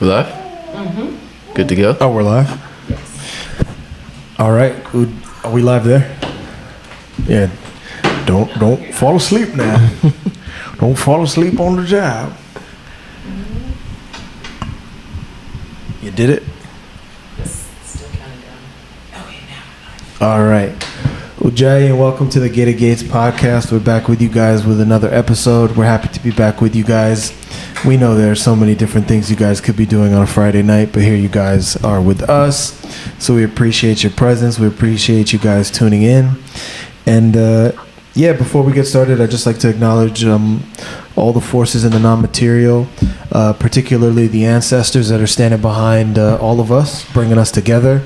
We live? Good to go? Oh, we're live? Yes. All right. Are we live there? Yeah. Don't fall asleep now. Don't fall asleep on the job. You did it? It's still counting down. Okay, now. All right. Well, Jay, and welcome to the Gated Gates podcast. We're back with you guys with another episode. We're happy to be back with you guys. We know there are so many different things you guys could be doing on a Friday night, but here you guys are with us. So we appreciate your presence. We appreciate you guys tuning in. And before we get started, I'd just like to acknowledge all the forces in the non-material, particularly the ancestors that are standing behind all of us, bringing us together.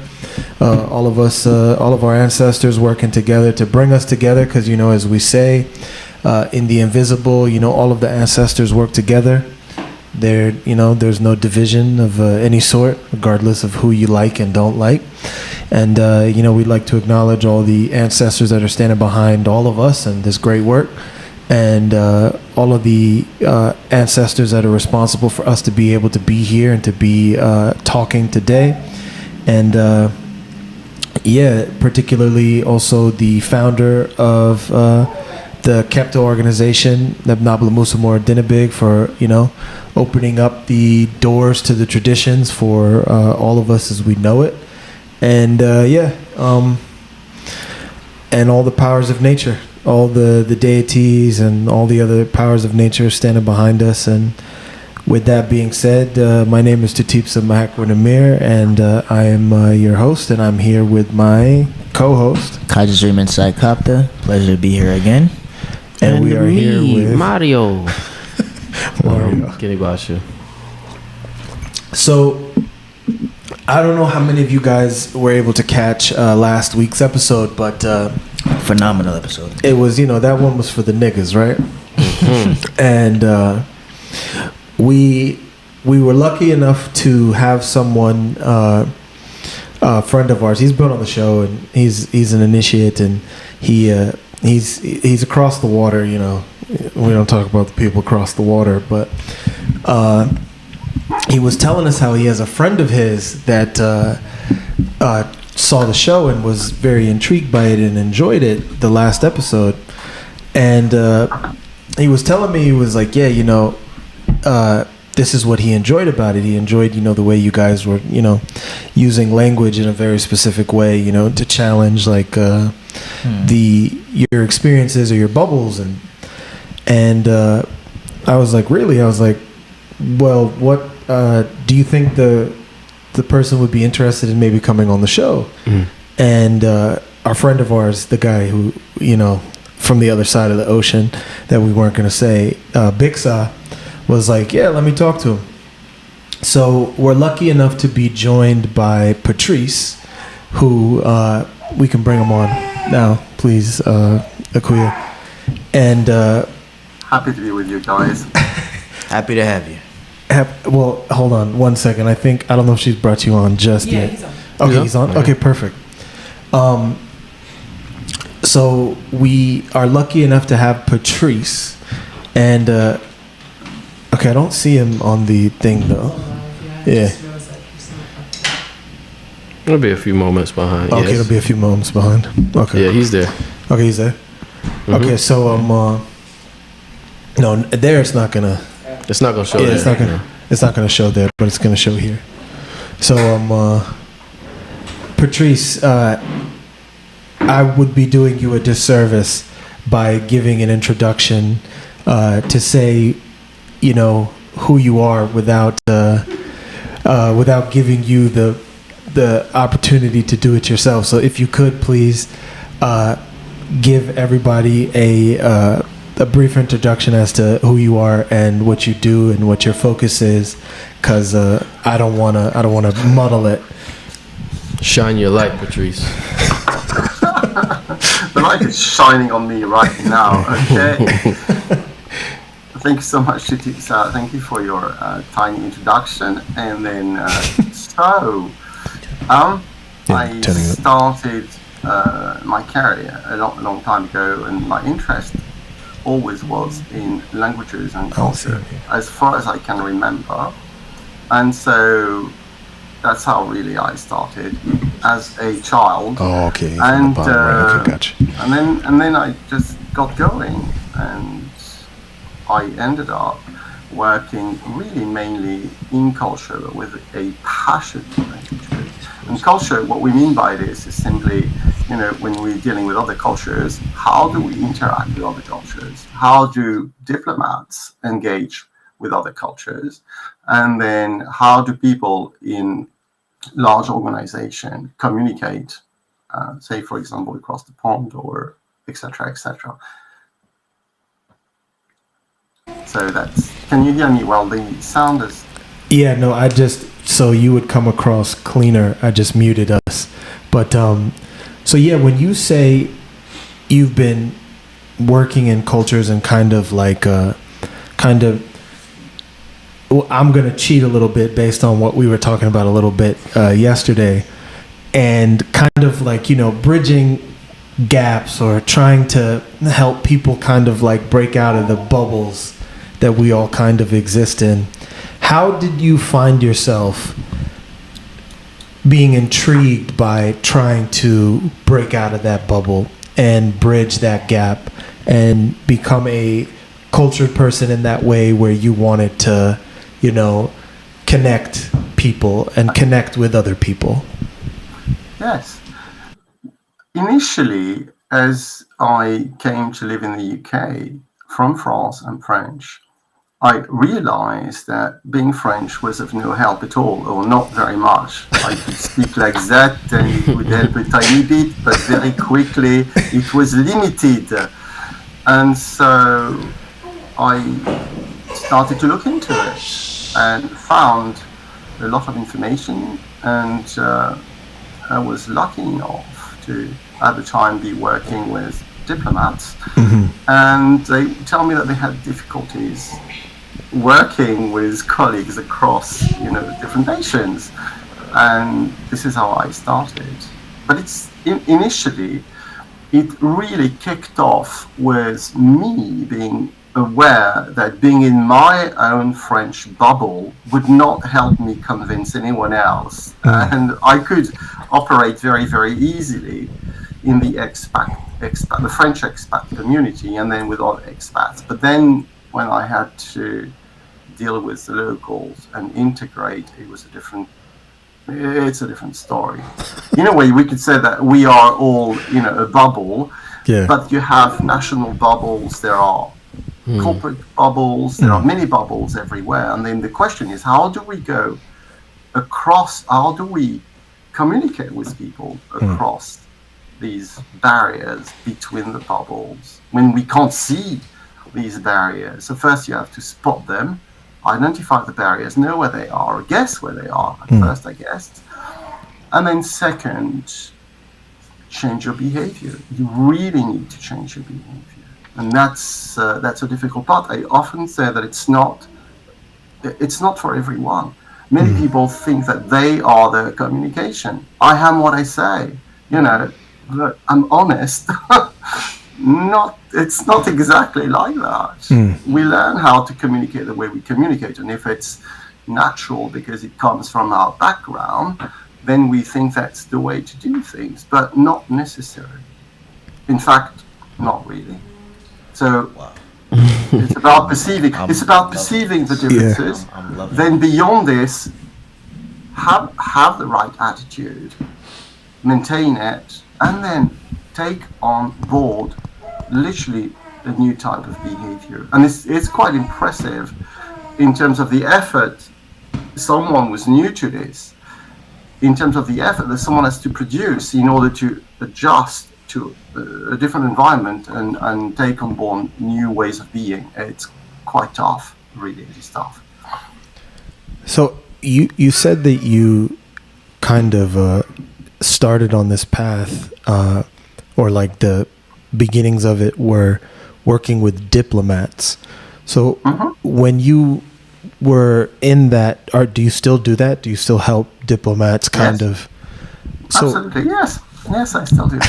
All of our ancestors working together to bring us together, because, you know, as we say, in the invisible, you know, all of the ancestors work together. There's no division of any sort, regardless of who you like and don't like. And, we'd like to acknowledge all the ancestors that are standing behind all of us and this great work. And all of the ancestors that are responsible for us to be able to be here and to be talking today. And, particularly also the founder of the Kepto organization, Nabnabla Musamor Dinabig, for, opening up the doors to the traditions for all of us as we know it. And and all the powers of nature, all the deities and all the other powers of nature standing behind us. And with that being said, my name is Tatipsa Mahakwanamir, and I am your host, and I'm here with my co-host, Kajazream Inside Kopta. Pleasure to be here again. And we are here with Mario. Mario. Kinibasha. So, I don't know how many of you guys were able to catch last week's episode, but Phenomenal episode. it was, that one was for the niggas, right? And we were lucky enough to have someone, a friend of ours. He's been on the show, and he's an initiate, and he's across the water. We don't talk about the people across the water, but he was telling us how he has a friend of his that saw the show and was very intrigued by it and enjoyed it, the last episode. And he was telling me, he was like, this is what he enjoyed about it. He enjoyed, the way you guys were, using language in a very specific way, to challenge like your experiences or your bubbles. And I was like, really? I was like, well, what do you think the person would be interested in maybe coming on the show? And our friend of ours, the guy who, from the other side of the ocean that we weren't going to say, Bixa, was like, yeah, let me talk to him. So we're lucky enough to be joined by Patrice, who we can bring him on now, please, Akuya. And happy to be with you guys. Happy to have you. Well, hold on 1 second. I don't know if she's brought you on just yet. He's on. Okay, he's on. Okay, perfect. So we are lucky enough to have Patrice, and okay, I don't see him on the thing though. Yeah. It'll be a few moments behind. Okay, it'll be a few moments behind. Okay. Yeah, he's there. Okay, he's there. Okay, so no, there it's not gonna. It's not gonna show. Yeah, there. it's not gonna show there, but it's gonna show here. So Patrice, I would be doing you a disservice by giving an introduction to say, who you are without giving you the opportunity to do it yourself. So if you could please give everybody a brief introduction as to who you are and what you do and what your focus is, because I don't wanna muddle it. Shine your light, Patrice. The light is shining on me right now. Okay. Thank you so much, Tatipsa. Thank you for your tiny introduction. And then, I started my career a long time ago, and my interest always was in languages and culture. As far as I can remember, And so that's how really I started as a child. Oh, okay. And Right. Okay, gotcha. and then I just got going, and I ended up working really mainly in culture with a passion for language. And culture, what we mean by this is simply, when we're dealing with other cultures, how do we interact with other cultures? How do diplomats engage with other cultures? And then how do people in large organization communicate, say, for example, across the pond, or et cetera, et cetera. So can you hear me well? The sound is... Yeah, no, so you would come across cleaner. I just muted us. But, so yeah, when you say you've been working in cultures and I'm going to cheat a little bit based on what we were talking about a little bit yesterday, and kind of bridging gaps or trying to help people kind of break out of the bubbles that we all kind of exist in. How did you find yourself being intrigued by trying to break out of that bubble and bridge that gap and become a cultured person in that way, where you wanted to, connect people and connect with other people? Yes. Initially, as I came to live in the UK from France and French, I realized that being French was of no help at all, or not very much. I could speak like that and it would help a tiny bit, but very quickly it was limited. And so I started to look into it and found a lot of information, and I was lucky enough to, at the time, be working with diplomats, and they tell me that they had difficulties working with colleagues across, different nations, and this is how I started. But initially, it really kicked off with me being aware that being in my own French bubble would not help me convince anyone else, and I could operate very, very easily in the the French expat community, and then with other expats. But then when I had to deal with the locals and integrate, it's a different story. In a way, we could say that we are all, a bubble, but you have national bubbles, there are corporate bubbles, there are many bubbles everywhere. And then the question is, how do we go across, how do we communicate with people across these barriers between the bubbles when we can't see these barriers? So first you have to spot them, identify the barriers, know where they are, or guess where they are. At first I guessed. And then second, change your behavior. You really need to change your behavior. And that's a difficult part. I often say that it's not for everyone. Many people think that they are the communication. I am what I say, but I'm honest. It's not exactly like that. We learn how to communicate the way we communicate, and if it's natural because it comes from our background, then we think that's the way to do things, but not necessarily. In fact, not really. So it's about perceiving. It's about perceiving the differences. Then beyond this, have the right attitude, maintain it, and then take on board literally a new type of behavior. And it's quite impressive in terms of the effort someone was new to this, in terms of the effort that someone has to produce in order to adjust to a different environment and take on board new ways of being. It's quite tough, really. It is tough. So you said that you kind of started on this path, or the beginnings of it were working with diplomats. So when you were in that, do you still do that? Do you still help diplomats kind of? So, absolutely, yes. Yes, I still do.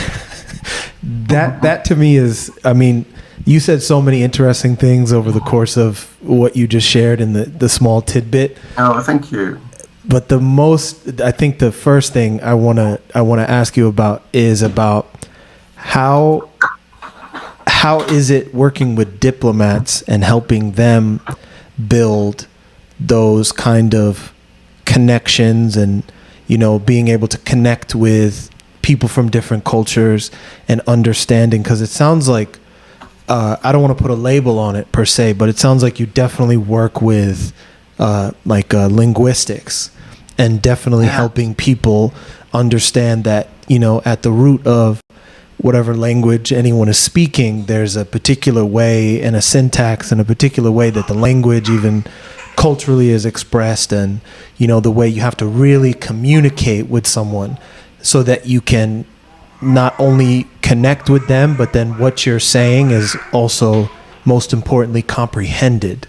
that to me is, I mean, you said so many interesting things over the course of what you just shared in the small tidbit. Oh, thank you. But I think the first thing I wanna ask you about is about how is it working with diplomats and helping them build those kind of connections and, you know, being able to connect with people from different cultures and understanding, because it sounds like I don't want to put a label on it per se, but it sounds like you definitely work with linguistics and definitely helping people understand that, you know, at the root of whatever language anyone is speaking, there's a particular way and a syntax and a particular way that the language even culturally is expressed, and, you know, the way you have to really communicate with someone so that you can not only connect with them, but then what you're saying is also, most importantly, comprehended.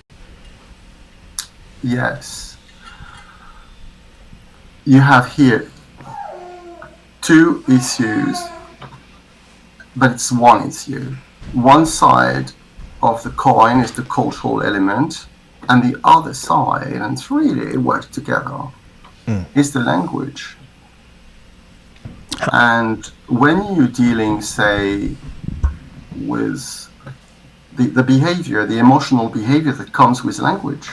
Yes. You have here two issues, but it's one issue. One side of the coin is the cultural element, and the other side, and it's really work together, is the language. And when you're dealing, say, with the behavior, the emotional behavior that comes with language,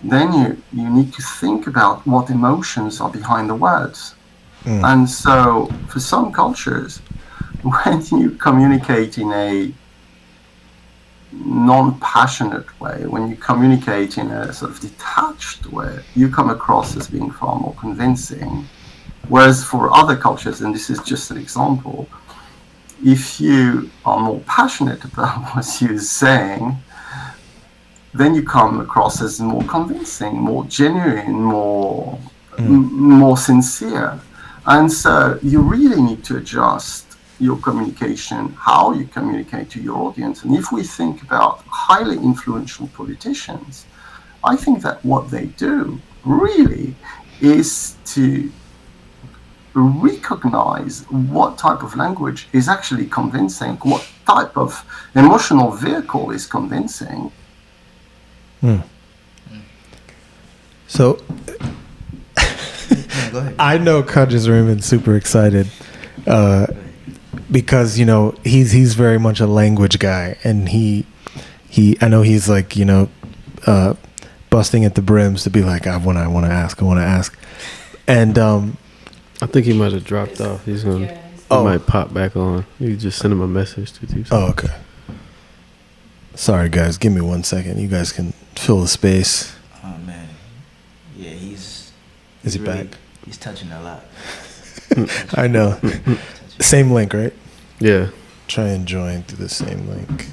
then you need to think about what emotions are behind the words. And so for some cultures, when you communicate in a non-passionate way, when you communicate in a sort of detached way, you come across as being far more convincing. Whereas for other cultures, and this is just an example, if you are more passionate about what you're saying, then you come across as more convincing, more genuine, more sincere. And so you really need to adjust your communication, how you communicate to your audience. And if we think about highly influential politicians, I think that what they do really is to recognize what type of language is actually convincing, what type of emotional vehicle is convincing. So Go ahead. I know Kadri's Raymond's super excited because, you know, he's very much a language guy, and he I know he's like, you know, busting at the brims to be like, I want to ask, and I think he might have dropped off. He might pop back on. You just send him a message to do something. Oh, okay. Sorry, guys. Give me 1 second. You guys can fill the space. Oh man, yeah, Is he really, back? He's touching a lot. I know. Same link, right? Yeah. Try and join through the same link.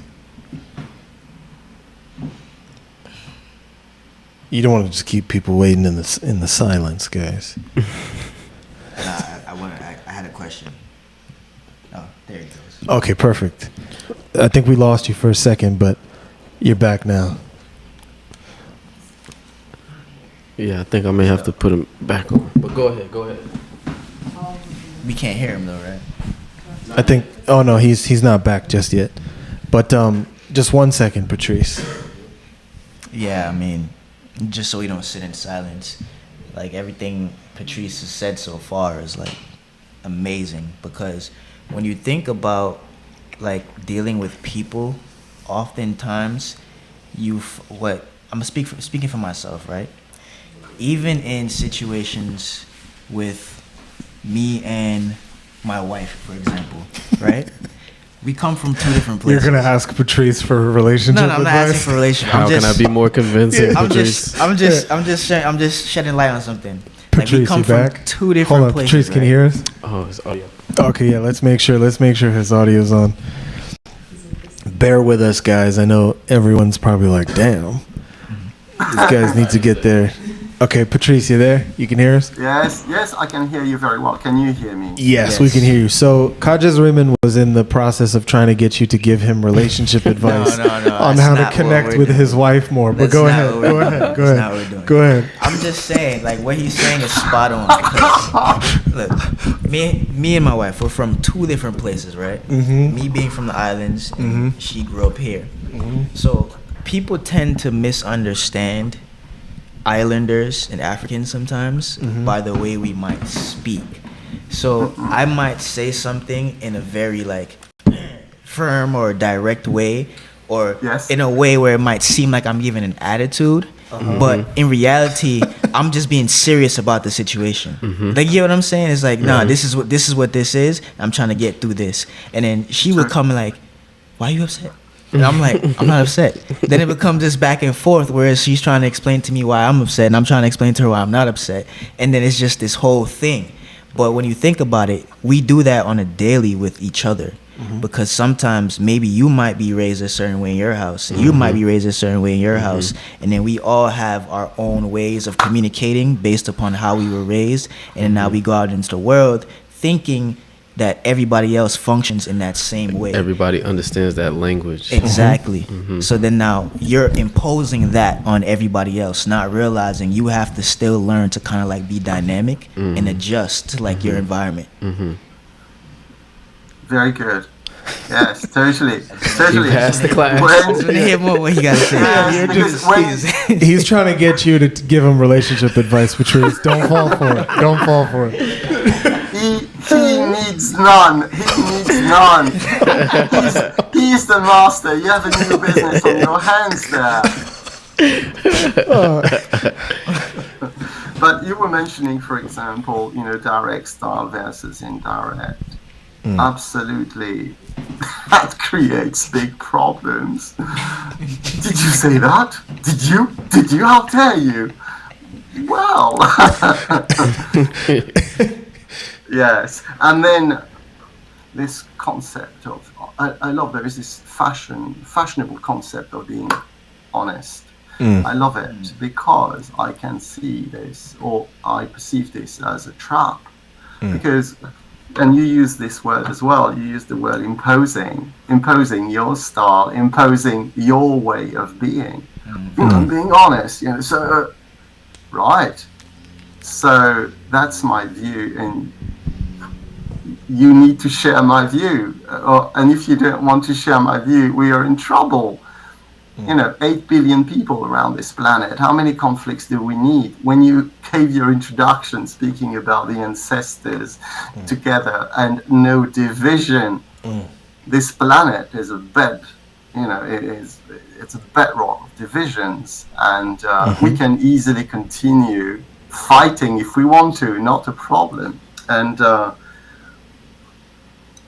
You don't want to just keep people waiting in the silence, guys. I had a question. Oh, there he goes. Okay, perfect. I think we lost you for a second, but you're back now. Yeah, I think I may have to put him back on. But go ahead. We can't hear him though, right? I think. Oh no, he's not back just yet. But just 1 second, Patrice. Yeah, I mean, just so we don't sit in silence, like everything Patrice has said so far is like amazing, because when you think about like dealing with people, oftentimes I'm speaking for myself, right? Even in situations with me and my wife, for example, right? We come from two different places. You're gonna ask Patrice for a relationship No, I'm not advice? asking for a relationship. How can I be more convincing, I'm Patrice? just shedding light on something. Patrice, like we come you from back? two different Hold on, places. Patrice, can you hear us? Oh, it's audio. Okay, yeah. Let's make sure his audio's on. Bear with us, guys. I know everyone's probably like, "Damn, these guys need to get their Okay, Patrice, you there? You can hear us? Yes, I can hear you very well. Can you hear me? Yes, we can hear you. So, Kajas Raymond was in the process of trying to get you to give him relationship advice on how to connect with his wife more. But go ahead. Go ahead. I'm just saying, like, what he's saying is spot on. Look, me and my wife, we're from two different places, right? Mm-hmm. Me being from the islands, and she grew up here. Mm-hmm. So people tend to misunderstand islanders and Africans sometimes by the way we might speak. So I might say something in a very like firm or direct way, or in a way where it might seem like I'm giving an attitude, but in reality I'm just being serious about the situation. Like, you get what I'm saying? It's like, nah, this is what this is. I'm trying to get through this. And then she would come like, why are you upset? And I'm like, I'm not upset. Then it becomes this back and forth where she's trying to explain to me why I'm upset, and I'm trying to explain to her why I'm not upset. And then it's just this whole thing. But when you think about it, we do that on a daily with each other. Because sometimes maybe you might be raised a certain way in your house, and you might be raised a certain way in your house, and then we all have our own ways of communicating based upon how we were raised. And then now we go out into the world thinking that everybody else functions in that same way. Everybody understands that language. Exactly. So then now you're imposing that on everybody else, not realizing you have to still learn to kind of like be dynamic and adjust to like your environment. Very good. Yes, totally. You passed the class. Hear more what you gotta say. He's trying to get you to give him relationship advice, Patrice. Don't fall for it. Don't fall for it. He needs none. He's the master. You have a new business on your hands there. But you were mentioning, for example, direct style versus indirect. Absolutely. That creates big problems. Did you say that? Did you? How dare you? Well. Yes. And then this concept of, I love, there is this fashionable concept of being honest. I love it because I can see this, or I perceive this as a trap. Because, and you use this word as well, you use the word imposing your style, imposing your way of being. Being honest, so, right. So that's my view, and you need to share my view. And if you don't want to share my view, we are in trouble. 8 billion people around this planet. How many conflicts do we need? When you gave your introduction speaking about the ancestors together and no division, this planet is a bed, it's a bedrock of divisions, and we can easily continue fighting if we want to, not a problem. And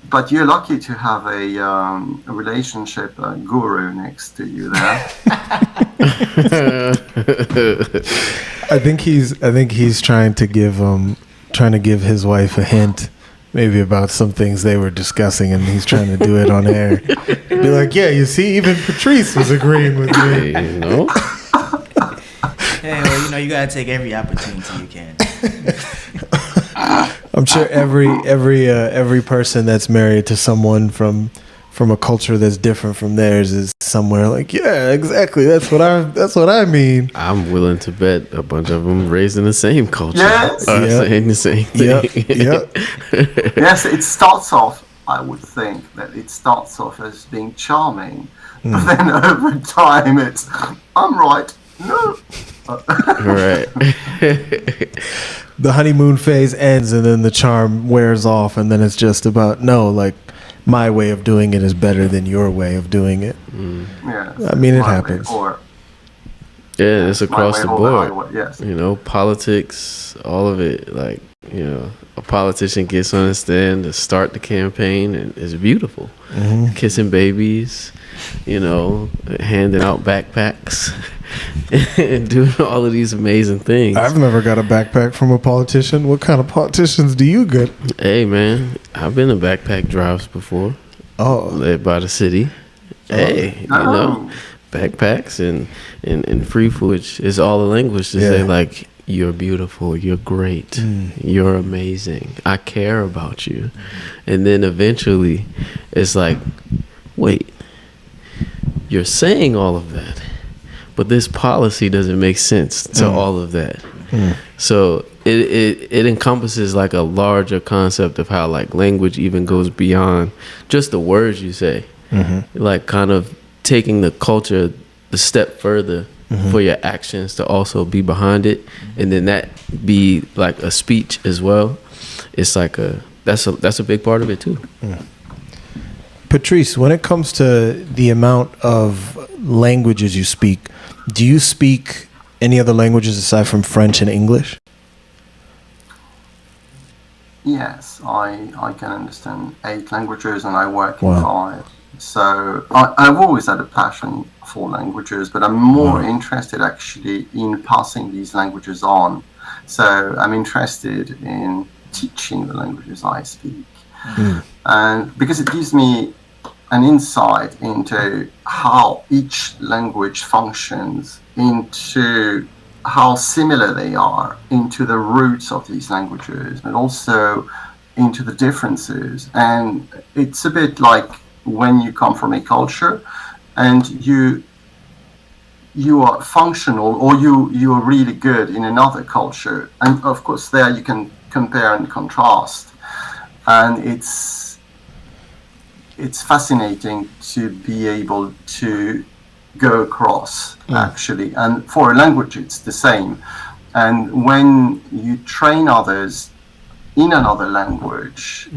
but you're lucky to have a relationship guru next to you there. I think he's trying to give his wife a hint, maybe about some things they were discussing, and he's trying to do it on air. Be like, yeah, you see, even Patrice was agreeing with me. Hey, well, you gotta take every opportunity you can. I'm sure every person that's married to someone from a culture that's different from theirs is somewhere like, yeah, exactly. That's what I mean. I'm willing to bet a bunch of them raised in the same culture are Yep. saying the same thing. Yep. Yes, it starts off, I would think, that it starts off as being charming, but then over time it's, I'm right, no. Right. The honeymoon phase ends, and then the charm wears off, and then it's just about, no, like, my way of doing it is better than your way of doing it. Yes, I mean, it happens. Yeah, it's across the board. Yes. Politics, all of it. Like, a politician gets on a stand to start the campaign, and it's beautiful. Kissing babies, handing out backpacks, and doing all of these amazing things. I've never got a backpack from a politician. What kind of politicians do you get? Hey, man, I've been to backpack drives before. Oh, led by the city. Hey, backpacks and free food is all the language to say, like, you're beautiful, you're great, you're amazing, I care about you. And then eventually it's like, wait, you're saying all of that, but this policy doesn't make sense to all of that. So it encompasses like a larger concept of how like language even goes beyond just the words you say. Like kind of taking the culture the step further for your actions to also be behind it, and then that be like a speech as well. It's like that's a big part of it too. Patrice, when it comes to the amount of languages you speak, do you speak any other languages aside from French and English? Yes, I can understand 8 languages, and I work in 5. So I've always had a passion for languages, but I'm more interested actually in passing these languages on. So I'm interested in teaching the languages I speak. And because it gives me an insight into how each language functions, into how similar they are, into the roots of these languages, but also into the differences. And it's a bit like when you come from a culture and you are functional, or you are really good in another culture, and of course there you can compare and contrast, and it's fascinating to be able to go across actually. And for a language it's the same, and when you train others in another language,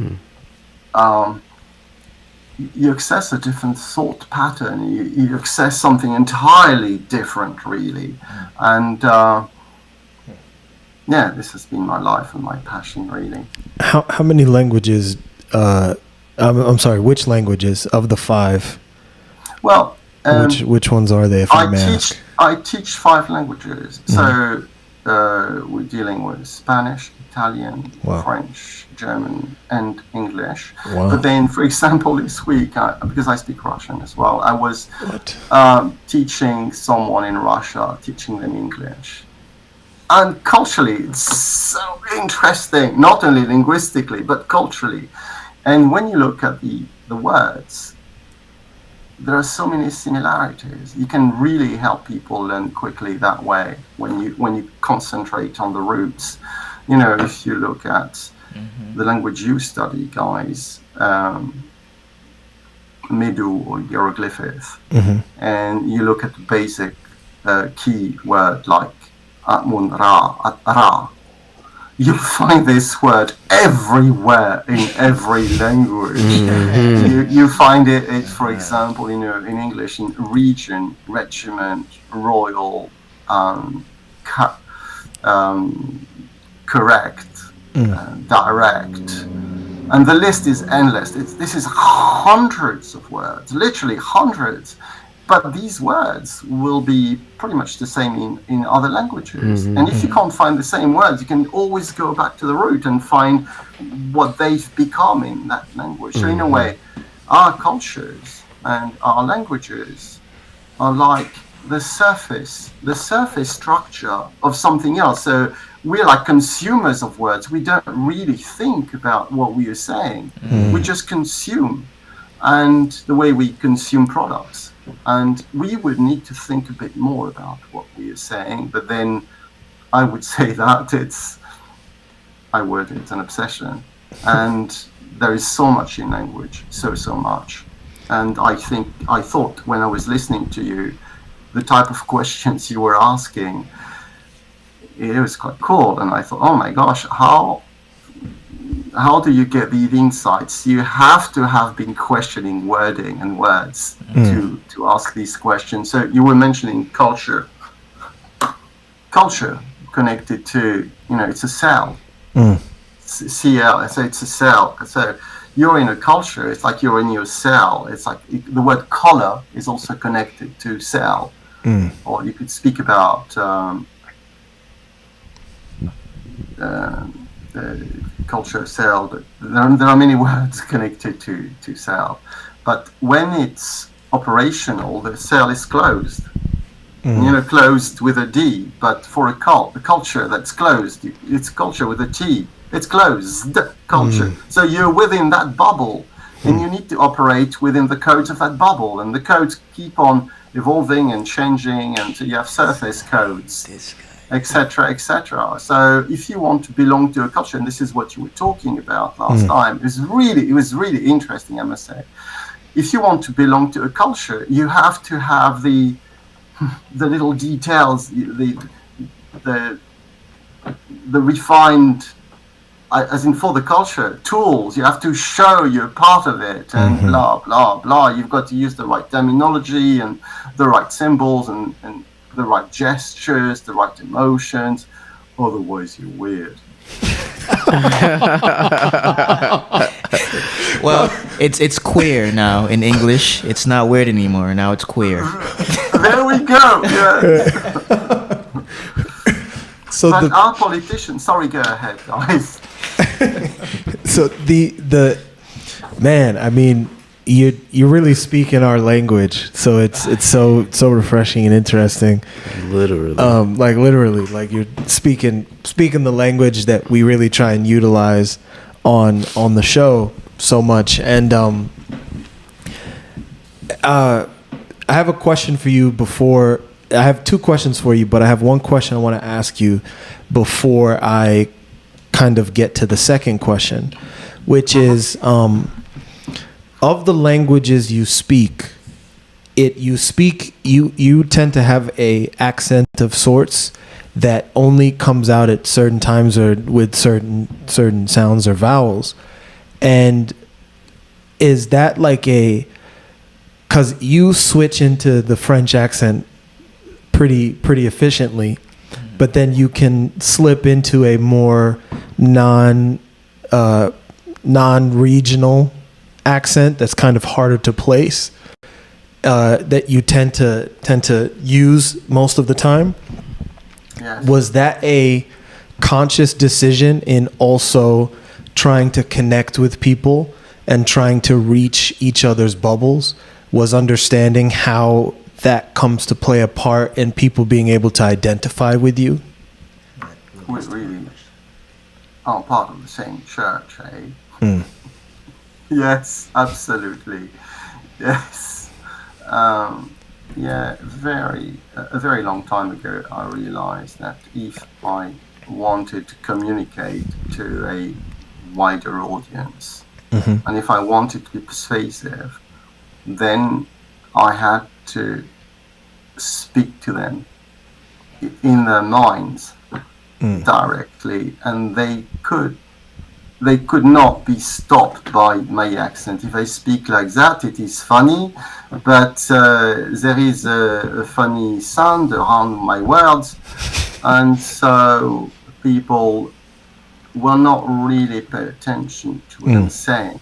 you access a different thought pattern. You access something entirely different, really. And this has been my life and my passion, really. How many languages? I'm sorry. Which languages of the 5? Well, which ones are they? If I may ask. I teach 5 languages. So we're dealing with Spanish, Italian, French, German, and English. But then, for example, this week, because I speak Russian as well, I was teaching someone in Russia, teaching them English. And culturally, it's so interesting, not only linguistically, but culturally. And when you look at the words, there are so many similarities. You can really help people learn quickly that way when you concentrate on the roots. You know, if you look at the language you study, guys, Medu or hieroglyphs, and you look at the basic key word like Atmun Ra, Ra, you'll find this word everywhere in every language. You find it, for example, in English, in region, regiment, royal, correct, direct, and the list is endless. This is hundreds of words, literally hundreds. But these words will be pretty much the same in other languages. And if you can't find the same words, you can always go back to the root and find what they've become in that language. So in a way, our cultures and our languages are like the surface structure of something else. So we're like consumers of words. We don't really think about what we are saying. We just consume, and the way we consume products. And we would need to think a bit more about what we are saying. But then I would say that it's an obsession. And there is so much in language, so much. And I thought when I was listening to you, the type of questions you were asking, it was quite cool. And I thought, oh my gosh, how do you get these insights? You have to have been questioning wording and words to ask these questions. So you were mentioning culture connected to, it's a cell. CL, so it's a cell. So you're in a culture, it's like you're in your cell. It's like the word color is also connected to cell. Or you could speak about culture, cell, but there are many words connected to cell. But when it's operational, the cell is closed. closed with a D, but for a culture that's closed, it's culture with a T. It's closed culture. So you're within that bubble, and you need to operate within the codes of that bubble, and the codes keep on evolving and changing, and you have surface codes, etc., etc. So if you want to belong to a culture, and this is what you were talking about last time, it was really interesting, I must say. If you want to belong to a culture, you have to have the little details, the refined, as in for the culture, tools. You have to show you're part of it, and blah, blah, blah. You've got to use the right terminology and the right symbols and the right gestures, the right emotions. Otherwise, you're weird. Well, it's queer now in English. It's not weird anymore. Now it's queer. There we go. Yeah. So but our politicians, sorry, go ahead, guys. So the man, I mean, you're really speaking our language, so it's so refreshing and interesting. Literally, like you're speaking the language that we really try and utilize on the show so much. And I have a question for you before. I have two questions for you, but I have one question I want to ask you before I kind of get to the second question, which is, of the languages you speak, you tend to have a accent of sorts that only comes out at certain times or with certain sounds or vowels. And is that like because you switch into the French accent pretty efficiently, but then you can slip into a more non-regional accent that's kind of harder to place, that you tend to use most of the time. Yes. Was that a conscious decision in also trying to connect with people and trying to reach each other's bubbles? Was understanding how that comes to play a part in people being able to identify with you? We really are part of the same church, eh? Yes, absolutely. Yes. A very long time ago, I realized that if I wanted to communicate to a wider audience, and if I wanted to be persuasive, then I had to speak to them in their minds directly, and they could not be stopped by my accent. If I speak like that, it is funny, but there is a funny sound around my words, and so people will not really pay attention to what I'm saying.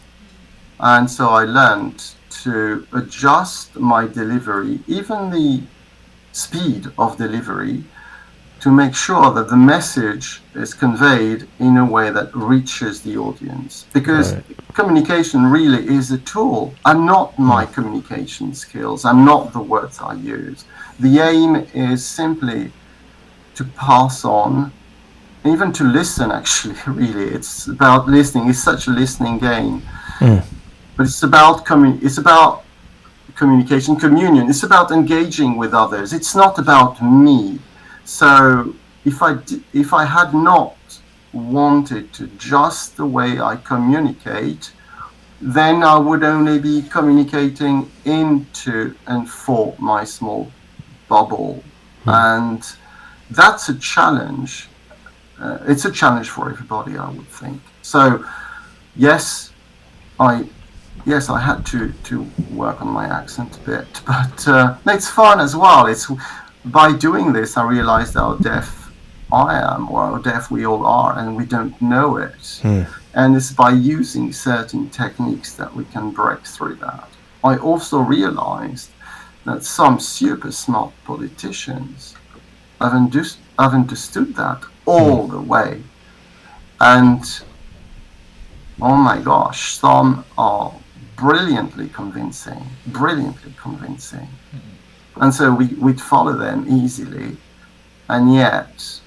And so I learned to adjust my delivery, even the speed of delivery, to make sure that the message is conveyed in a way that reaches the audience. Because communication really is a tool. I'm not my communication skills. I'm not the words I use. The aim is simply to pass on, even to listen, actually, really. It's about listening. It's such a listening game. But it's about communication, communion. It's about engaging with others. It's not about me. So if I had not wanted to adjust the way I communicate, then I would only be communicating into and for my small bubble. And that's a challenge. It's a challenge for everybody, I would think. So yes, I had to work on my accent a bit, but it's fun as well. It's by doing this, I realized how deaf I am, or how deaf we all are, and we don't know it. And it's by using certain techniques that we can break through that. I also realized that some super smart politicians have understood that all the way. And oh my gosh, some are brilliantly convincing. And so we'd follow them easily. And yet,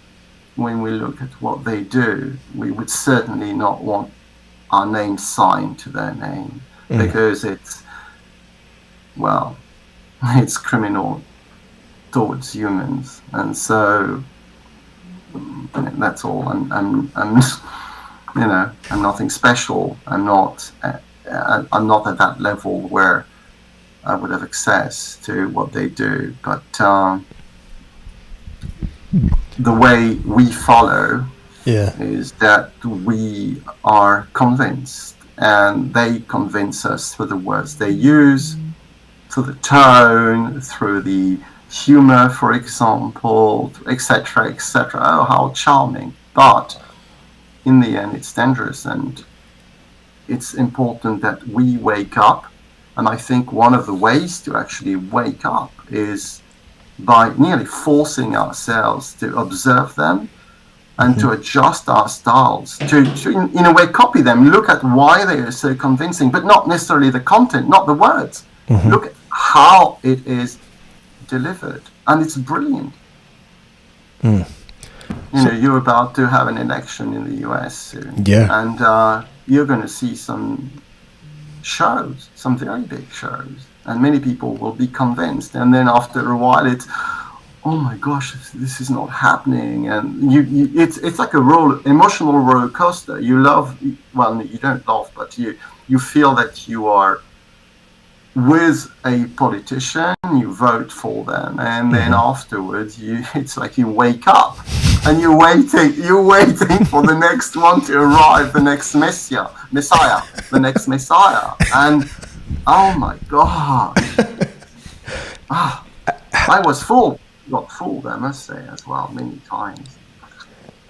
when we look at what they do, we would certainly not want our name signed to their name, because it's criminal towards humans. And so that's all. I'm I'm nothing special. I'm not at that level where I would have access to what they do. But the way we follow is that we are convinced, and they convince us through the words they use, through the tone, through the humor, for example, etc., etc. Oh, how charming. But in the end, it's dangerous, and it's important that we wake up. And I think one of the ways to actually wake up is by nearly forcing ourselves to observe them and to adjust our styles, to in a way copy them, look at why they are so convincing, but not necessarily the content, not the words. Look at how it is delivered, and it's brilliant. You're about to have an election in the US soon, and you're going to see some shows, some very big shows, and many people will be convinced, and then after a while it's, oh my gosh, this is not happening, and it's like a emotional roller coaster. You love, well, you don't love, but you feel that you are with a politician, you vote for them, and then afterwards it's like you wake up and you're waiting for the next one to arrive, the next messiah, the next messiah, and oh my god, I got fooled, I must say, as well, many times.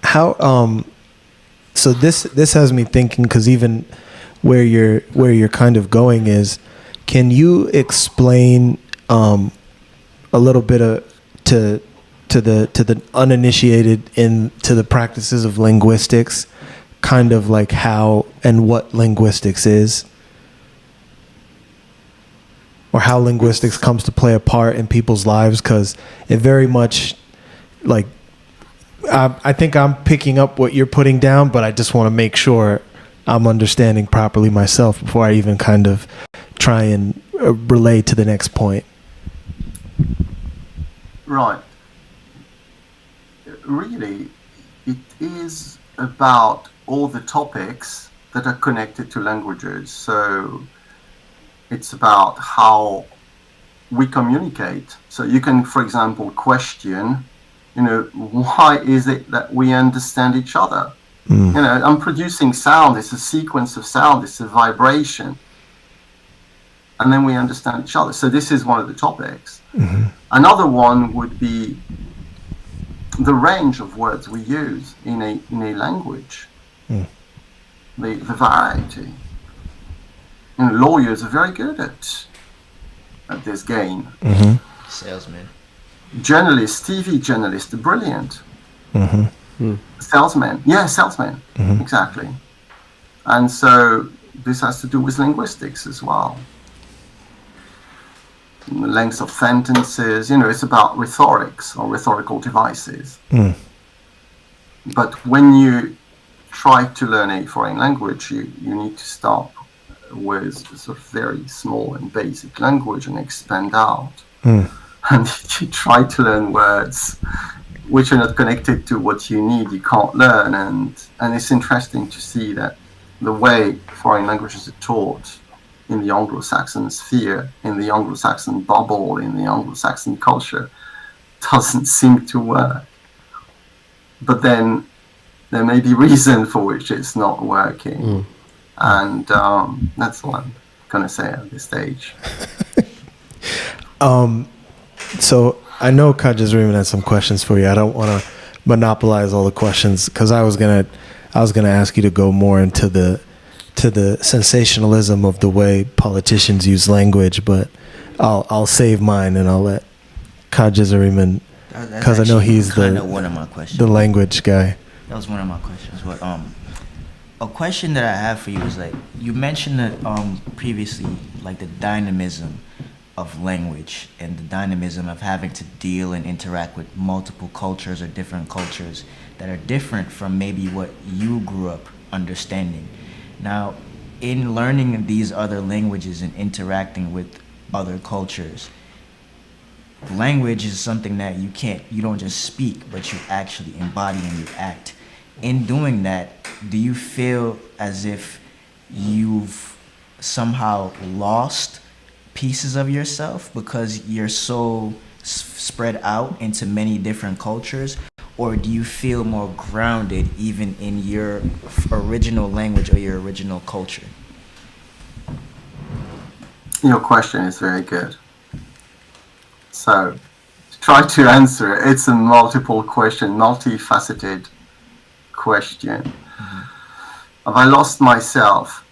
How so this has me thinking, because even where you're kind of going is, can you explain a little bit to the uninitiated into the practices of linguistics, kind of like how and what linguistics is, or how linguistics comes to play a part in people's lives? Because it very much, like, I think I'm picking up what you're putting down, but I just want to make sure I'm understanding properly myself before I even kind of try and relay to the next point. Right. Really, it is about all the topics that are connected to languages. So it's about how we communicate. So you can, for example, question, why is it that we understand each other? I'm producing sound. It's a sequence of sound. It's a vibration. And then we understand each other. So this is one of the topics. Another one would be the range of words we use in a language, the variety. Lawyers are very good at this game. Salesmen. Journalists, TV journalists are brilliant. Salesmen. Exactly. And so this has to do with linguistics as well. The length of sentences, it's about rhetorics or rhetorical devices. But when you try to learn a foreign language, you need to start with a sort of very small and basic language and expand out. And if you try to learn words which are not connected to what you need, you can't learn. And it's interesting to see that the way foreign languages are taught in the Anglo-Saxon sphere, in the Anglo-Saxon bubble, in the Anglo-Saxon culture, doesn't seem to work. But then there may be reason for which it's not working. And that's what I'm going to say at this stage. So I know Kaja's Raymond has some questions for you. I don't want to monopolize all the questions, because I was gonna ask you to go more into the sensationalism of the way politicians use language, but I'll save mine and I'll let Kaja Raymond, because I know he's one of my questions. The language guy. That was one of my questions. What a question that I have for you is, like, you mentioned that previously, like the dynamism of language and the dynamism of having to deal and interact with multiple cultures or different cultures that are different from maybe what you grew up understanding. Now, in learning these other languages and interacting with other cultures, language is something that you don't just speak, but you actually embody and you act. In doing that, do you feel as if you've somehow lost pieces of yourself because you're so spread out into many different cultures? Or do you feel more grounded even in your original language or your original culture? Your question is very good. So, to try to answer it, it's a multiple question, multifaceted question. Mm-hmm. Have I lost myself?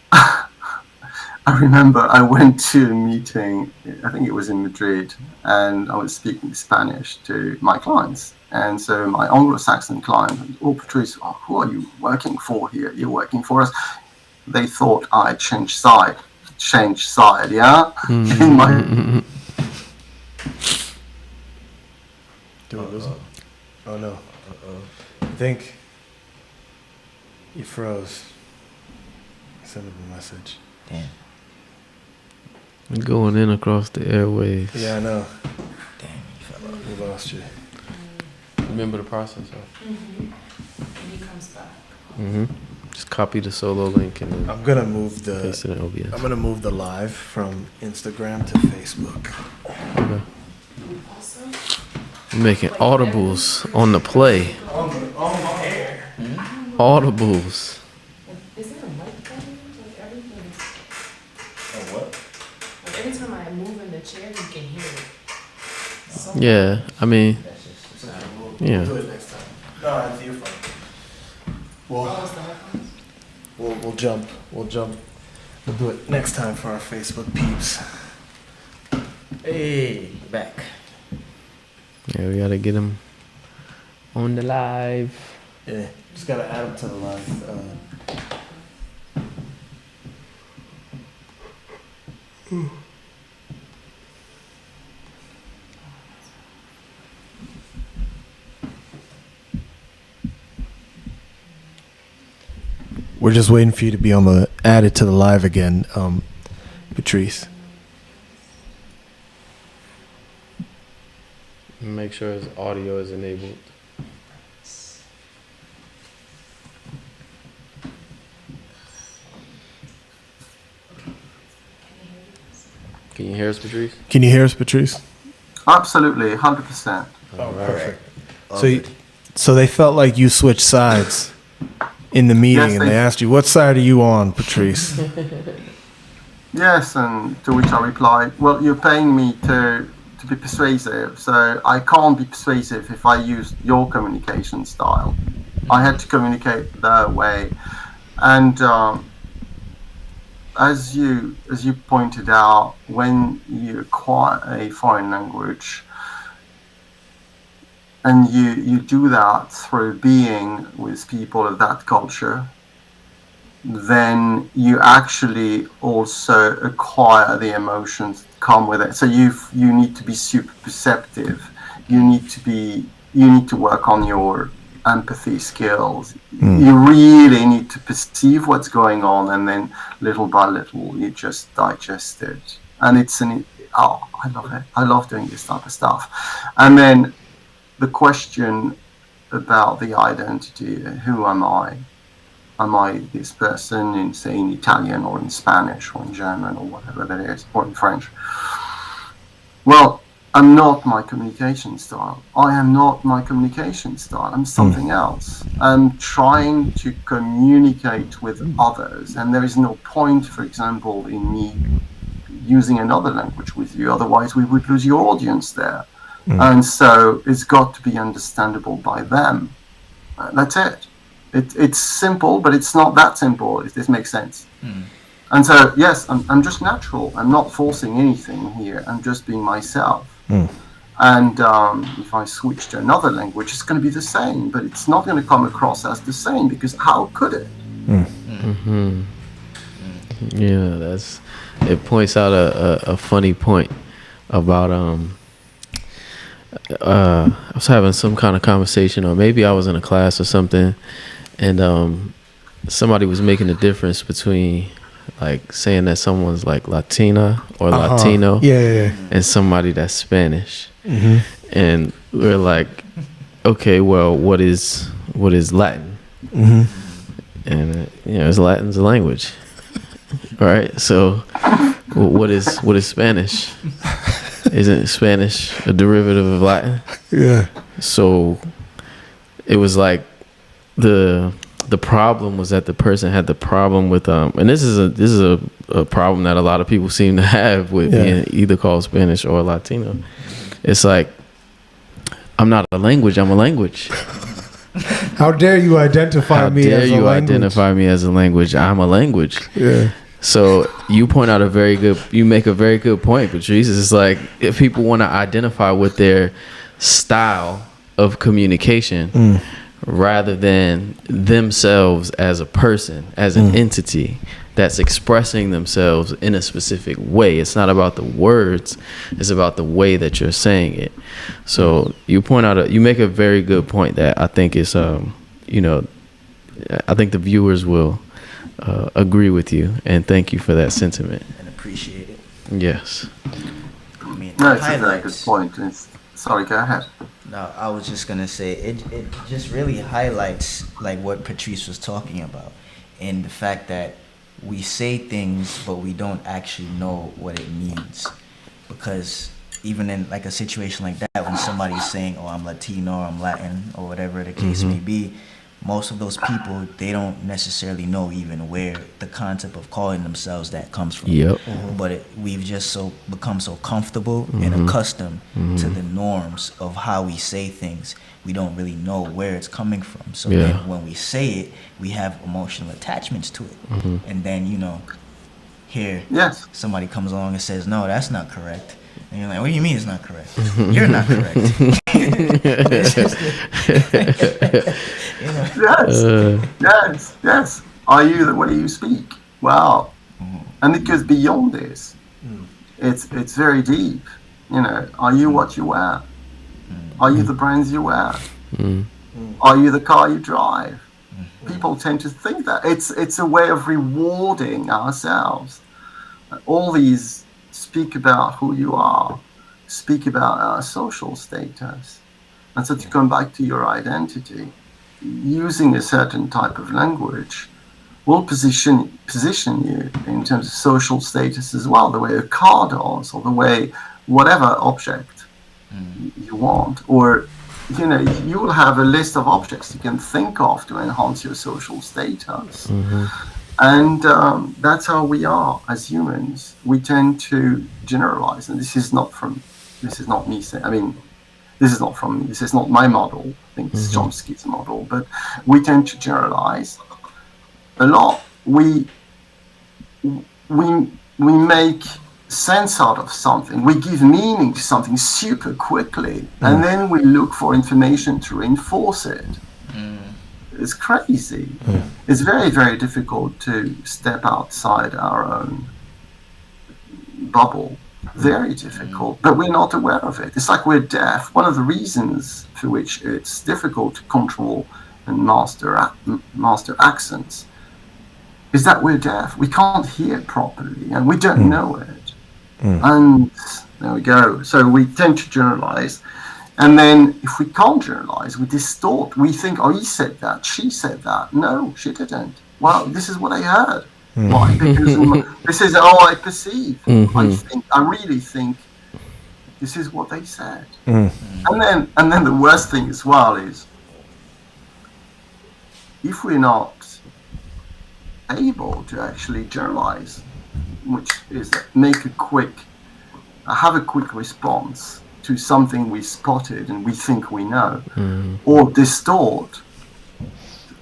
I remember I went to a meeting, I think it was in Madrid, and I was speaking Spanish to my clients. And so my Anglo-Saxon client, Patrice, who are you working for here? You're working for us. They thought I changed side, yeah? Mm-hmm. In my... Oh no. I think you froze. Send him a message. Damn. Going in across the airwaves. Yeah, I know. Damn, you fell off. We lost you. Remember the process, Mm-hmm. And he comes back. Mm-hmm. Just copy the solo link and then I'm gonna move paste it in OBS. I'm gonna move the live from Instagram to Facebook. Okay. Also, We're making audibles on the play. On air. Audibles. is there a mic button? Like everything's. Oh what? Like every time I move in the chair, you can hear it. So Yeah, I mean, We'll yeah. do it next time. No, it's your phone. Oh, it's the headphones? We'll jump. We'll do it next time for our Facebook peeps. Hey, back. Yeah, we gotta get them on the live. Yeah, just gotta add them to the live. We're just waiting for you to be on the added to the live again, Patrice. Make sure his audio is enabled. Can you hear us, Patrice? Can you hear us, Patrice? Absolutely, 100%. Oh, perfect. So they felt like you switched sides in the meeting, Yes, and they asked you, "What side are you on, Patrice?" Yes, and to which I replied, well, you're paying me to be persuasive, so I can't be persuasive if I use your communication style. I had to communicate their way. And as you pointed out, when you acquire a foreign language, and you do that through being with people of that culture, then you actually also acquire the emotions that come with it. So you need to be super perceptive. You need to work on your empathy skills. You really need to perceive what's going on, and then little by little you just digest it. And I love it. I love doing this type of stuff. And then the question about the identity, who am I? Am I this person in, say, in Italian or in Spanish or in German or whatever that is, or in French? Well, I'm not my communication style. I am not my communication style. I'm something else. I'm trying to communicate with others, and there is no point, for example, in me using another language with you. Otherwise, we would lose your audience there. And so it's got to be understandable by them. That's it. It's simple, but it's not that simple, if this makes sense. And so, yes, I'm just natural. I'm not forcing anything here. I'm just being myself. And if I switch to another language, it's going to be the same, but it's not going to come across as the same, because how could it? Yeah, it points out a funny point about I was having some kind of conversation, or maybe I was in a class or something, and somebody was making a difference between like saying that someone's like Latina or Latino, and somebody that's Spanish, and we're like, okay, well, what is Latin? And Latin's a language, right? So, what is Spanish? Isn't Spanish a derivative of Latin? Yeah. So it was like the problem was that the person had the problem with and this is a problem that a lot of people seem to have with being either called Spanish or Latino. It's like, I'm not a language, I'm a language. How dare you identify me as a language? How dare you identify me as a language? I'm a language. Yeah. So you make a very good point, Patrice. It's like, if people want to identify with their style of communication rather than themselves as a person, as an entity that's expressing themselves in a specific way. It's not about the words, it's about the way that you're saying it. So you make a very good point that I think is, I think the viewers will agree with you, and thank you for that sentiment and appreciate it. Yes. I mean, no, it's a very good point. Sorry, go ahead. No, I was just gonna say it just really highlights like what Patrice was talking about, and the fact that we say things but we don't actually know what it means, because even in like a situation like that, when somebody's saying, oh, I'm Latino, or I'm Latin, or whatever the case may be, most of those people, they don't necessarily know even where the concept of calling themselves that comes from. Yep. But we've just become so comfortable and accustomed to the norms of how we say things. We don't really know where it's coming from. So then when we say it, we have emotional attachments to it. And then, here somebody comes along and says, no, that's not correct. And you're like, what do you mean it's not correct? You're not correct. Yes. Are you the way you speak? Wow. And it goes beyond this. It's very deep. Are you what you wear? Are you the brands you wear? Are you the car you drive? People tend to think that. It's a way of rewarding ourselves. All these speak about who you are, speak about our social status. And so to come back to your identity, using a certain type of language will position you in terms of social status as well, the way a car does, or the way whatever object you want. Or, you will have a list of objects you can think of to enhance your social status. And that's how we are as humans. We tend to generalize, and this is not me saying. I mean, this is not from me. This is not my model. I think it's Chomsky's model. But we tend to generalize a lot. We make sense out of something. We give meaning to something super quickly, and then we look for information to reinforce it. It's crazy. It's very, very difficult to step outside our own bubble. Very difficult, but we're not aware of it. It's like we're deaf. One of the reasons for which it's difficult to control and master accents is that we're deaf. We can't hear properly, and we don't know it. And there we go. So we tend to generalize. And then if we can't generalize, we distort. We think, oh, he said that, she said that. No, she didn't. Well, this is what I heard. Why? Because this is how I perceive. I really think this is what they said. And then the worst thing as well is, if we're not able to actually generalize, which is have a quick response to something we spotted and we think we know, or distort,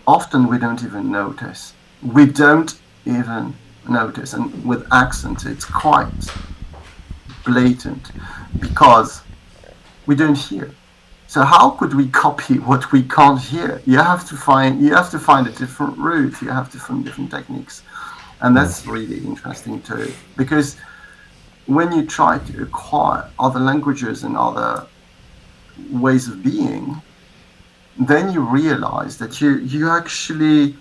often we don't even notice. And with accent, it's quite blatant because we don't hear. So how could we copy what we can't hear? You have to find a different route. You have to find different techniques, and that's really interesting too, because when you try to acquire other languages and other ways of being, then you realize that you actually,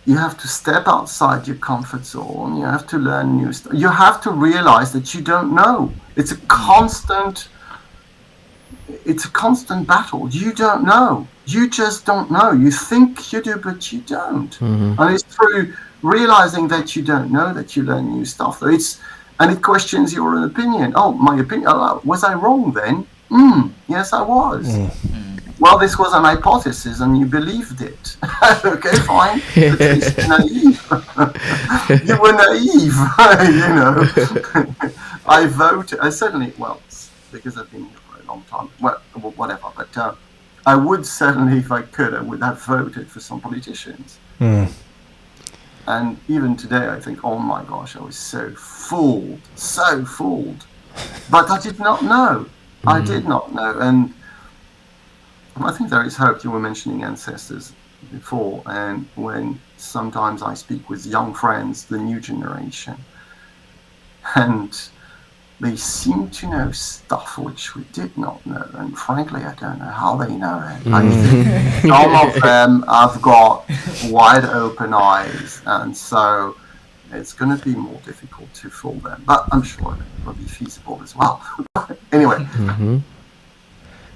you have to step outside your comfort zone. You have to learn new stuff. You have to realize that you don't know. It's a constant battle. You don't know. You just don't know. You think you do, but you don't. Mm-hmm. And it's through realizing that you don't know that you learn new stuff. And it questions your own opinion. Oh, my opinion. Oh, was I wrong then? Yes, I was. Well, this was an hypothesis, and you believed it. Okay, fine. At least you're naive. You were naive. You know. I voted. I certainly, well, because I've been here for a long time. Well, whatever. But I would certainly, if I could, I would have voted for some politicians. And even today, I think, oh my gosh, I was so fooled. But I did not know. I did not know. And I think there is hope. You were mentioning ancestors before, and when sometimes I speak with young friends, the new generation, and they seem to know stuff which we did not know, and frankly, I don't know how they know it. I think some of them have got wide open eyes, and so it's going to be more difficult to fool them, but I'm sure it will be feasible as well. Anyway.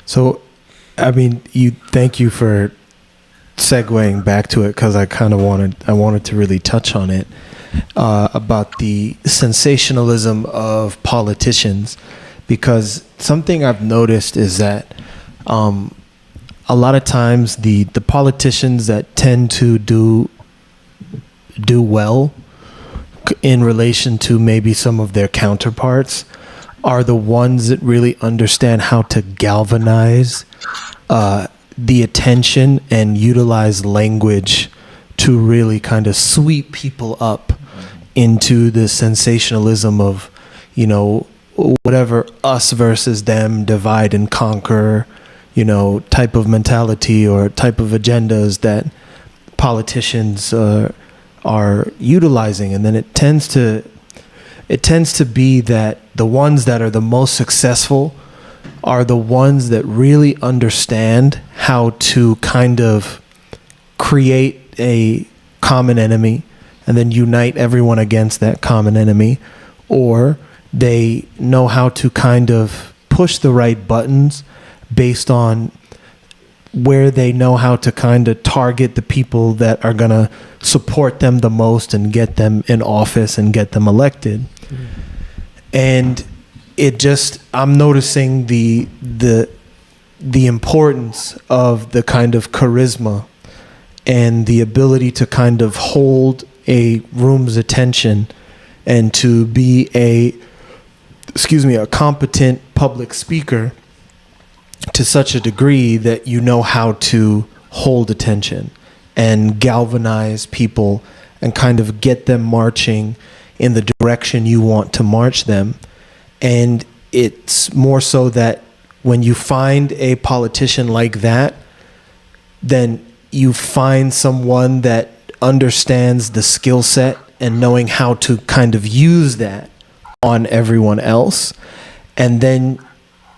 So, I mean, thank you for segueing back to it, because I wanted to really touch on it, about the sensationalism of politicians, because something I've noticed is that a lot of times the politicians that tend to do well in relation to maybe some of their counterparts are the ones that really understand how to galvanize the attention and utilize language to really kind of sweep people up into the sensationalism of, you know, whatever us versus them, divide and conquer, you know, type of mentality or type of agendas that politicians are utilizing. And then it tends to be that the ones that are the most successful are the ones that really understand how to kind of create a common enemy and then unite everyone against that common enemy, or they know how to kind of push the right buttons based on where they know how to kind of target the people that are going to support them the most and get them in office and get them elected. And I'm noticing the importance of the kind of charisma and the ability to kind of hold a room's attention and to be a competent public speaker to such a degree that you know how to hold attention and galvanize people and kind of get them marching in the direction you want to march them. And it's more so that when you find a politician like that, then you find someone that understands the skill set and knowing how to kind of use that on everyone else. And then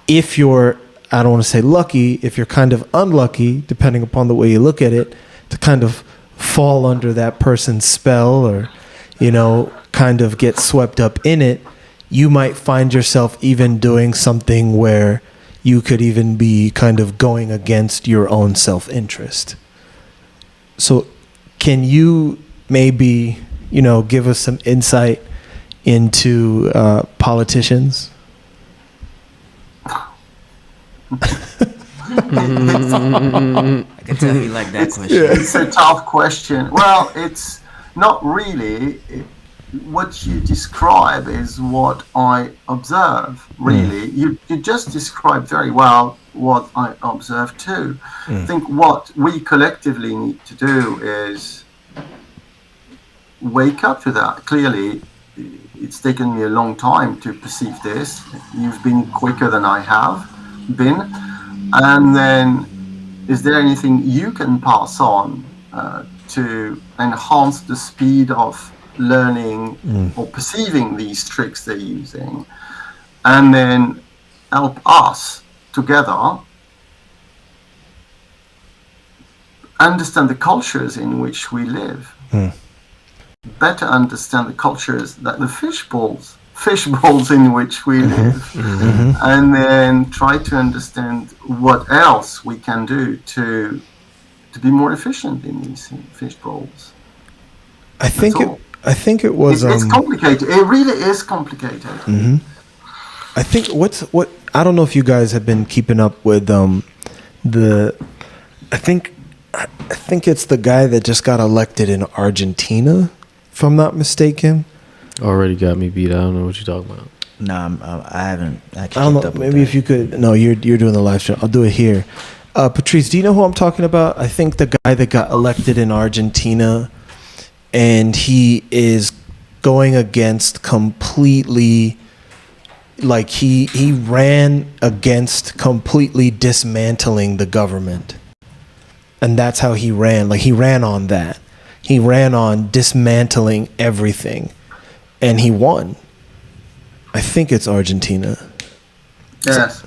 if you're, I don't want to say lucky, if you're kind of unlucky, depending upon the way you look at it, to kind of fall under that person's spell or, you know, kind of get swept up in it, you might find yourself even doing something where you could even be kind of going against your own self-interest. So can you maybe, you know, give us some insight into politicians? I can tell you like that question. It's a tough question. Well, it's not really. What you describe is what I observe, really. You just described very well what I observe too. I think what we collectively need to do is wake up to that. Clearly, it's taken me a long time to perceive this. You've been quicker than I have been. And then, is there anything you can pass on to enhance the speed of learning or perceiving these tricks they're using, and then help us together understand the cultures in which we live, better understand the cultures that the fish bowls in which we live, and then try to understand what else we can do to be more efficient in these fish bowls. I think it was. It's complicated. It really is complicated. I think what I don't know if you guys have been keeping up with I think it's the guy that just got elected in Argentina, if I'm not mistaken. Already got me beat. I don't know what you're talking about. No, I haven't actually. I don't know. Maybe if you could. No, you're doing the live stream. I'll do it here. Patrice, do you know who I'm talking about? I think the guy that got elected in Argentina, and he is going against completely, like he ran against completely dismantling the government. And that's how he ran. Like he ran on that. He ran on dismantling everything. And he won. I think it's Argentina. Yes.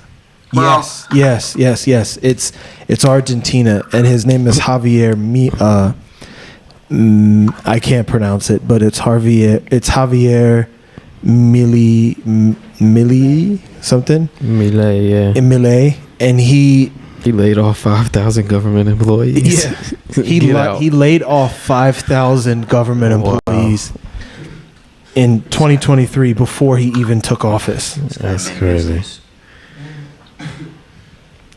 Yes. It's Argentina, and his name is Javier. I can't pronounce it, but it's Javier. It's Javier Milei something. Milei, yeah. Milei, and he laid off 5,000 government employees. Yeah, he laid off 5,000 government employees in 2023 before he even took office. That's crazy.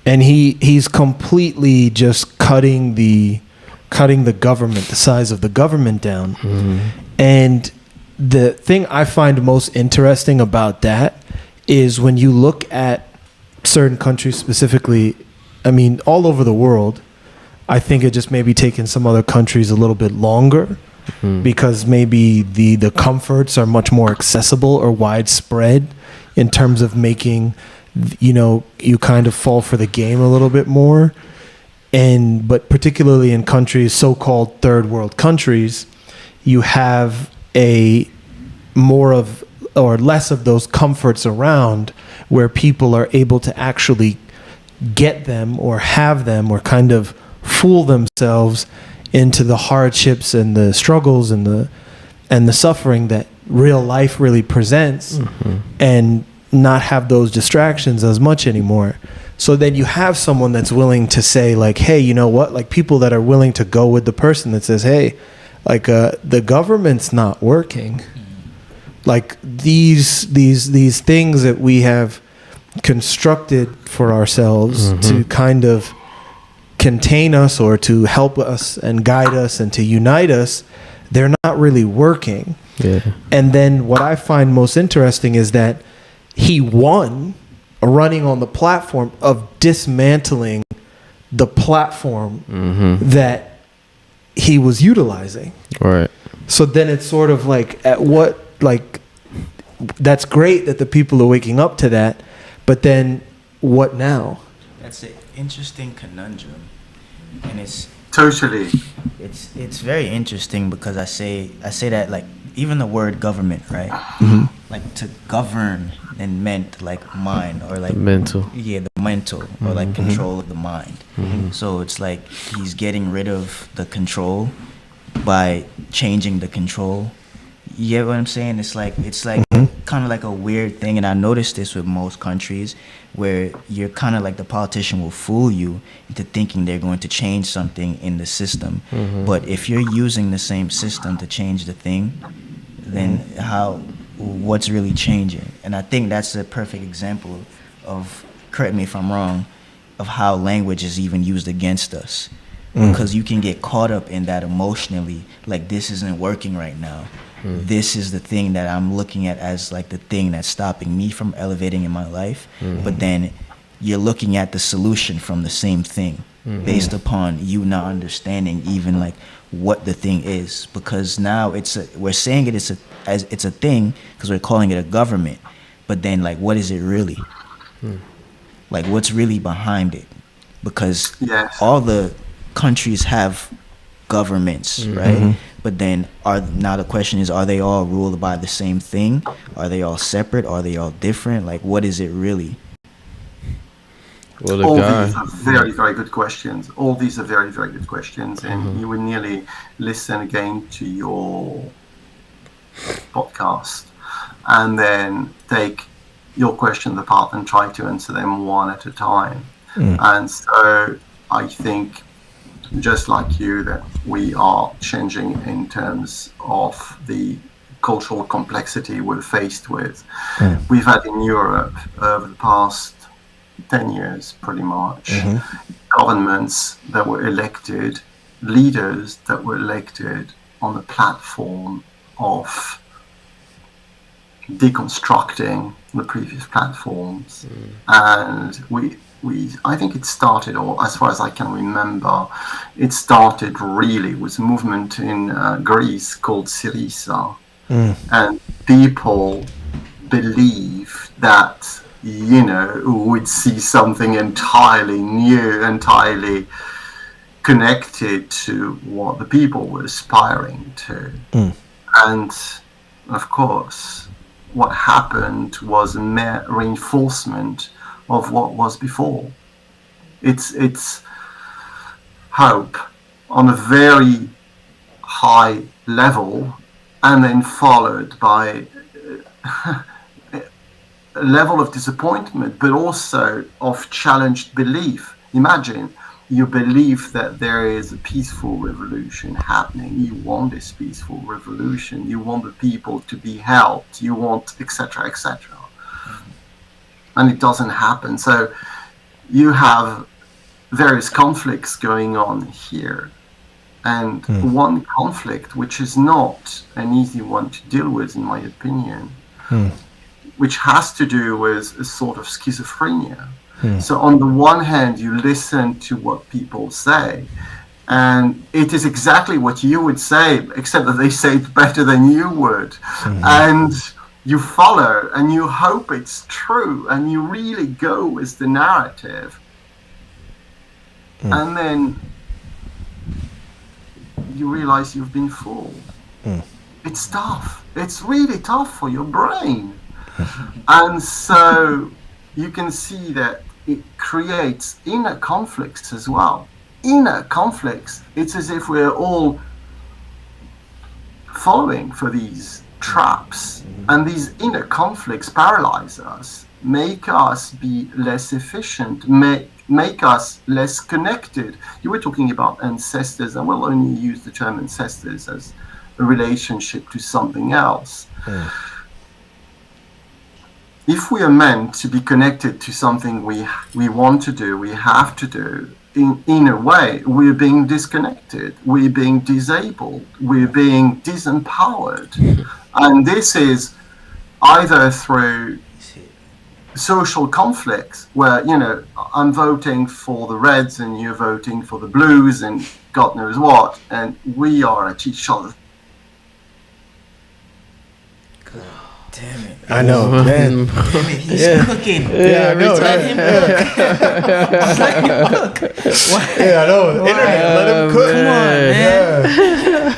And he's completely just cutting the government, the size of the government down. And the thing I find most interesting about that is when you look at certain countries specifically, I mean, all over the world, I think it just maybe taking some other countries a little bit longer because maybe the comforts are much more accessible or widespread in terms of making, you kind of fall for the game a little bit more. But particularly in countries, so-called third world countries, you have a more of or less of those comforts around where people are able to actually get them or have them or kind of fool themselves into the hardships and the struggles and the suffering that real life really presents, and not have those distractions as much anymore. So then you have someone that's willing to say, like, hey, you know what? Like, people that are willing to go with the person that says, hey, like, the government's not working. Like, these things that we have constructed for ourselves to kind of contain us or to help us and guide us and to unite us, they're not really working. Yeah. And then what I find most interesting is that he won running on the platform of dismantling the platform that he was utilizing. Right. So then it's sort of like, that's great that the people are waking up to that, but then what now? That's an interesting conundrum, and it's Totally. it's very interesting because I say that, like, even the word government, right? Like, to govern and meant like mind or like mental. Yeah, the mental or like control of the mind. So it's like he's getting rid of the control by changing the control. You get what I'm saying? It's like kind of like a weird thing, and I noticed this with most countries where you're kind of like the politician will fool you into thinking they're going to change something in the system. But if you're using the same system to change the thing, then what's really changing? And I think that's a perfect example of, correct me if I'm wrong, of how language is even used against us. Because you can get caught up in that emotionally, like, this isn't working right now. This is the thing that I'm looking at as like the thing that's stopping me from elevating in my life. But then you're looking at the solution from the same thing based upon you not understanding even like what the thing is. Because now we're saying it's a thing because we're calling it a government. But then, like, what is it really? Like, what's really behind it? Because all the countries have governments, right? But then now the question is, are they all ruled by the same thing? Are they all separate? Are they all different? Like, what is it really? Well, All these are very, very good questions. All these are very, very good questions. And you would nearly listen again to your podcast and then take your questions apart and try to answer them one at a time. And so I think, just like you, that we are changing in terms of the cultural complexity we're faced with. We've had in Europe over the past 10 years, pretty much, governments that were elected, leaders that were elected on the platform of deconstructing the previous platforms. And I think it started, or as far as I can remember, it started really with a movement in Greece called Syriza. And people believe that, you know, would see something entirely new, entirely connected to what the people were aspiring to. And of course, what happened was a mere reinforcement of what was before. It's hope on a very high level, and then followed by a level of disappointment, but also of challenged belief. Imagine you believe that there is a peaceful revolution happening. You want this peaceful revolution. You want the people to be helped. You want etc., etc. And it doesn't happen. So you have various conflicts going on here. And one conflict, which is not an easy one to deal with, in my opinion, which has to do with a sort of schizophrenia. So on the one hand, you listen to what people say, and it is exactly what you would say, except that they say it better than you would. And you follow, and you hope it's true, and you really go with the narrative. And then you realize you've been fooled. It's tough. It's really tough for your brain. And so you can see that it creates inner conflicts as well. Inner conflicts. It's as if we're all following for these traps. And these inner conflicts paralyze us, make us be less efficient, make us less connected. You were talking about ancestors. I will only use the term ancestors as a relationship to something else. If we are meant to be connected to something we want to do, we have to do, in a way, we're being disconnected, we're being disabled, we're being disempowered. And this is either through social conflicts where, you know, I'm voting for the Reds and you're voting for the Blues and God knows what, and we are at each other. Damn it. I know, man. Damn it, he's cooking. Yeah, I know. Let him cook. Let him cook. Yeah, I know. Internet, let him cook. Come on, man.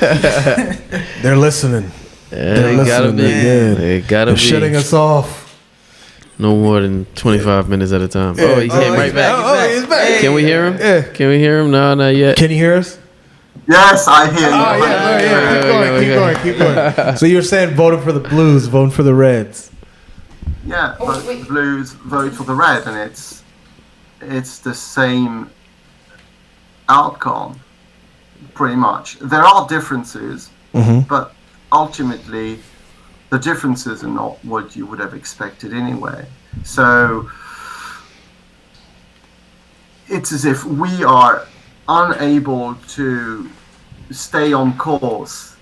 Yeah. They're listening. They gotta be. They gotta They're be. shutting us off. No more than 25 minutes at a time. Oh, he came right back. He's back. Can we hear him? Yeah. Can we hear him? No, not yet. Can you hear us? Yes, I hear you. Oh, yeah. Keep going. So you're saying voting for the Blues, voting for the Reds. Yeah, vote for the Blues, vote for the Red, and it's the same outcome, pretty much. There are differences, but ultimately, the differences are not what you would have expected anyway. So it's as if we are unable to stay on course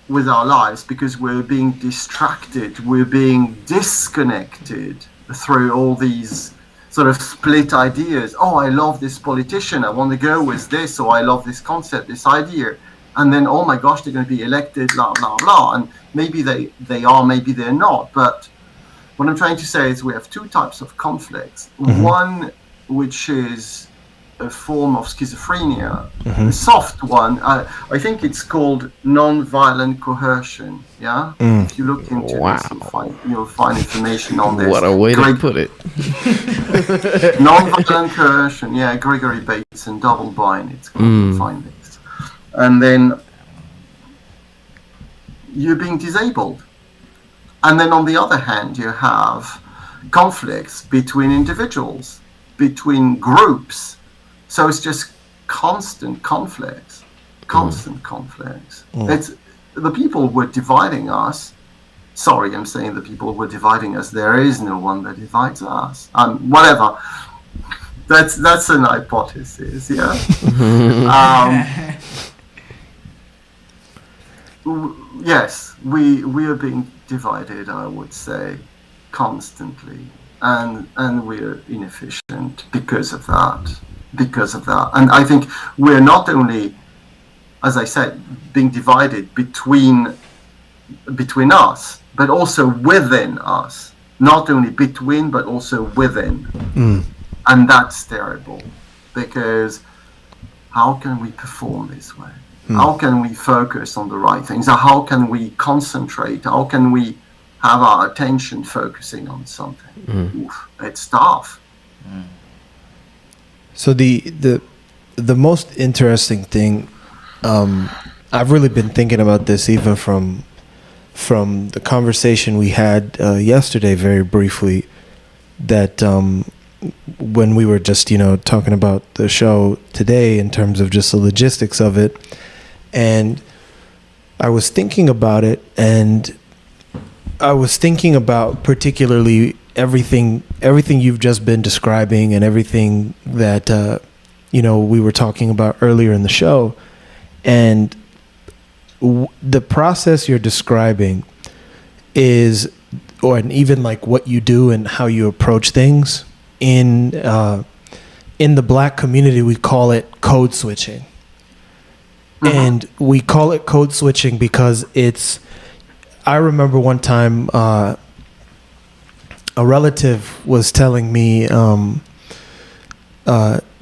with our lives because we're being distracted, we're being disconnected through all these sort of split ideas. Oh, I love this politician, I want to go with this, or I love this concept, this idea. And then, oh my gosh, they're going to be elected, blah, blah, blah. And maybe they are, maybe they're not. But what I'm trying to say is we have two types of conflicts. One, which is a form of schizophrenia, a soft one. I think it's called non-violent coercion. Yeah, if you look into this, you'll find information on this. What a way to put it. Non-violent coercion. Yeah, Gregory Bates and Double Bind. It's called. You'll find this, and then you're being disabled, and then on the other hand, you have conflicts between individuals, between groups. So it's just constant conflicts. It's the people who were dividing us. Sorry, I'm saying the people who were dividing us. There is no one that divides us. Whatever. That's an hypothesis. Yeah. Yes, we are being divided, I would say, constantly, and we're inefficient because of that. And I think we're not only, as I said, being divided between us, but also within us. Not only between, but also within. And that's terrible, because how can we perform this way? How can we focus on the right things? How can we concentrate? How can we have our attention focusing on something? Oof, it's tough. So the most interesting thing, I've really been thinking about this even from the conversation we had yesterday, very briefly, that when we were just talking about the show today in terms of just the logistics of it, and I was thinking about it, and I was thinking about particularly everything you've just been describing, and everything that we were talking about earlier in the show, and the process you're describing is, and even like what you do and how you approach things in the Black community, we call it code switching. And we call it code switching because I remember one time a relative was telling me,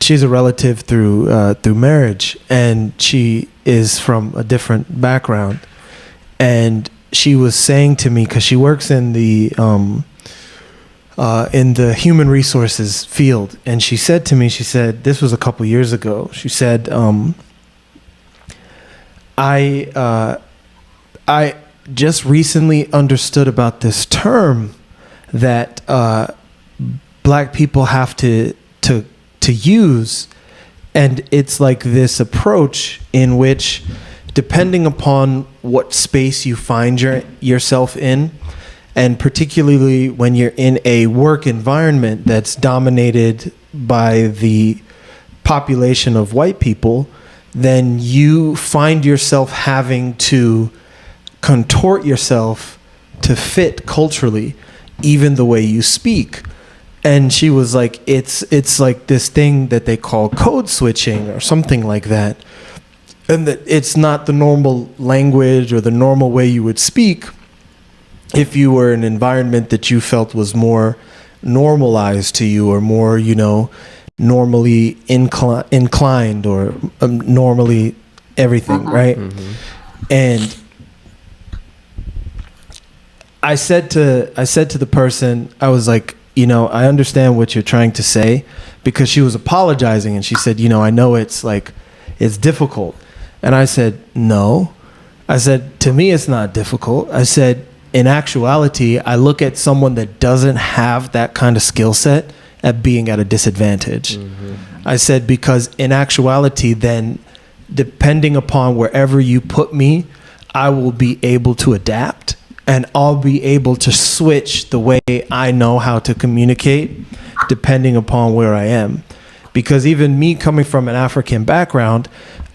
she's a relative through marriage, and she is from a different background, and she was saying to me, because she works in the human resources field, and she said to me, this was a couple years ago, she said, I just recently understood about this term that Black people have to use, and it's like this approach in which, depending upon what space you find yourself in, and particularly when you're in a work environment that's dominated by the population of white people, then you find yourself having to contort yourself to fit culturally, even the way you speak. And she was like, it's like this thing that they call code switching or something like that. And that it's not the normal language or the normal way you would speak if you were in an environment that you felt was more normalized to you, or more, normally inclined, or normally everything, right? And I said to the person, I was like, I understand what you're trying to say, because she was apologizing, and she said, I know it's difficult. And I said, no. I said, to me, it's not difficult. I said, in actuality, I look at someone that doesn't have that kind of skill set at being at a disadvantage. I said, because in actuality, then depending upon wherever you put me, I will be able to adapt, and I'll be able to switch the way I know how to communicate depending upon where I am. Because even me coming from an African background,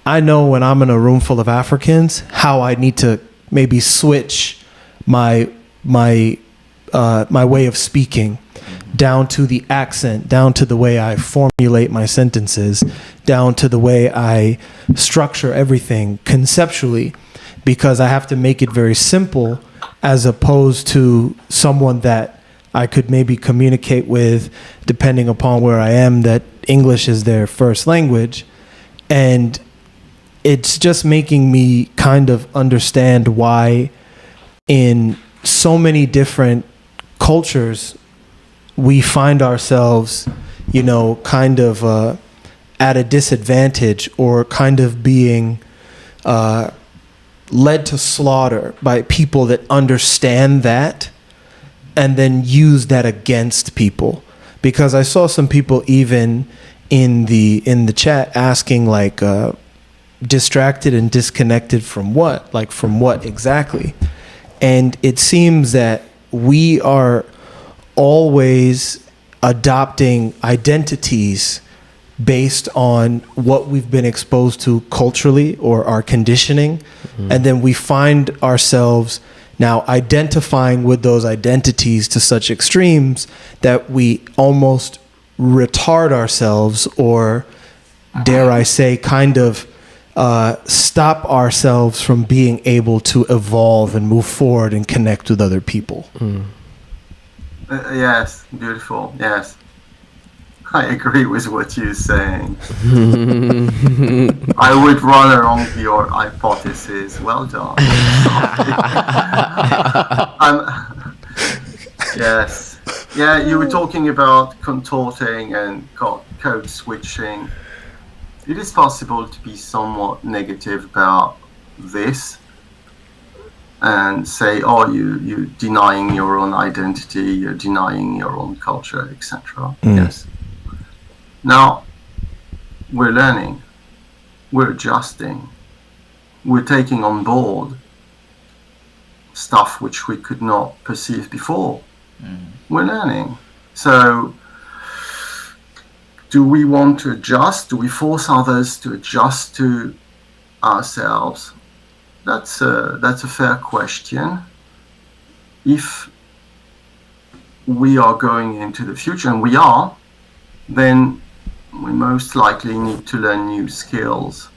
I know when I'm in a room full of Africans, how I need to maybe switch my way of speaking, down to the accent, down to the way I formulate my sentences, down to the way I structure everything conceptually, because I have to make it very simple, as opposed to someone that I could maybe communicate with, depending upon where I am, that English is their first language, and it's just making me kind of understand why in so many different cultures we find ourselves, you know, kind of at a disadvantage, or kind of being led to slaughter by people that understand that and then use that against people. Because I saw some people even in the chat asking, like, distracted and disconnected from what? Like, from what exactly? And it seems that we are always adopting identities based on what we've been exposed to culturally or our conditioning. Mm-hmm. And then we find ourselves now identifying with those identities to such extremes that we almost retard ourselves, or dare I say, kind of stop ourselves from being able to evolve and move forward and connect with other people. Mm. Yes, beautiful. Yes, I agree with what you're saying. I would run along your hypothesis. Well done. Yes. Yeah, you were talking about contorting and code switching. It is possible to be somewhat negative about this and say, oh, you're denying your own identity, you're denying your own culture, etc. Yes. Now, we're learning, we're adjusting, we're taking on board stuff which we could not perceive before. We're learning. So, do we want to adjust? Do we force others to adjust to ourselves? That's a fair question. If we are going into the future, and we are, then we most likely need to learn new skills.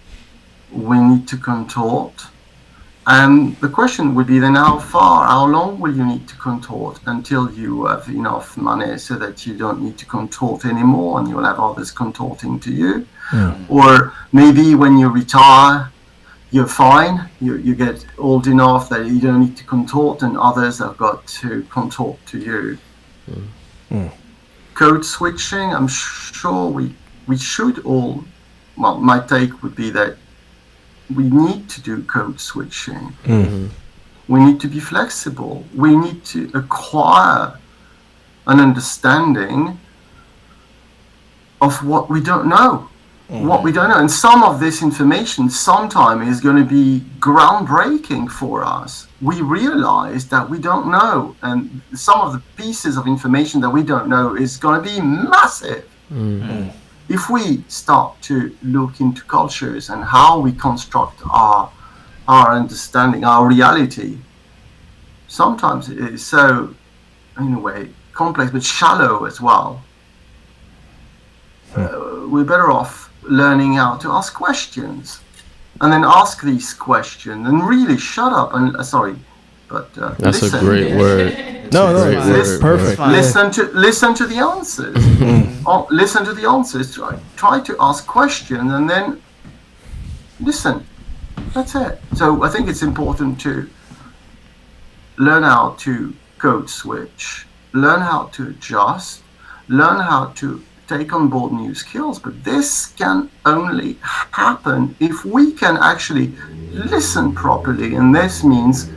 We need to contort. And the question would be then, how long will you need to contort until you have enough money so that you don't need to contort anymore and you'll have others contorting to you? Or maybe when you retire, you're fine, you get old enough that you don't need to contort and others have got to contort to you. Code switching, I'm sure we should all, well, my take would be that we need to do code switching. Mm-hmm. We need to be flexible. We need to acquire an understanding of what we don't know. What we don't know. And some of this information sometime is going to be groundbreaking for us. We realize that we don't know. And some of the pieces of information that we don't know is going to be massive. Mm-hmm. If we start to look into cultures and how we construct our understanding, our reality, sometimes it is so, in a way, complex but shallow as well. We're better off learning how to ask questions, and then ask these questions, and really shut up and that's listen. A great word. It's perfect. Listen to the answers. Listen to the answers. Try to ask questions and then listen. That's it. So I think it's important to learn how to code switch, learn how to adjust, learn how to take on board new skills. But this can only happen if we can actually listen properly, and this means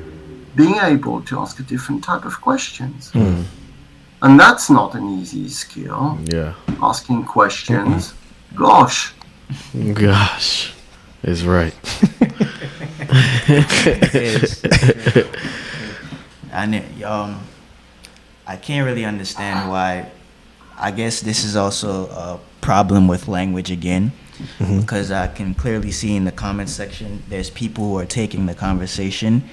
being able to ask a different type of questions. And that's not an easy skill. Yeah. Asking questions. Gosh is right. I can't really understand why. I guess this is also a problem with language again, because I can clearly see in the comment section there's people who are taking the conversation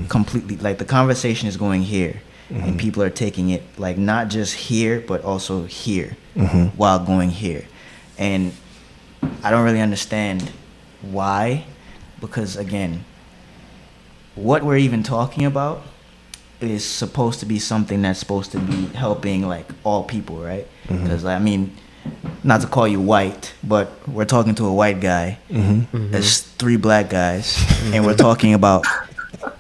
completely, like the conversation is going here, and people are taking it like not just here but also here while going here. And I don't really understand why, because again, what we're even talking about is supposed to be something that's supposed to be helping like all people, right? Because I mean, not to call you white, but we're talking to a white guy. There's 3 black guys, and we're talking about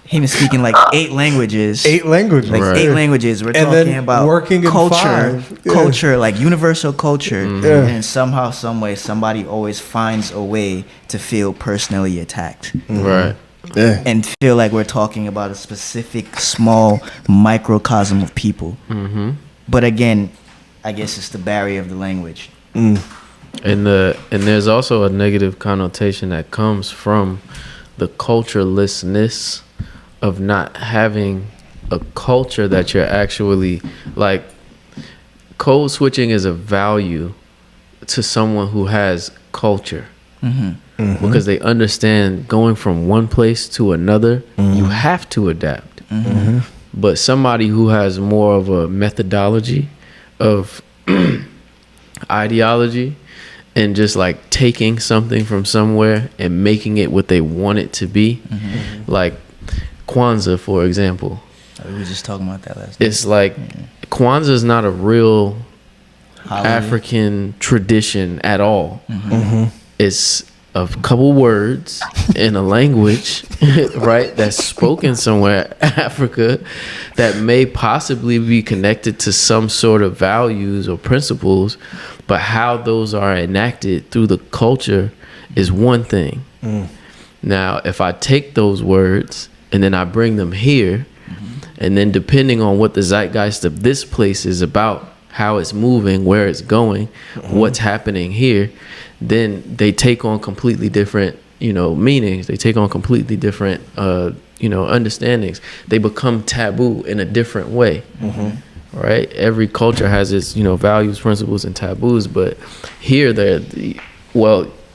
him speaking like 8 languages. 8 languages. Like Right. 8 languages. We're And talking then about working in culture, 5. Yeah. culture, like universal culture. Yeah. And somehow, some way, somebody always finds a way to feel personally attacked. Right. Yeah. And feel like we're talking about a specific small microcosm of people. But again, I guess it's the barrier of the language. And there's also a negative connotation that comes from the culturelessness of not having a culture that you're actually like. Code switching is a value to someone who has culture. Because they understand going from one place to another, you have to adapt. But somebody who has more of a methodology of ideology and just like taking something from somewhere and making it what they want it to be, like Kwanzaa, for example. We were just talking about that last night. It's like Kwanzaa is not a real Holiday. African tradition at all. It's a couple words in a language, right, that's spoken somewhere in Africa that may possibly be connected to some sort of values or principles, but how those are enacted through the culture is one thing. Now, if I take those words and then I bring them here, and then depending on what the zeitgeist of this place is about, how it's moving, where it's going, what's happening here, then they take on completely different, meanings. They take on completely different, understandings. They become taboo in a different way, right? Every culture has its, values, principles, and taboos. But here,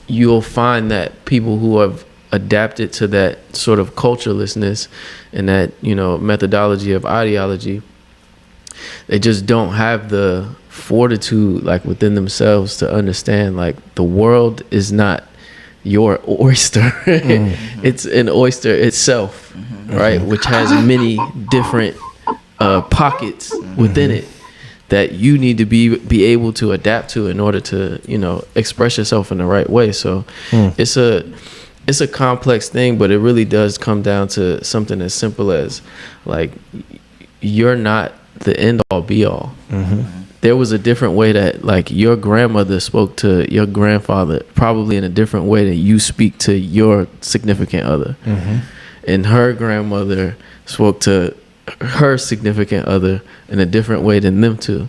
you'll find that people who have adapted to that sort of culturelessness and that, methodology of ideology, they just don't have the fortitude like within themselves to understand like the world is not your oyster. It's an oyster itself, right? Which has many different pockets within it that you need to be able to adapt to in order to express yourself in the right way. So it's a complex thing, but it really does come down to something as simple as like you're not the end all be all. There was a different way that like your grandmother spoke to your grandfather probably in a different way that you speak to your significant other, and her grandmother spoke to her significant other in a different way than them two.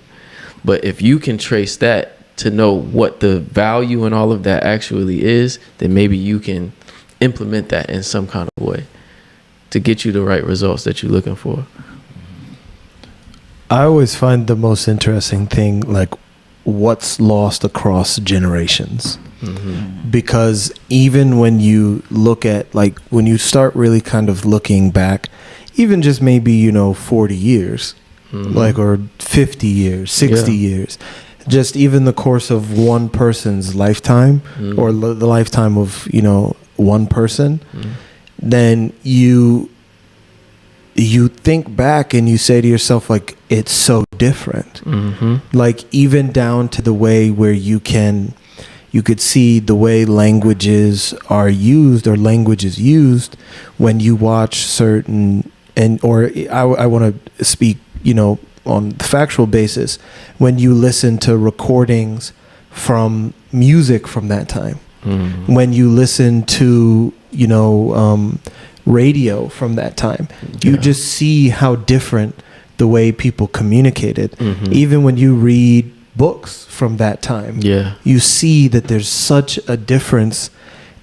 But if you can trace that to know what the value and all of that actually is, then maybe you can implement that in some kind of way to get you the right results that you're looking for. I always find the most interesting thing like what's lost across generations. Because even when you look at like when you start really kind of looking back, even just maybe 40 years like or 50 years 60 years, just even the course of one person's lifetime or the lifetime of one person, then you think back and you say to yourself like it's so different. Like even down to the way where you could see the way languages are used or language is used when you watch certain I want to speak on the factual basis when you listen to recordings from music from that time, when you listen to radio from that time, you just see how different the way people communicated. Even when you read books from that time, you see that there's such a difference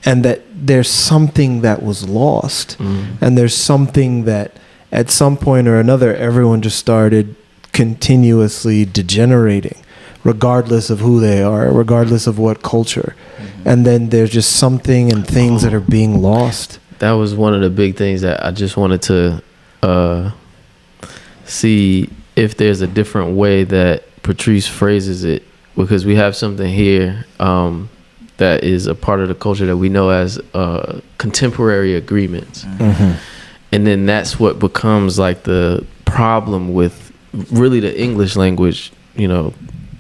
and that there's something that was lost and there's something that at some point or another everyone just started continuously degenerating regardless of who they are, regardless of what culture. And then there's just something and things that are being lost. That was one of the big things that I just wanted to see if there's a different way that Patrice phrases it, because we have something here that is a part of the culture that we know as contemporary agreements. And then that's what becomes like the problem with really the English language,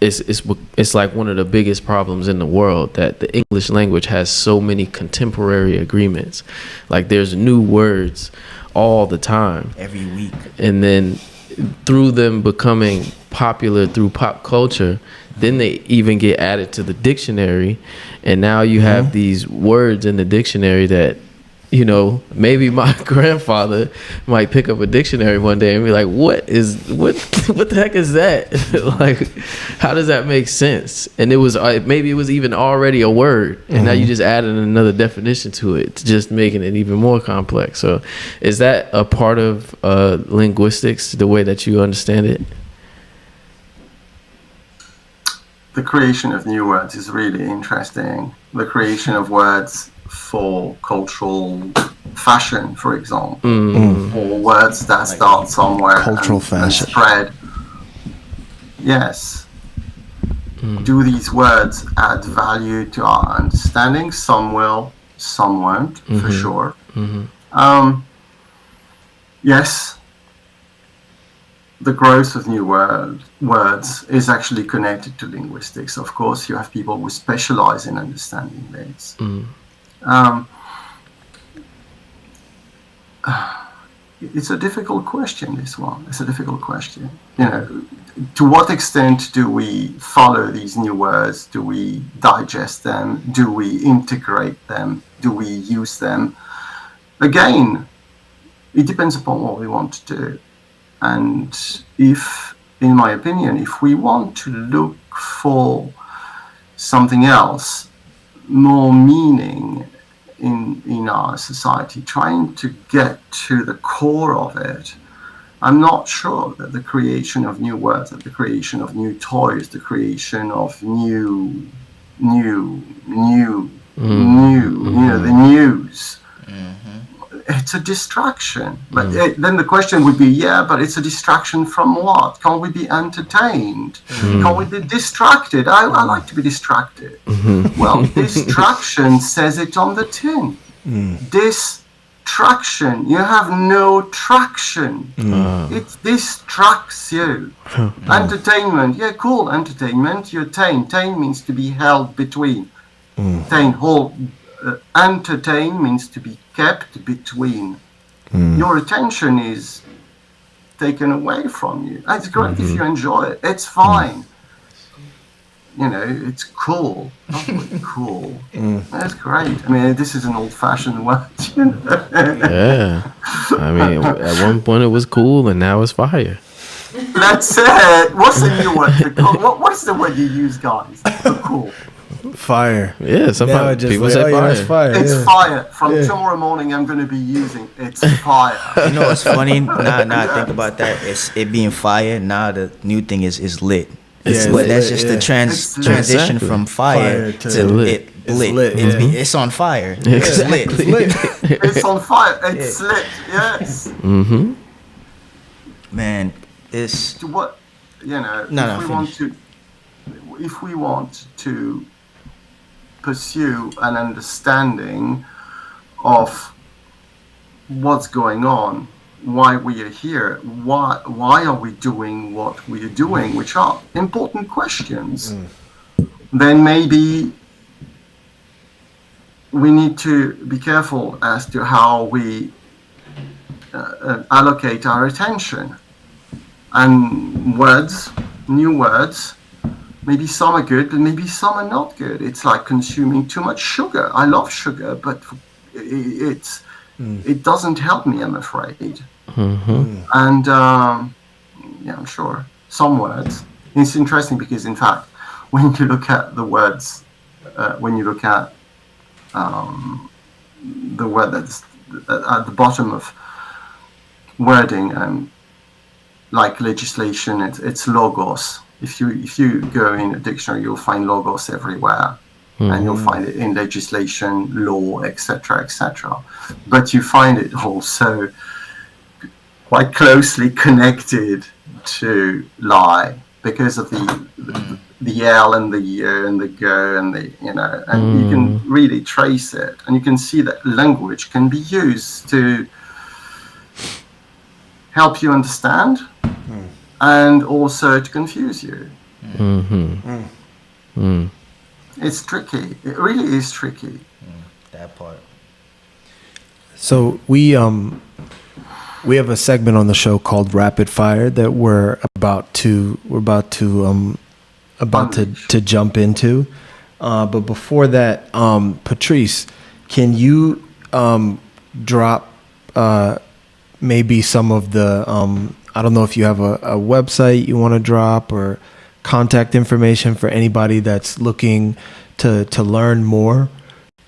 it's like one of the biggest problems in the world that the English language has so many contemporary agreements. Like there's new words all the time, every week, and then through them becoming popular through pop culture, then they even get added to the dictionary, and now you have these words in the dictionary that, you know, maybe my grandfather might pick up a dictionary one day and be like, what the heck is that? Like, how does that make sense? And it was maybe it was even already a word, and now you just added another definition to it, just making it even more complex. So is that a part of linguistics, the way that you understand it? The creation of new words is really interesting. The creation of words for cultural fashion, for example, or words that start somewhere Cultural and fashion. spread. Yes. Do these words add value to our understanding? Some will, some won't, for sure. Yes. The growth of new words is actually connected to linguistics. Of course, you have people who specialize in understanding this. It's a difficult question, this one. It's a difficult question. You know, to what extent do we follow these new words? Do we digest them? Do we integrate them? Do we use them? Again, it depends upon what we want to do. And if, in my opinion, if we want to look for something else, more meaning in our society, trying to get to the core of it, I'm not sure that the creation of new words, that the creation of new toys, the creation of new, you know, the news, it's a distraction. But then the question would be, but it's a distraction from what? Can't we be entertained? Can't we be distracted? I like to be distracted. Well, distraction says it on the tin. Distraction. You have no traction. It distracts you. Entertainment. Yeah, cool. Entertainment. You attain. Tain means to be held between. Entertain means to be kept between. Your attention is taken away from you. It's great if you enjoy it. It's fine. You know, it's cool. Not really cool. That's great. I mean, this is an old-fashioned word, you know. Yeah. I mean, at one point it was cool, and now it's fire. That's it. What's the new word? What's the word you use, guys? For cool. Fire. Yeah, sometimes people say fire. It's fire. It's fire. From tomorrow morning, I'm going to be using it's fire. You know what's funny? Now I think about that. It's it being fire. Now the new thing is lit. But that's just the transition from fire to lit. It's on fire. It's lit. It's on fire. It's lit. Yes. Man, it's what, you know. If we want to pursue an understanding of what's going on, why we are here, why are we doing what we are doing, which are important questions, then maybe we need to be careful as to how we allocate our attention. And words, new words, maybe some are good, but maybe some are not good. It's like consuming too much sugar. I love sugar, but it doesn't help me, I'm afraid. And I'm sure some words. It's interesting because, in fact, when you look at the words, when you look at the word that's at the bottom of wording, like legislation, it's logos. If you go in a dictionary, you'll find logos everywhere, and you'll find it in legislation, law, etc., etc. But you find it also quite closely connected to lie because of the L and the Y and the Go and the, you know, and you can really trace it, and you can see that language can be used to help you understand and also to confuse you. It's tricky. It really is tricky. That part. So we have a segment on the show called Rapid Fire that we're about to jump into. But before that, Patrice, can you drop maybe some of the I don't know if you have a website you want to drop or contact information for anybody that's looking to learn more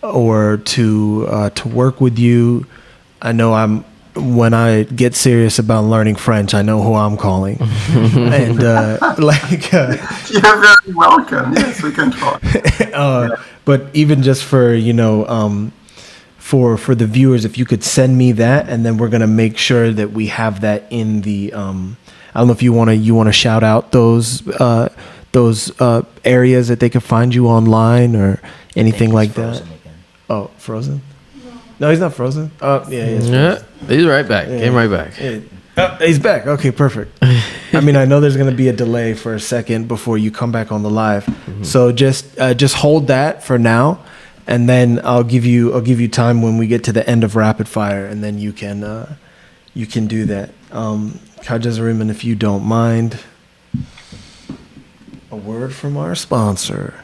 or to work with you. I know when I get serious about learning French, I know who I'm calling. And You're very welcome. Yes, we can try. But even just for for the viewers, if you could send me that, and then we're gonna make sure that we have that in the. I don't know if you wanna shout out those areas that they can find you online or anything like that. Again. Oh, frozen? No, he's not frozen. Oh, yeah, he is Yeah, frozen. he's right back. Came right back. He's back. Okay, perfect. I mean, I know there's gonna be a delay for a second before you come back on the live, so just hold that for now, and then I'll give you time when we get to the end of rapid fire, and then you can do that. Kajazariman, if you don't mind, a word from our sponsor.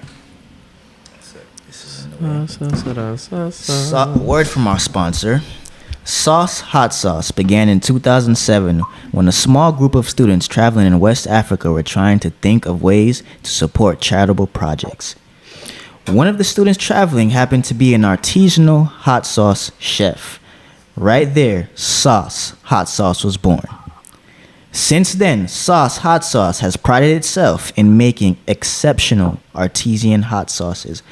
Word from our sponsor. Sauce Hot Sauce began in 2007 when a small group of students traveling in West Africa were trying to think of ways to support charitable projects. One of the students traveling happened to be an artisanal hot sauce chef. Right there, Sauce Hot Sauce was born. Since then, Sauce Hot Sauce has prided itself in making exceptional artisan hot sauces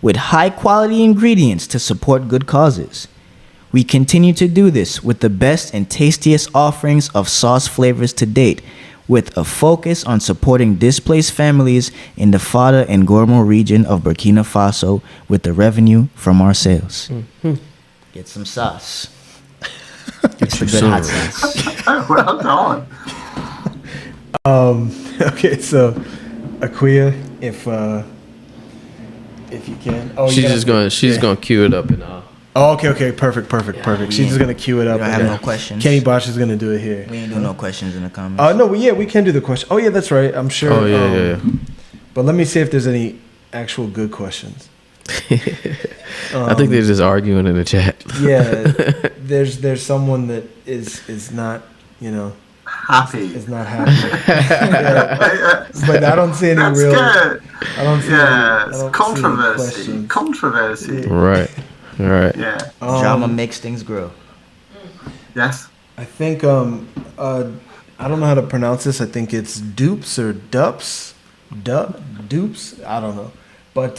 with high-quality ingredients to support good causes. We continue to do this with the best and tastiest offerings of sauce flavors to date, with a focus on supporting displaced families in the Fada and Gormo region of Burkina Faso with the revenue from our sales. Get some sauce. It's the good hot sauce. Well done. Okay, so Akuya, if you can. Oh, She's gonna cue it up and all. Oh, okay, perfect. She's just gonna cue it up. We don't have no questions. Kenny Bosch is gonna do it here. We ain't doing no questions in the comments. No, we can do the question. Oh yeah, that's right. I'm sure. Oh yeah. But let me see if there's any actual good questions. I think they're just arguing in the chat. Yeah, there's someone that is not, Happy. is not happy. Yeah. But I don't see any That's real. good. I don't see. Yes. I don't see any Controversy. questions. Controversy. Right. All right. Yeah. Drama makes things grow. Yes. I think I don't know how to pronounce this. I think it's dupes or dups, dupes. I don't know, but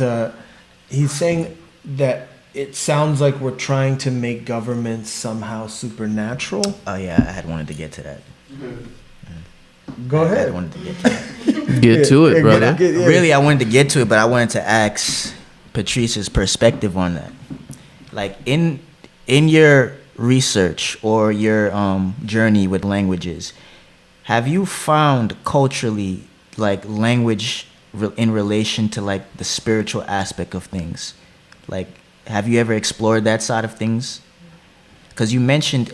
he's saying that it sounds like we're trying to make governments somehow supernatural. Oh yeah, I had wanted to get to that. Go I had ahead. wanted to get to that. Get to it, brother. Really, I wanted to get to it, but I wanted to ask Patrice's perspective on that. Like in your research or your journey with languages, have you found culturally like language in relation to like the spiritual aspect of things? Like, have you ever explored that side of things? Because you mentioned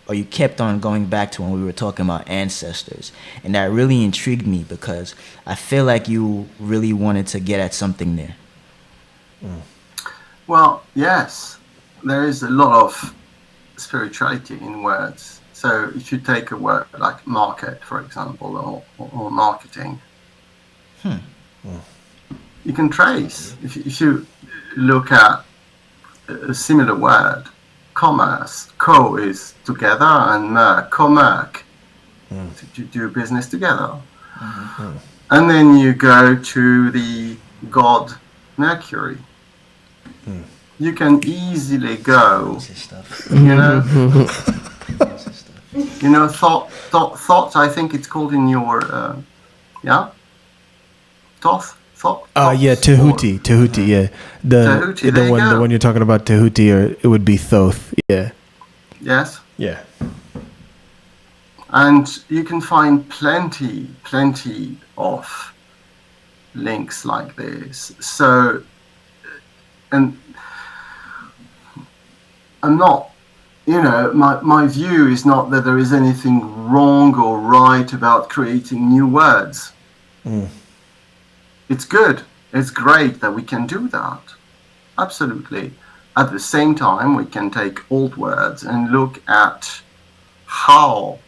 or you kept on going back to when we were talking about ancestors, and that really intrigued me because I feel like you really wanted to get at something there. Well, yes, there is a lot of spirituality in words. So if you take a word like market, for example, or marketing, you can trace. If you look at a similar word, commerce, co is together, and merc, co-merc, to do business together. And then you go to the god Mercury. You can easily go, thought, I think it's called in your, thought. Yeah, Tahuti, yeah. Tahuti, the one you're talking about, Tahuti, or it would be Thoth, yeah. Yes. Yeah. And you can find plenty of links like this. So, and I'm not, my view is not that there is anything wrong or right about creating new words. It's good. It's great that we can do that. Absolutely. At the same time, we can take old words and look at how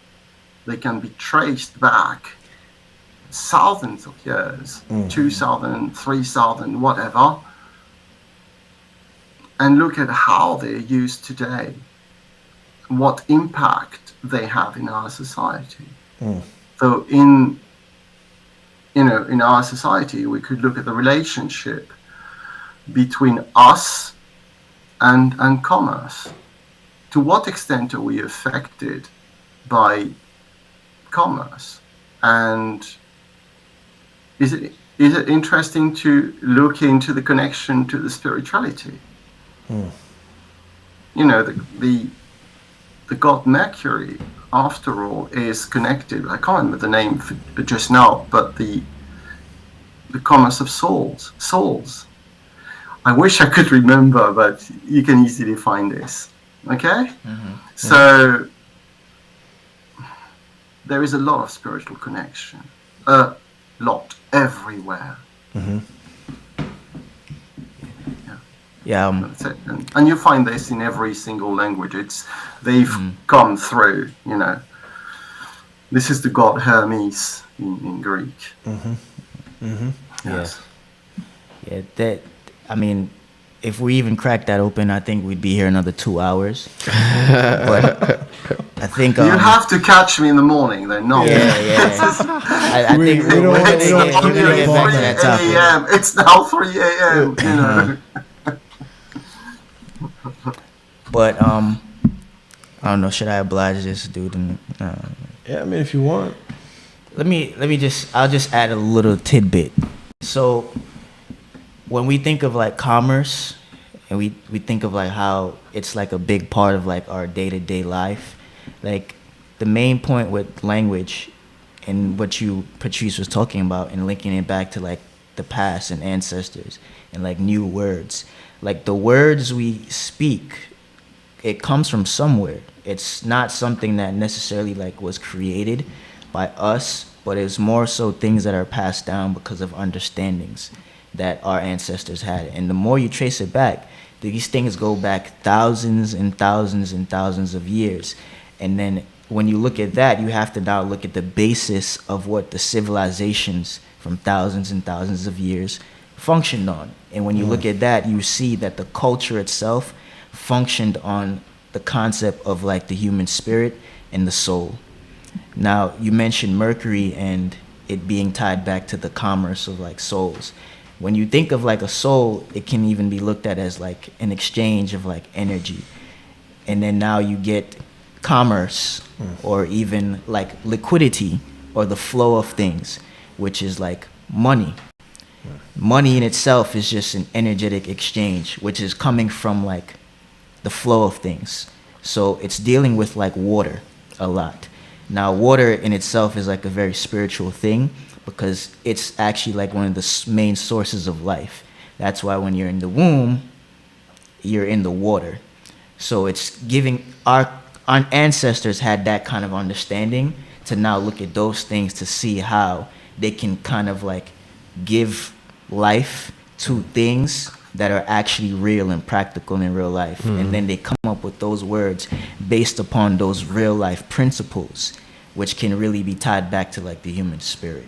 they can be traced back thousands of years, 2,000, 3,000, whatever, and look at how they're used today, what impact they have in our society. So in our society, we could look at the relationship between us and commerce. To what extent are we affected by commerce? And is it interesting to look into the connection to the spirituality? The god Mercury, after all, is connected. I can't remember the name just now, but the commerce of souls. I wish I could remember, but you can easily find this. Okay? So there is a lot of spiritual connection. A lot, everywhere. Yeah. That's it. And you find this in every single language. They've come through, This is the god Hermes in Greek. Yes. Yeah, if we even crack that open, I think we'd be here another 2 hours. But I think you have to catch me in the morning, then. No. Yeah. I think we're gonna get back to that topic. It's now 3 a.m. But I don't know. Should I oblige this dude? Yeah, I mean, if you want. I'll just add a little tidbit. So when we think of like commerce, and we think of like how it's like a big part of like our day-to-day life, like the main point with language and what Patrice was talking about and linking it back to like the past and ancestors and like new words, like the words we speak, it comes from somewhere. It's not something that necessarily like was created by us, but it's more so things that are passed down because of understandings that our ancestors had. And the more you trace it back, these things go back thousands and thousands and thousands of years. And then when you look at that, you have to now look at the basis of what the civilizations from thousands and thousands of years functioned on. And when you look at that, you see that the culture itself functioned on the concept of like the human spirit and the soul. Now, you mentioned Mercury and it being tied back to the commerce of like souls. When you think of like a soul, it can even be looked at as like an exchange of like energy. And then now you get commerce or even like liquidity or the flow of things, which is like money. Money in itself is just an energetic exchange, which is coming from like the flow of things. So it's dealing with like water a lot. Now, water in itself is like a very spiritual thing because it's actually like one of the main sources of life. That's why when you're in the womb, you're in the water. So it's giving our ancestors had that kind of understanding to now look at those things to see how they can kind of like give life to things that are actually real and practical in real life. And then they come up with those words based upon those real life principles, which can really be tied back to like the human spirit.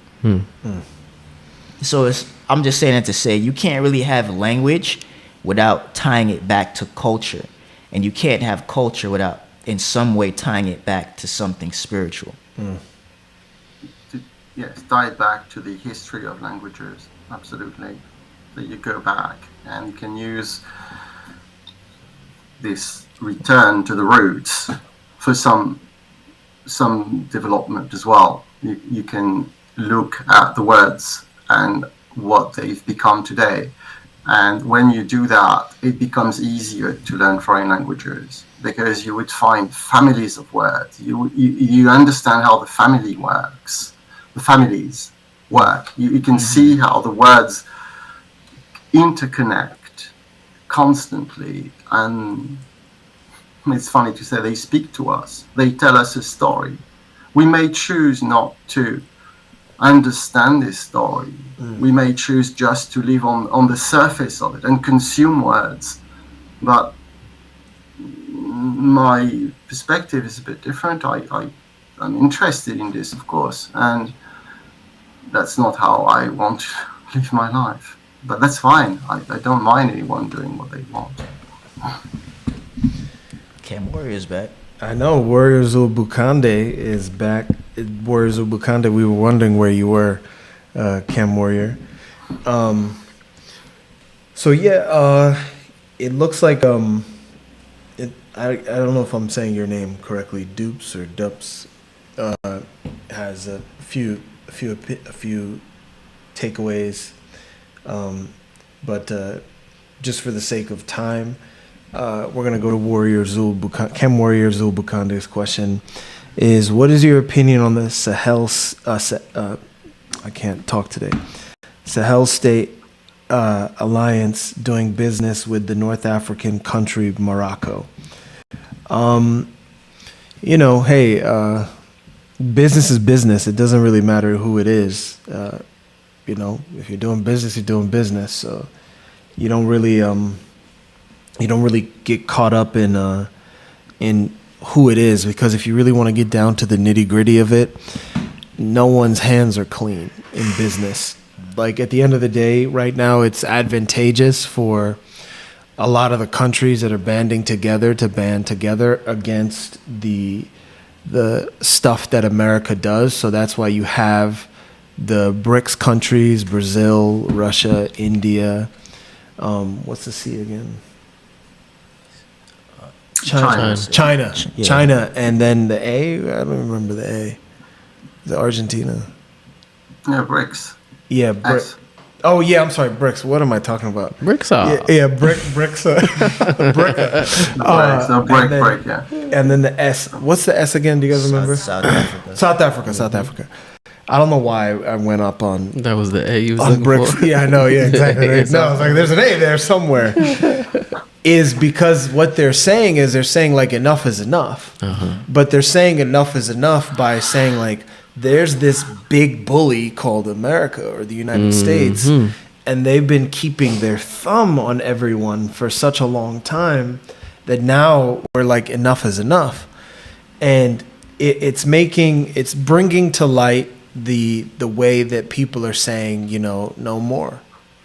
So I'm just saying that to say you can't really have language without tying it back to culture. And you can't have culture without in some way tying it back to something spiritual. Yes, tie it back to the history of languages, absolutely. So you go back and you can use this return to the roots for some development as well. You can look at the words and what they've become today. And when you do that, it becomes easier to learn foreign languages because you would find families of words. You understand how the family works, the families, work. You can see how the words interconnect constantly, and it's funny to say they speak to us. They tell us a story. We may choose not to understand this story. We may choose just to live on the surface of it and consume words. But my perspective is a bit different. I'm interested in this, of course, and that's not how I want to live my life. But that's fine. I don't mind anyone doing what they want. Cam Warrior's back. I know Warriors of Bukande is back. Warriors of Bukande, we were wondering where you were, Cam Warrior. So yeah, it looks like I don't know if I'm saying your name correctly. Dupes or Dups has a few takeaways, but just for the sake of time, we're gonna go to Warrior Zul Bukande. Chem Warrior Zul Bukande's question is: what is your opinion on the Sahel? I can't talk today. Sahel State Alliance doing business with the North African country Morocco. Hey, business is business. It doesn't really matter who it is. If you're doing business, you're doing business. So you don't really get caught up in who it is, because if you really want to get down to the nitty-gritty of it, no one's hands are clean in business. Like, at the end of the day, right now, it's advantageous for a lot of the countries that are banding together to band together against the stuff that America does. So that's why you have the BRICS countries: Brazil, Russia, India. What's the C again? China, and then the A. I don't remember the A. The Argentina. Yeah, BRICS. Yeah, Oh yeah, I'm sorry, BRICS. What am I talking about? BRICS. BRICS. BRIC, yeah. And then the S. What's the S again? Do you guys remember? South Africa. South Africa. I don't know why I went up on. That was the A you was on looking BRICS. for. Yeah, I know. Yeah, exactly. No, I was like, there's an A there somewhere. Is because what they're saying is like enough is enough. But they're saying enough is enough by saying like, there's this big bully called America or the United States, and they've been keeping their thumb on everyone for such a long time that now we're like, enough is enough. And it's bringing to light the way that people are saying, no more.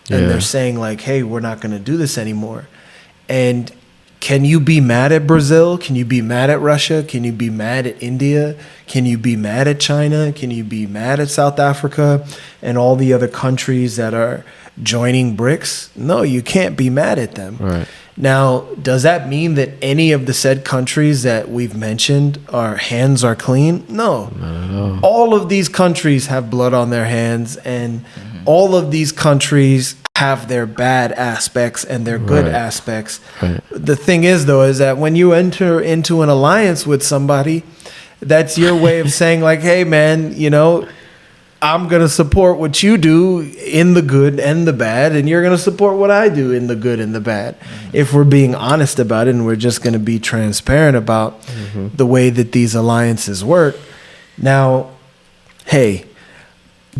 And they're saying like, hey, we're not going to do this anymore. And can you be mad at Brazil? Can you be mad at Russia? Can you be mad at India? Can you be mad at China? Can you be mad at South Africa and all the other countries that are joining BRICS? No, you can't be mad at them. Right. Now, does that mean that any of the said countries that we've mentioned, our hands are clean? No. Not at all. All of these countries have blood on their hands, and all of these countries have their bad aspects and their good aspects. Right. The thing is, though, is that when you enter into an alliance with somebody, that's your way of saying like, hey, man, I'm going to support what you do in the good and the bad, and you're going to support what I do in the good and the bad. If we're being honest about it and we're just going to be transparent about the way that these alliances work. Now, hey,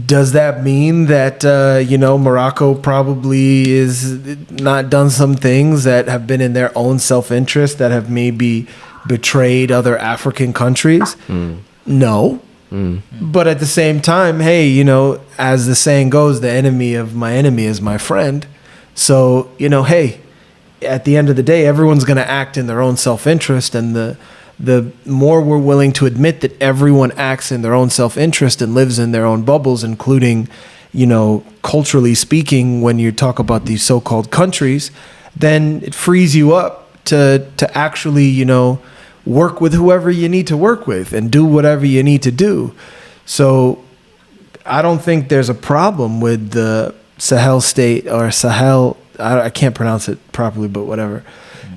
does that mean that, Morocco probably is not done some things that have been in their own self-interest that have maybe betrayed other African countries? No. But at the same time, hey, as the saying goes, the enemy of my enemy is my friend. So, hey, at the end of the day, everyone's going to act in their own self-interest, and the more we're willing to admit that everyone acts in their own self-interest and lives in their own bubbles, including, culturally speaking, when you talk about these so-called countries, then it frees you up to actually, work with whoever you need to work with and do whatever you need to do. So I don't think there's a problem with the Sahel State or Sahel, I can't pronounce it properly, but whatever,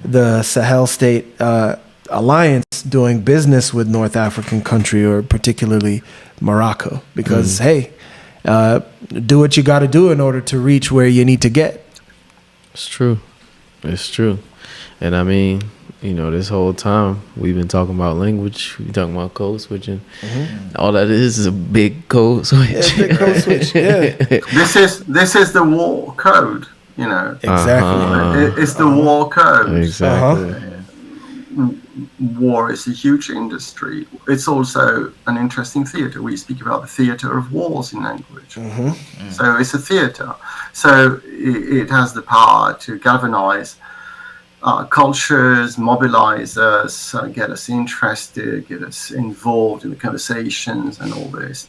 the Sahel State Alliance doing business with North African country, or particularly Morocco, because hey, do what you got to do in order to reach where you need to get. It's true. It's true. And I mean, you know, this whole time we've been talking about language. We talking about code switching. All that is a big code switch. Yeah, it's a big code switch. Yeah. This is the war code. You know, Exactly. it's the war code. Exactly. War is a huge industry. It's also an interesting theater. We speak about the theater of wars in language. So it's a theater. So it has the power to galvanize cultures, mobilize us, get us interested, get us involved in the conversations and all this.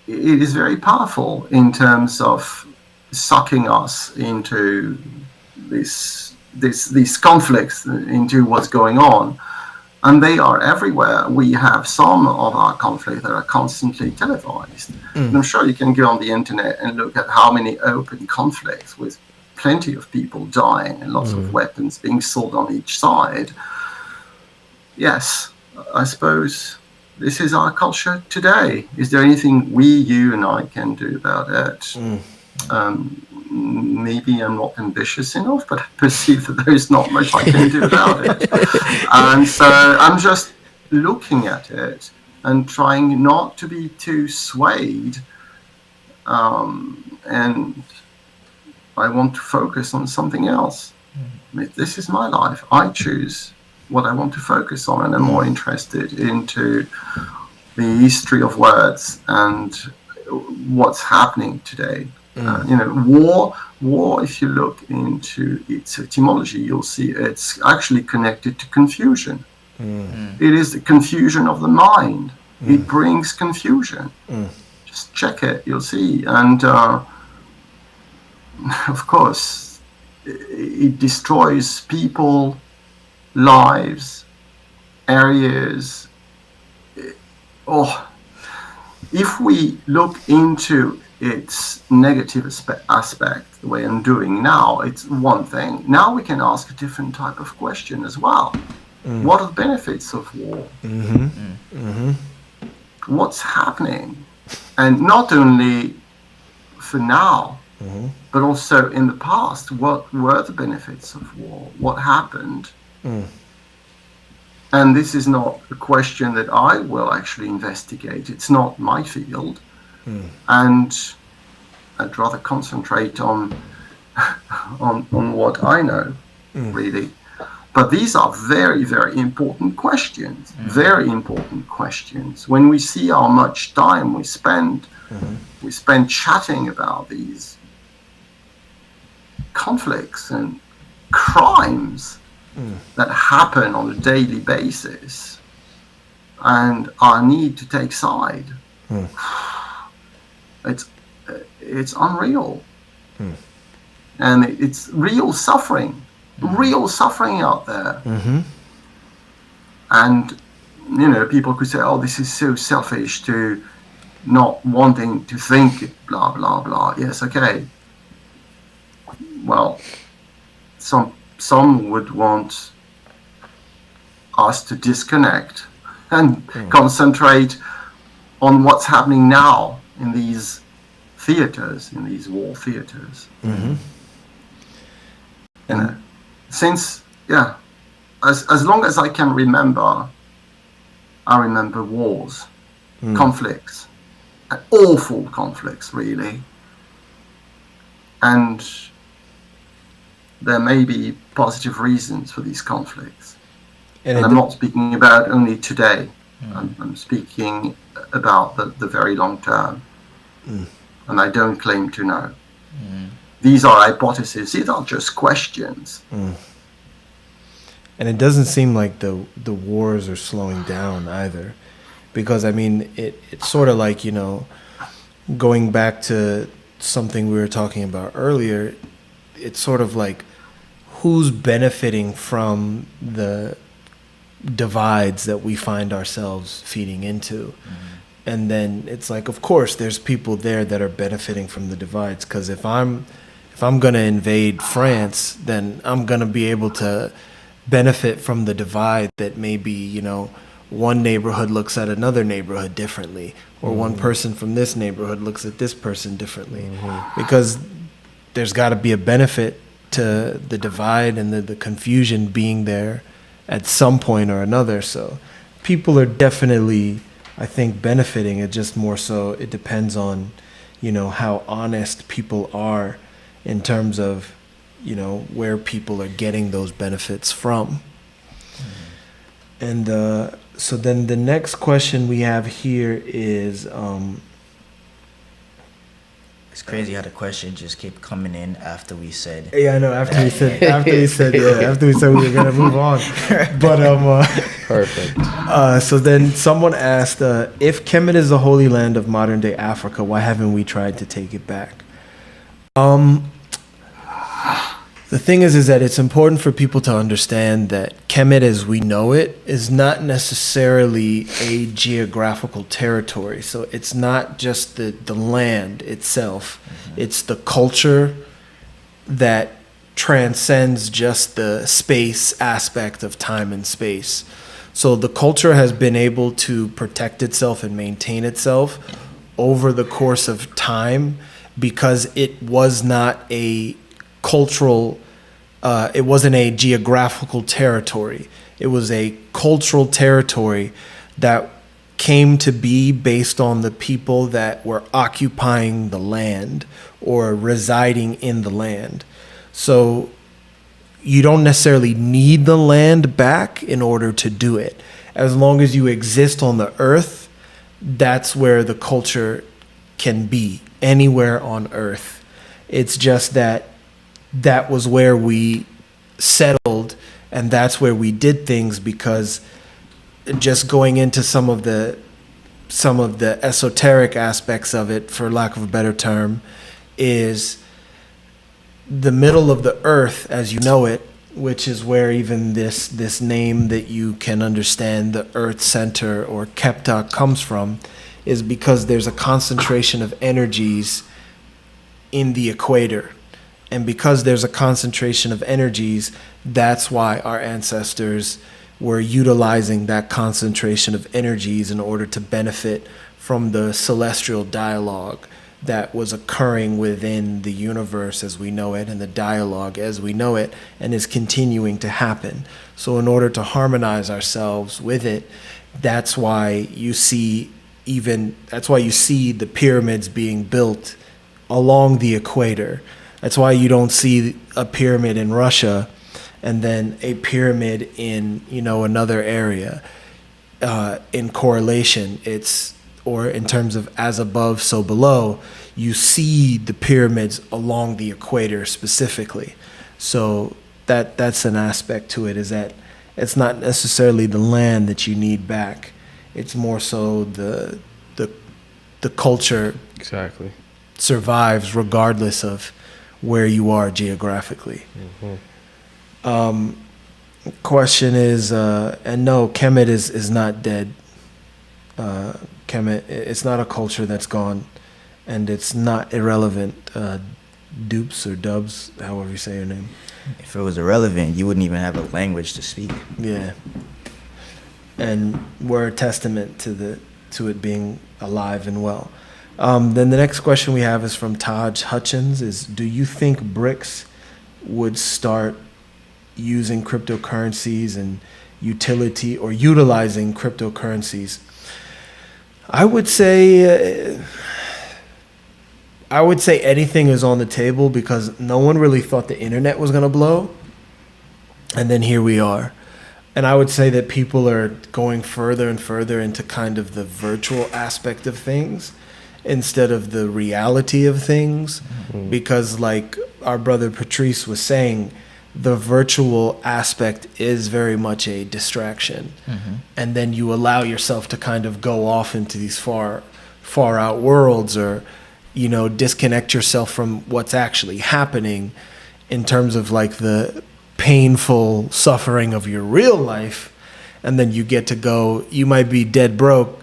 It is very powerful in terms of sucking us into these conflicts, into what's going on. And they are everywhere. We have some of our conflicts that are constantly televised. And I'm sure you can go on the internet and look at how many open conflicts with plenty of people dying and lots of weapons being sold on each side. Yes, I suppose this is our culture today. Is there anything you and I can do about it? Maybe I'm not ambitious enough, but I perceive that there is not much I can do about it. And so I'm just looking at it and trying not to be too swayed. And I want to focus on something else. This is my life. I choose what I want to focus on, and I'm more interested into the history of words and what's happening today. You know, war, if you look into its etymology, you'll see it's actually connected to confusion. It is the confusion of the mind. It brings confusion. Just check it, you'll see. And of course, it destroys people, lives, areas. If we look into its negative aspect, the way I'm doing now, it's one thing. Now we can ask a different type of question as well. What are the benefits of war? What's happening? And not only for now, but also in the past, what were the benefits of war? What happened? And this is not a question that I will actually investigate. It's not my field. And I'd rather concentrate on what I know, really. But these are very, very important questions. Very important questions. When we see how much time we spend chatting about these conflicts and crimes that happen on a daily basis, and our need to take side. It's unreal, and it's real suffering out there. And you know, people could say, "Oh, this is so selfish to not wanting to think." Blah blah blah. Yes, okay. Well, some would want us to disconnect and concentrate on what's happening now in these theaters, in these war theaters. You know, since as long as I can remember, I remember wars, conflicts, and awful conflicts, really. And there may be positive reasons for these conflicts. And I'm not speaking about only today. I'm speaking about the very long term. And I don't claim to know. These are hypotheses. These are just questions. And it doesn't seem like the wars are slowing down either. Because, I mean, it's sort of like, you know, going back to something we were talking about earlier, it's sort of like who's benefiting from the divides that we find ourselves feeding into. And then it's like, of course, there's people there that are benefiting from the divides. Because if I'm going to invade France, then I'm going to be able to benefit from the divide that maybe, you know, one neighborhood looks at another neighborhood differently, or one person from this neighborhood looks at this person differently, because there's got to be a benefit to the divide and the confusion being there at some point or another. So people are definitely, I think, benefiting. It just more so it depends on, how honest people are in terms of, where people are getting those benefits from. And so then the next question we have here is, It's crazy how the question just kept coming in after we said. yeah, I know. After we said we were gonna move on, but Perfect. So then someone asked, if Kemet is the holy land of modern day Africa, why haven't we tried to take it back? The thing is that it's important for people to understand that Kemet as we know it is not necessarily a geographical territory. So it's not just the land itself. It's the culture that transcends just the space aspect of time and space. So the culture has been able to protect itself and maintain itself over the course of time because it was not a cultural, it wasn't a geographical territory. It was a cultural territory that came to be based on the people that were occupying the land or residing in the land. So you don't necessarily need the land back in order to do it. As long as you exist on the earth, that's where the culture can be, anywhere on earth. It's just that that was where we settled and that's where we did things, because just going into some of the esoteric aspects of it, for lack of a better term, is the middle of the earth as you know it, which is where even this name that you can understand, the earth center or Kepta, comes from, is because there's a concentration of energies in the equator. And because there's a concentration of energies, that's why our ancestors were utilizing that concentration of energies in order to benefit from the celestial dialogue that was occurring within the universe as we know it, and the dialogue as we know it, and is continuing to happen. So in order to harmonize ourselves with it, that's why you see the pyramids being built along the equator. That's why you don't see a pyramid in Russia and then a pyramid in, another area in correlation. Or in terms of as above, so below, you see the pyramids along the equator specifically. So that's an aspect to it, is that it's not necessarily the land that you need back. It's more so the culture Exactly. survives regardless of where you are geographically. Question is, and no, Kemet is not dead. Kemet, it's not a culture that's gone, and it's not irrelevant. Dupes or Dubs, however you say your name. If it was irrelevant, you wouldn't even have a language to speak. Yeah, and we're a testament to it being alive and well. Then the next question we have is from Taj Hutchins: is do you think BRICS would start using cryptocurrencies and utilizing cryptocurrencies? I would say anything is on the table, because no one really thought the internet was going to blow. And then here we are. And I would say that people are going further and further into kind of the virtual aspect of things instead of the reality of things. Because like our brother Patrice was saying, the virtual aspect is very much a distraction. And then you allow yourself to kind of go off into these far out worlds, or disconnect yourself from what's actually happening in terms of like the painful suffering of your real life. And then you get to go, you might be dead broke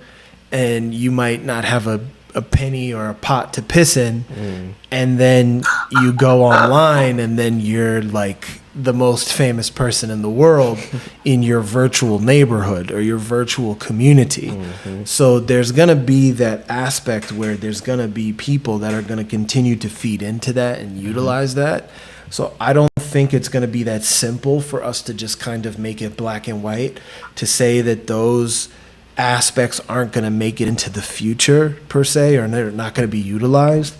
and you might not have a penny or a pot to piss in, and then you go online and then you're like the most famous person in the world in your virtual neighborhood or your virtual community. So there's going to be that aspect where there's going to be people that are going to continue to feed into that and utilize that. So I don't think it's going to be that simple for us to just kind of make it black and white to say that those aspects aren't going to make it into the future per se, or they're not going to be utilized.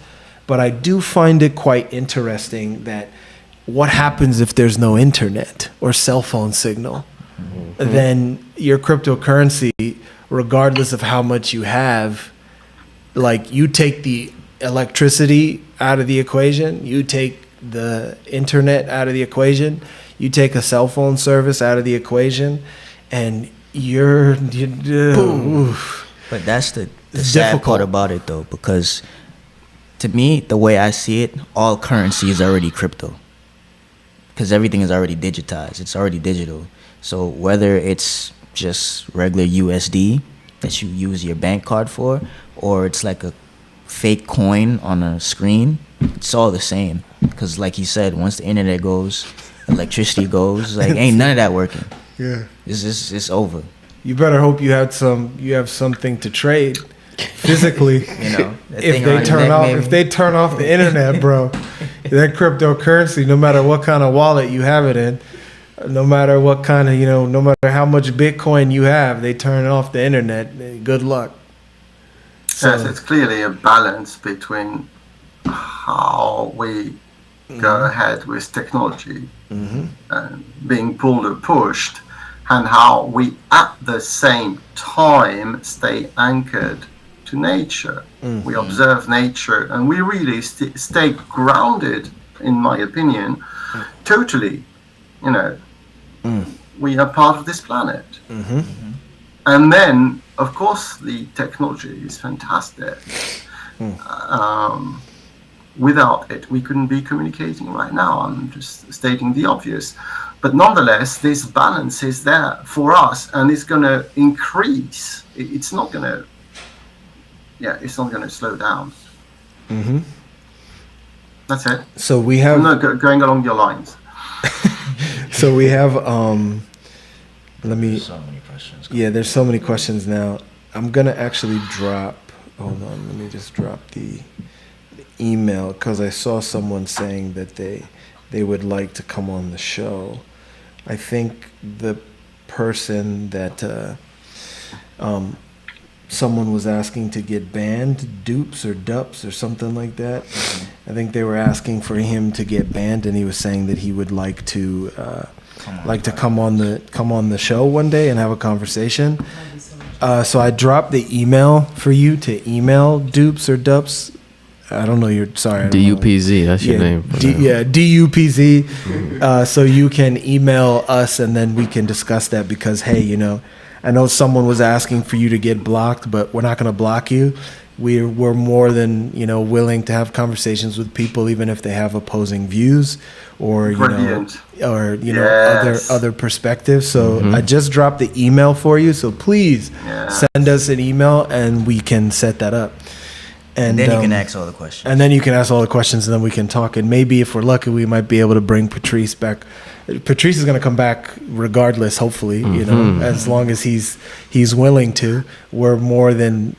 But I do find it quite interesting that what happens if there's no internet or cell phone signal? Then your cryptocurrency, regardless of how much you have, like you take the electricity out of the equation, you take the internet out of the equation, you take a cell phone service out of the equation, and you're boom. But that's the sad part about it, though, because to me, the way I see it, all currency is already crypto. Because everything is already digitized. It's already digital. So whether it's just regular USD that you use your bank card for, or it's like a fake coin on a screen, it's all the same. Because like he said, once the internet goes, electricity goes, like ain't none of that working. Yeah. It's over. You better hope you have something to trade physically. You know, if they turn off the internet, bro, that cryptocurrency, no matter what kind of wallet you have it in, no matter what kind of, no matter how much Bitcoin you have, they turn off the internet. Good luck. Yes, it's clearly a balance between how we go ahead with technology being pulled or pushed, and how we at the same time stay anchored to nature. We observe nature, and we really stay grounded, in my opinion, totally. We are part of this planet. And then, of course, the technology is fantastic. Without it, we couldn't be communicating right now. I'm just stating the obvious. But nonetheless, this balance is there for us, and it's going to increase. It's not going to, it's not going to slow down. That's it. So we have... No, going along your lines. So we have... There's so many questions. Yeah, there's so many questions now. I'm going to actually drop... Hold on, let me just drop the email, because I saw someone saying that they would like to come on the show. I think the person that someone was asking to get banned, dupes or dups or something like that. I think they were asking for him to get banned, and he was saying that he would like to come on the show one day and have a conversation. So I dropped the email for you to email dupes or dups. I don't know. DUPZ. That's your name. DUPZ. So you can email us, and then we can discuss that, because hey, I know someone was asking for you to get blocked, but we're not going to block you. We're more than willing to have conversations with people, even if they have opposing views or other perspectives. So I just dropped the email for you. So please send us an email, and we can set that up. And then you can ask all the questions. And then you can ask all the questions, and then we can talk. And maybe if we're lucky, we might be able to bring Patrice back. Patrice is going to come back regardless, hopefully, as long as he's willing to. We're more than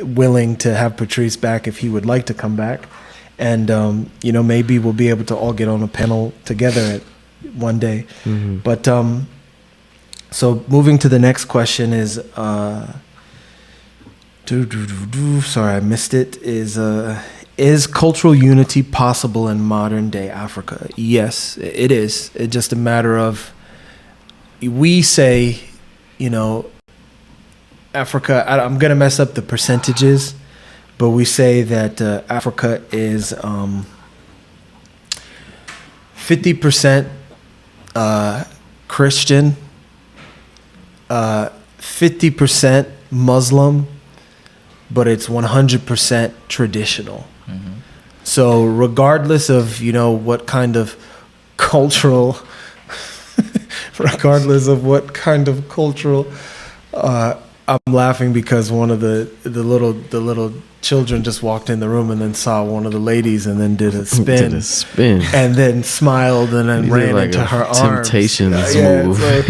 willing to have Patrice back if he would like to come back. And, maybe we'll be able to all get on a panel together one day. But so moving to the next question is... sorry, I missed it. Is cultural unity possible in modern day Africa? Yes, it is. It's just a matter of, we say, Africa, I'm going to mess up the percentages, but we say that Africa is 50% Christian, 50% Muslim, but it's 100% traditional. So regardless of, what kind of I'm laughing because one of the little children just walked in the room and then saw one of the ladies and then did a spin, and then smiled and then ran into her arms. Temptations move. So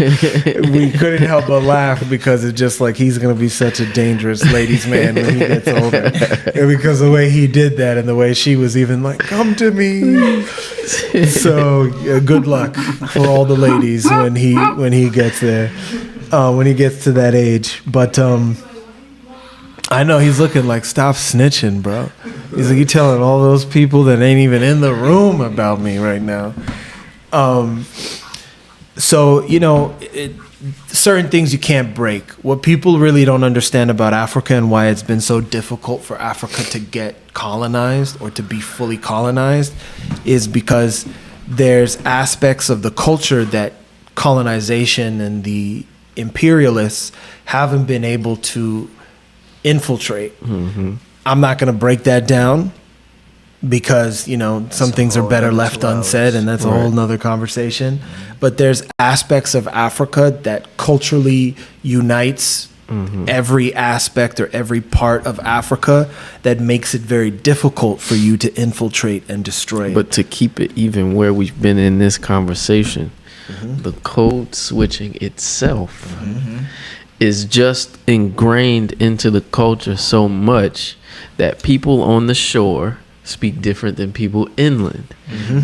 we couldn't help but laugh because it's just like he's gonna be such a dangerous ladies' man when he gets older, and because the way he did that and the way she was even like, "Come to me." So good luck for all the ladies when he gets there. When he gets to that age. But I know he's looking like, stop snitching, bro. He's like, you telling all those people that ain't even in the room about me right now. So, certain things you can't break. What people really don't understand about Africa and why it's been so difficult for Africa to get colonized or to be fully colonized is because there's aspects of the culture that colonization and the imperialists haven't been able to infiltrate. Mm-hmm. I'm not going to break that down because, some things are better left unsaid, and that's a whole nother conversation. But there's aspects of Africa that culturally unites every aspect or every part of Africa that makes it very difficult for you to infiltrate and destroy it. But to keep it even where we've been in this conversation, the code switching itself is just ingrained into the culture so much that people on the shore speak different than people inland.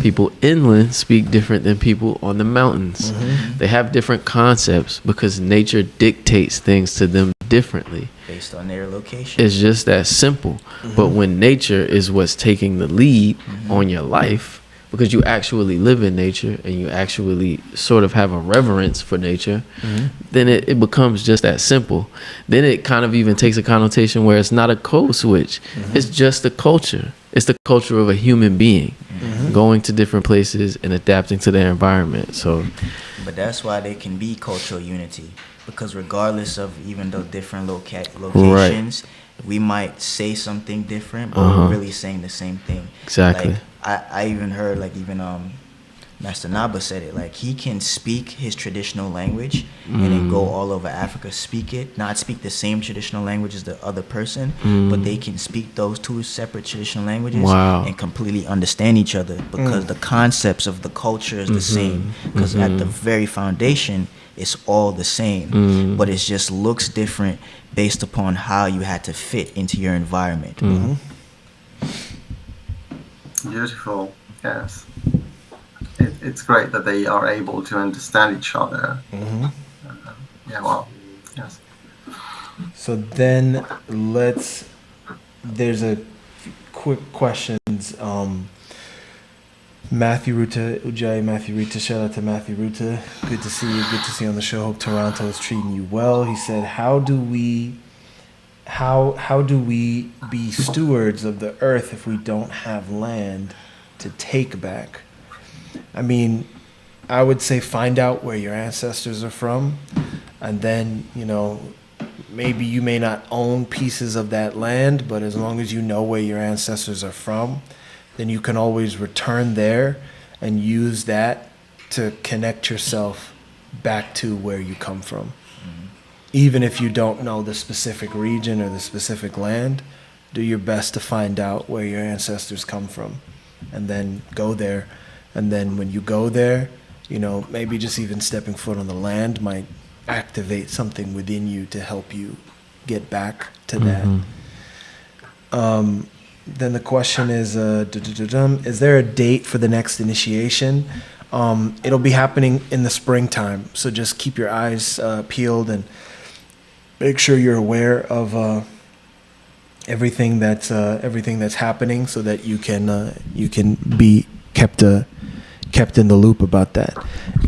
People inland speak different than people on the mountains. They have different concepts because nature dictates things to them differently based on their location. It's just that simple. But when nature is what's taking the lead on your life, because you actually live in nature and you actually sort of have a reverence for nature, then it becomes just that simple. Then it kind of even takes a connotation where it's not a code switch. It's just a culture. It's the culture of a human being going to different places and adapting to their environment. So, but that's why there can be cultural unity, because regardless of even though different locations, we might say something different, but we're really saying the same thing. Exactly. Like, I even heard, like, even Master Naba said it, like, he can speak his traditional language and then go all over Africa, not speak the same traditional language as the other person, but they can speak those two separate traditional languages and completely understand each other because the concepts of the culture is the same. Because at the very foundation, it's all the same, but it just looks different based upon how you had to fit into your environment. Beautiful, yes. It's great that they are able to understand each other. Yes. So then there's a quick questions. Matthew Ruta, Ujai Matthew Ruta, shout out to Matthew Ruta. Good to see you. Good to see you on the show. Hope Toronto is treating you well. He said, how do we be stewards of the earth if we don't have land to take back? I mean, I would say find out where your ancestors are from, and then, maybe you may not own pieces of that land, but as long as you know where your ancestors are from, then you can always return there and use that to connect yourself back to where you come from. Even if you don't know the specific region or the specific land, do your best to find out where your ancestors come from and then go there. And then when you go there, maybe just even stepping foot on the land might activate something within you to help you get back to that. Then the question is, is there a date for the next initiation? It'll be happening in the springtime. So just keep your eyes peeled and make sure you're aware of everything that's happening, so that you can be kept in the loop about that.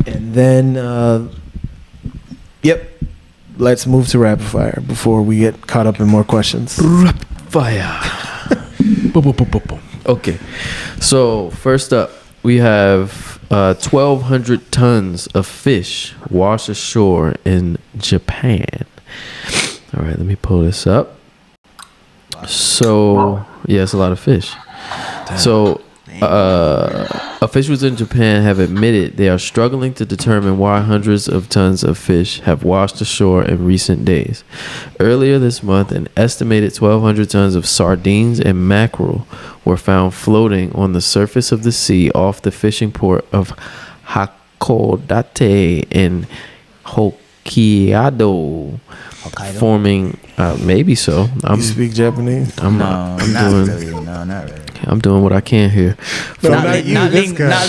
And then, let's move to rapid fire before we get caught up in more questions. Rapid fire. Okay, so first up, we have 1,200 tons of fish washed ashore in Japan. All right, let me pull this up. So, yeah, it's a lot of fish. So, a Officials in Japan have admitted they are struggling to determine why hundreds of tons of fish have washed ashore in recent days. Earlier this month, an estimated 1,200 tons of sardines and mackerel were found floating on the surface of the sea off the fishing port of Hakodate in Hokkaido, forming maybe so. You speak Japanese? Not really. I'm doing what I can here. No, not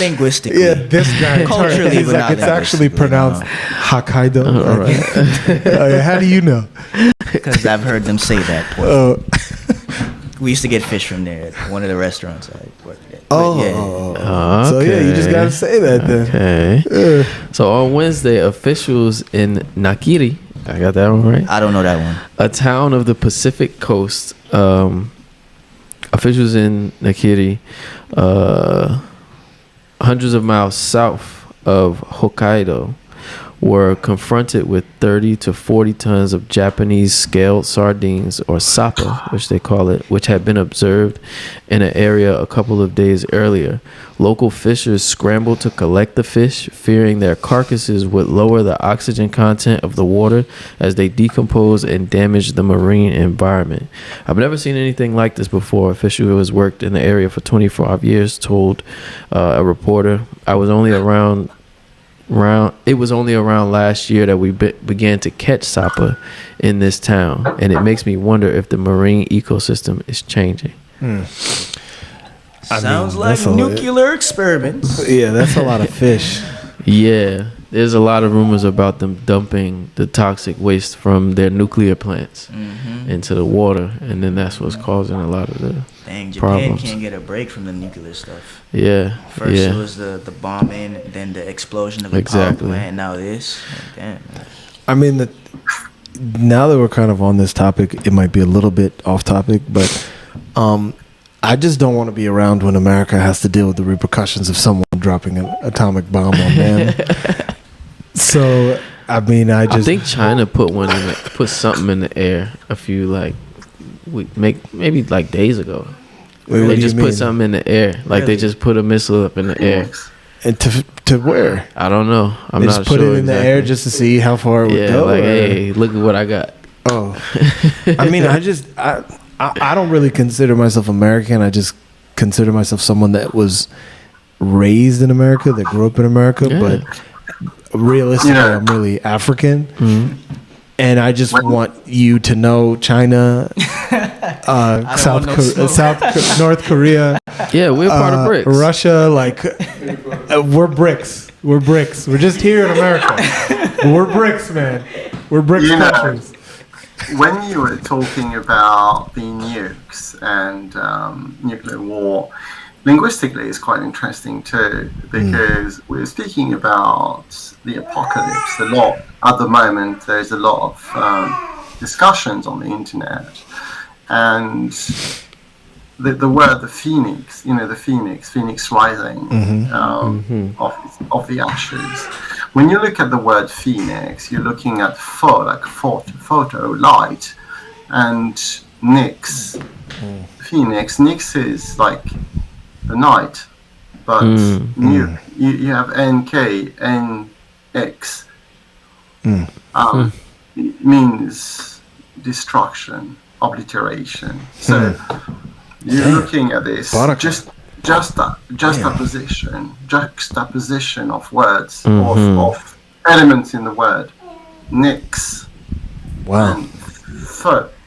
linguistically. Yeah, this guy. Culturally, he's but like, not it's actually linguistically, pronounced Hokkaido. All right. How do you know? Because I've heard them say that. Oh, We used to get fish from there at one of the restaurants I worked at. But So yeah, you just gotta say that then. Okay. So on Wednesday, officials in Nakiri, I got that one right? I don't know that one. A town of the Pacific coast. Officials in Nakiri, hundreds of miles south of Hokkaido, were confronted with 30 to 40 tons of Japanese scaled sardines, or sapa, which they call it, which had been observed in an area a couple of days earlier. Local fishers scrambled to collect the fish, fearing their carcasses would lower the oxygen content of the water as they decompose and damage the marine environment. I've never seen anything like this before. Official who has worked in the area for 25 years told a reporter, it was only around last year that we began to catch sapa in this town, and it makes me wonder if the marine ecosystem is changing. Sounds like nuclear experiments. Yeah, that's a lot of fish. Yeah, there's a lot of rumors about them dumping the toxic waste from their nuclear plants into the water, and then that's what's causing a lot of the Dang, Japan problems. can't get a break from the nuclear stuff. Yeah, First yeah. it was the bombing, then the explosion of the power plant, and now this. Damn. I mean, now that we're kind of on this topic, it might be a little bit off topic, but I just don't want to be around when America has to deal with the repercussions of someone dropping an atomic bomb on them. So, I mean, I think China put something in the air a few maybe days ago. Wait, they just put something in the air, they just put a missile up in the air. And to where? I don't know. I'm they not just put sure it in the air just to see how far it would go. Hey, look at what I got. Oh, I mean, I don't really consider myself American. I just consider myself someone that was raised in America, that grew up in America, but realistically, I'm really African. And I just want you to know China, North Korea. Yeah, we're part of BRICS. Russia, we're BRICS. We're BRICS. We're just here in America. We're BRICS, man. We're BRICS countries. When you were talking about the nukes and nuclear war, linguistically it's quite interesting too, because we're speaking about the apocalypse a lot. At the moment, there's a lot of discussions on the internet, and the word the phoenix, phoenix rising of the ashes. When you look at the word phoenix, you're looking at photo, light, and nix. Phoenix, nix is like the night, but you have NK, NX. It means destruction, obliteration. So you're looking at this juxtaposition of words, of elements in the word. Nix. Wow. And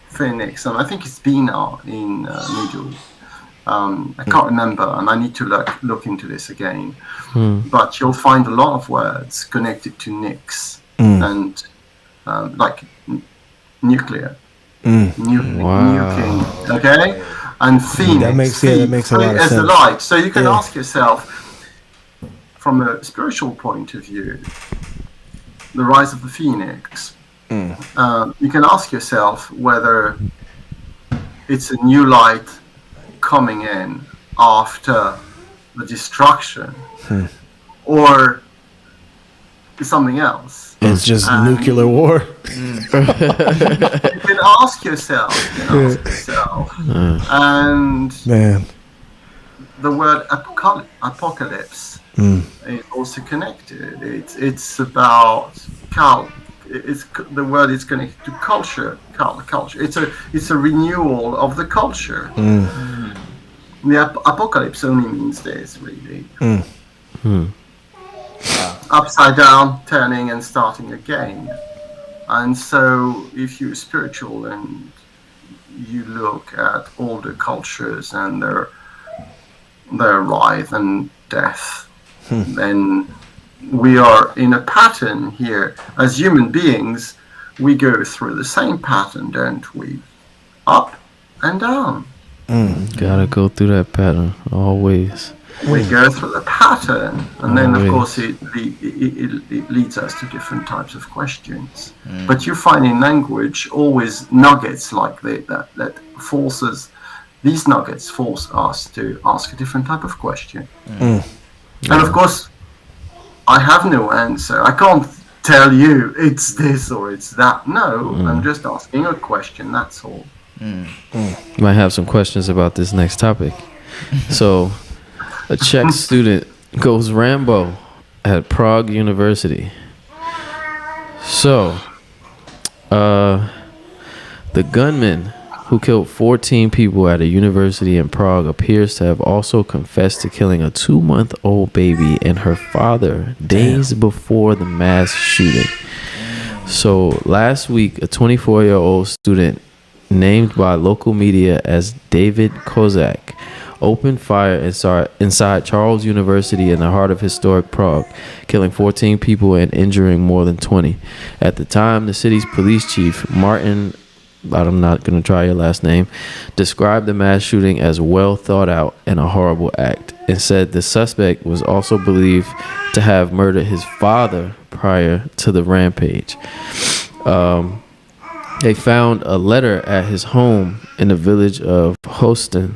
phoenix, and I think it's Bina in Middle. I can't remember, and I need to look into this again. But you'll find a lot of words connected to nix and like nuclear, nuking, okay, and phoenix. That makes a lot of sense. The light. So you can ask yourself, from a spiritual point of view, the rise of the phoenix. You can ask yourself whether it's a new light coming in after the destruction, or something else. It's just nuclear war. You can ask yourself, and Man, the word apocalypse is also connected. It's about the word is connected to culture. Culture. It's a renewal of the culture. The apocalypse only means this, really. Upside down, turning and starting again. And so, if you're spiritual and you look at all the cultures and their rise and death, then we are in a pattern here. As human beings, we go through the same pattern, don't we? Up and down. Gotta go through that pattern always. We go through the pattern, and then of course it leads us to different types of questions. But you find in language always nuggets like that forces, these nuggets force us to ask a different type of question. And of course, I have no answer. I can't tell you it's this or it's that. No, I'm just asking a question, that's all. Might have some questions about this next topic. So, a Czech student goes Rambo at Prague University. So, the gunman who killed 14 people at a university in Prague appears to have also confessed to killing a 2-month-old baby and her father days before the mass shooting. So, last week, a 24-year-old student named by local media as David Kozak opened fire inside Charles University in the heart of historic Prague, killing 14 people and injuring more than 20. At the time, the city's police chief, Martin, I'm not going to try your last name, described the mass shooting as well thought out and a horrible act, and said the suspect was also believed to have murdered his father prior to the rampage. They found a letter at his home in the village of Hostin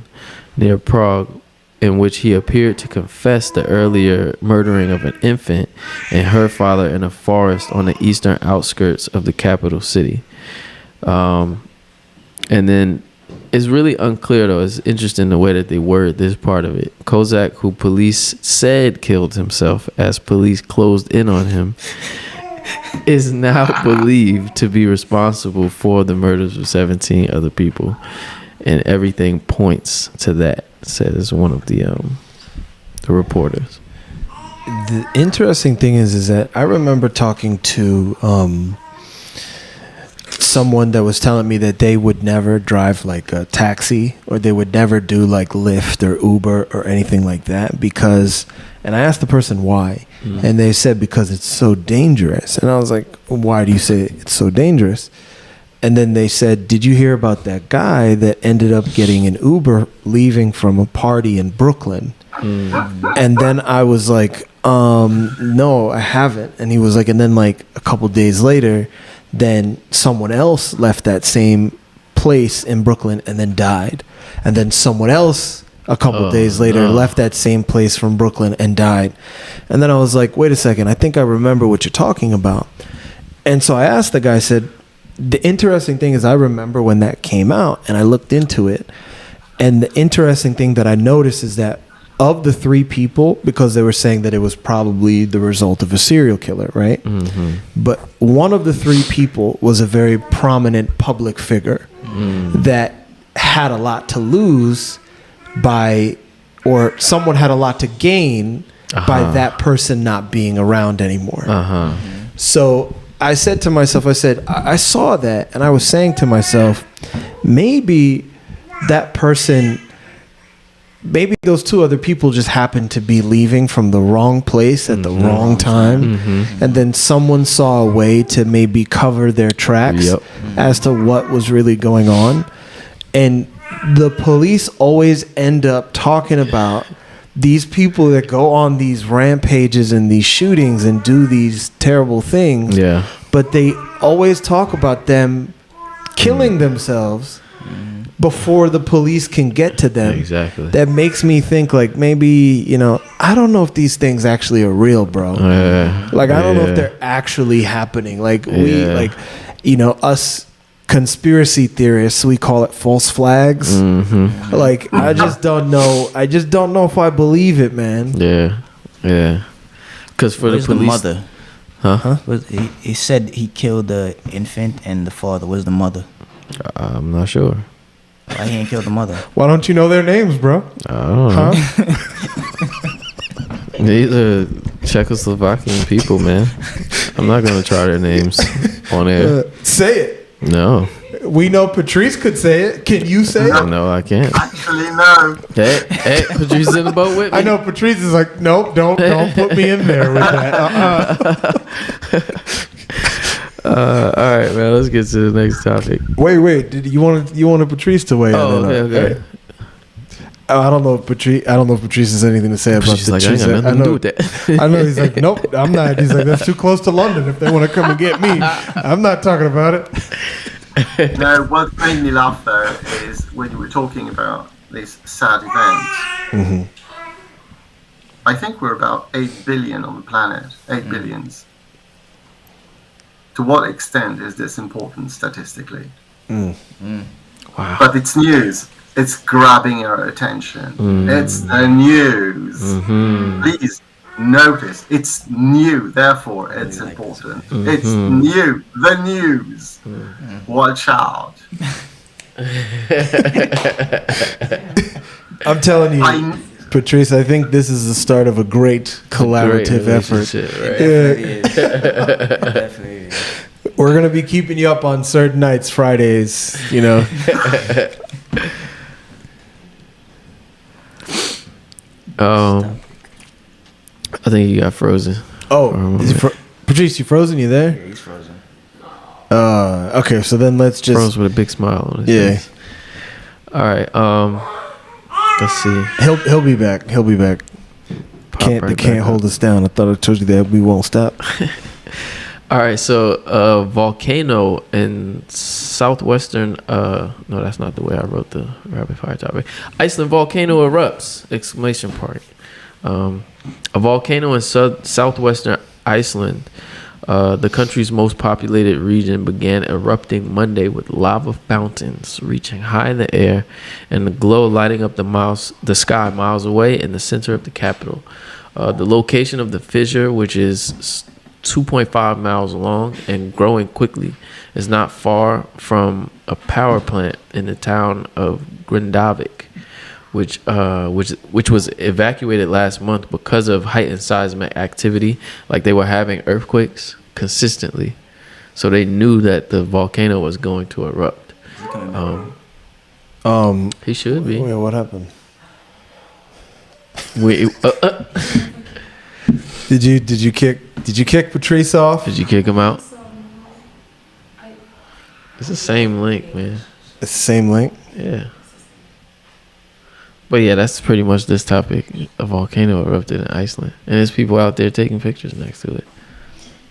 near Prague, in which he appeared to confess the earlier murdering of an infant and her father in a forest on the eastern outskirts of the capital city. And then it's really unclear, though. It's interesting the way that they word this part of it. Kozak, who police said killed himself as police closed in on him, is now believed to be responsible for the murders of 17 other people. And everything points to that, says one of the reporters. The interesting thing is that I remember talking to someone that was telling me that they would never drive like a taxi, or they would never do like Lyft or Uber or anything like that because, and I asked the person why, and they said because it's so dangerous. And I was like, why do you say it's so dangerous? And then they said, did you hear about that guy that ended up getting an Uber leaving from a party in Brooklyn? And then I was like, no, I haven't. And he was like, and then like a couple days later, then someone else left that same place in Brooklyn and then died. And then someone else a couple days later left that same place from Brooklyn and died. And then I was like, wait a second, I think I remember what you're talking about. And so I asked the guy, I said, the interesting thing is I remember when that came out and I looked into it. And the interesting thing that I noticed is that of the 3 people, because they were saying that it was probably the result of a serial killer, right? But one of the 3 people was a very prominent public figure that had a lot to lose by, or someone had a lot to gain by that person not being around anymore. So I said to myself, I saw that, and I was saying to myself, maybe that person, maybe those 2 other people just happened to be leaving from the wrong place at the wrong time, and then someone saw a way to maybe cover their tracks as to what was really going on. And the police always end up talking about these people that go on these rampages and these shootings and do these terrible things, but they always talk about them killing themselves before the police can get to them. Exactly. That makes me think like maybe, you know, I don't know if these things actually are real, bro. Like I don't know if they're actually happening. Like we, like, you know, us conspiracy theorists, we call it false flags. Mm-hmm. Like, I just don't know. I just don't know if I believe it, man. Yeah. Because for Where's the police, the mother? huh? He said he killed the infant and the father. Where's the mother? I'm not sure. Why he ain't killed the mother? Why don't you know their names, bro? I don't know. Huh? These are Czechoslovakian people, man. I'm not gonna try their names on air. Say it. No. We know Patrice could say it. Can you say it? No, I can't. Actually, no. Hey, Patrice in the boat with me. I know Patrice is like, nope, don't put me in there with that. All right, man. Let's get to the next topic. Wait. Did you wanted Patrice to weigh in? Oh, okay. I don't know if Patrice has anything to say about She's the like, I ain't got nothing to do with that. I know he's like, nope, I'm not. He's like, that's too close to London. If they want to come and get me, I'm not talking about it. No, what made me laugh though is when you were talking about this sad event. Mm-hmm. I think we're about 8 billion on the planet. 8 billions. To what extent is this important statistically? Wow. But it's news. It's grabbing our attention. It's the news. Please notice. It's new. Therefore, it's important. It's new. The news. Watch out. I'm telling you, Patrice, I think this is the start of a great collaborative effort. Right? Definitely. We're gonna be keeping you up on certain nights, Fridays. You know. I think he got frozen. Oh, Patrice, you frozen? You there? Yeah, he's frozen. Okay, so then let's just Froze with a big smile on his face. All right. Let's see. He'll be back. He'll be back. They can't hold us down. I thought I told you that we won't stop. All right. So, a volcano in southwestern. No, that's not the way I wrote the rapid fire topic. Iceland volcano erupts! Exclamation point. A volcano in southwestern Iceland, the country's most populated region, began erupting Monday with lava fountains reaching high in the air and the glow lighting up the sky miles away in the center of the capital. The location of the fissure, which is 2.5 miles long and growing quickly, is not far from a power plant in the town of Grindavik, which was evacuated last month because of heightened seismic activity. Like, they were having earthquakes consistently, so they knew that the volcano was going to erupt. He should be. Wait, what happened? Did you kick Patrice off? Did you kick him out? It's the same link, man. It's the same link. Yeah. But yeah, that's pretty much this topic. A volcano erupted in Iceland, and there's people out there taking pictures next to it.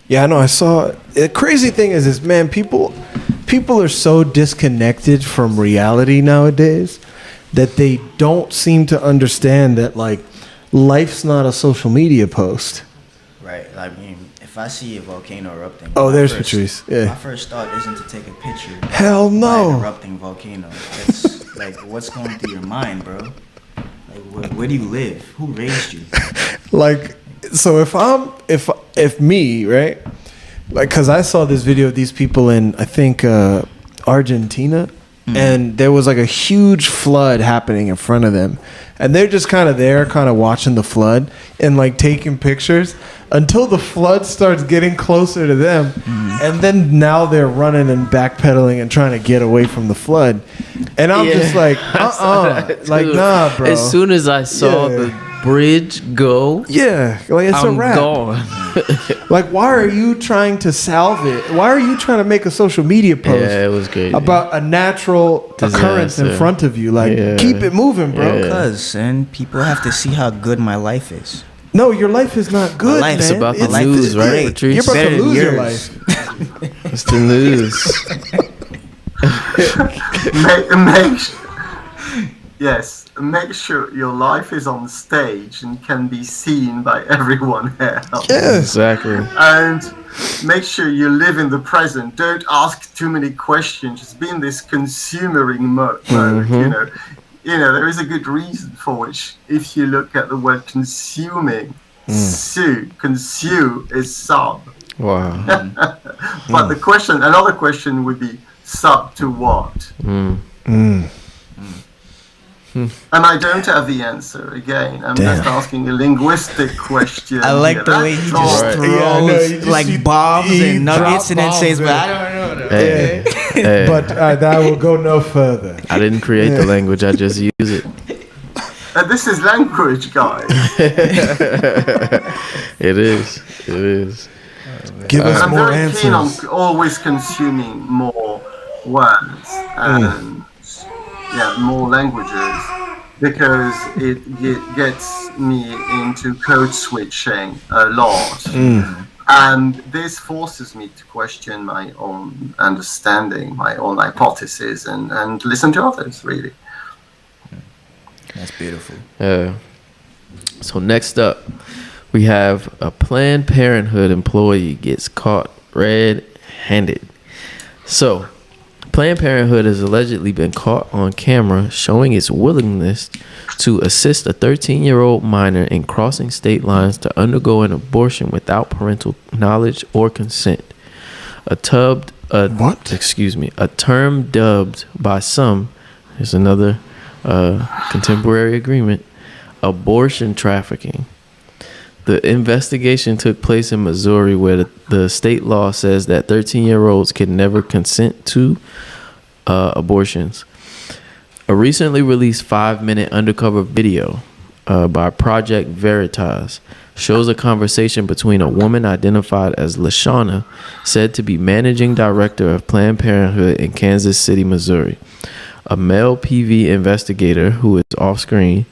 Yeah, I know. I saw. The crazy thing is man, people are so disconnected from reality nowadays that they don't seem to understand that, like, life's not a social media post. Right. I mean, if I see a volcano erupting, there's Patrice. Yeah. My first thought isn't to take a picture. Hell no. By an erupting volcano. That's like, what's going through your mind, bro? Like, where do you live? Who raised you? Like, so if me, right? Like, cause I saw this video of these people in, I think, Argentina, and there was like a huge flood happening in front of them, and they're just kind of there, kind of watching the flood and like taking pictures until the flood starts getting closer to them, and then now they're running and backpedaling and trying to get away from the flood, and I'm just like, like, nah, bro. As soon as I saw the bridge go, like it's a wrap. Gone. Like, why are you trying to salve it? Why are you trying to make a social media post? Yeah, it was crazy. About a natural occurrence in front of you. Like, keep it moving, bro. Because, and people have to see how good my life is. No, your life is not good, life man. It's about the life news, is right, great. Patrice? You're about Better to than lose your yours. life. It's the news. Yes. make sure your life is on stage and can be seen by everyone else. Yeah. Exactly. And make sure you live in the present. Don't ask too many questions. Just be in this consumering mode. There is a good reason for which, if you look at the word consuming, consume is sub. Wow. But another question would be sub to what? And I don't have the answer. Again, I'm just asking a linguistic question. I like the way he just throws bombs and nuggets and then says, "But I don't know." Hey. But that will go no further. I didn't create the language. I just use it. And this is language, guys. It is. Give us I'm more very answers. keen on always consuming more words and more languages, because it gets me into code switching a lot. And this forces me to question my own understanding, my own hypotheses, and listen to others, really. That's beautiful. So next up, we have a Planned Parenthood employee gets caught red-handed. So, Planned Parenthood has allegedly been caught on camera showing its willingness to assist a 13-year-old minor in crossing state lines to undergo an abortion without parental knowledge or consent. A term dubbed by some, here's another contemporary agreement, abortion trafficking. The investigation took place in Missouri, where the state law says that 13-year-olds can never consent to abortions. A recently released 5-minute undercover video by Project Veritas shows a conversation between a woman identified as LaShawna, said to be managing director of Planned Parenthood in Kansas City, Missouri, a male PV investigator who is off screen,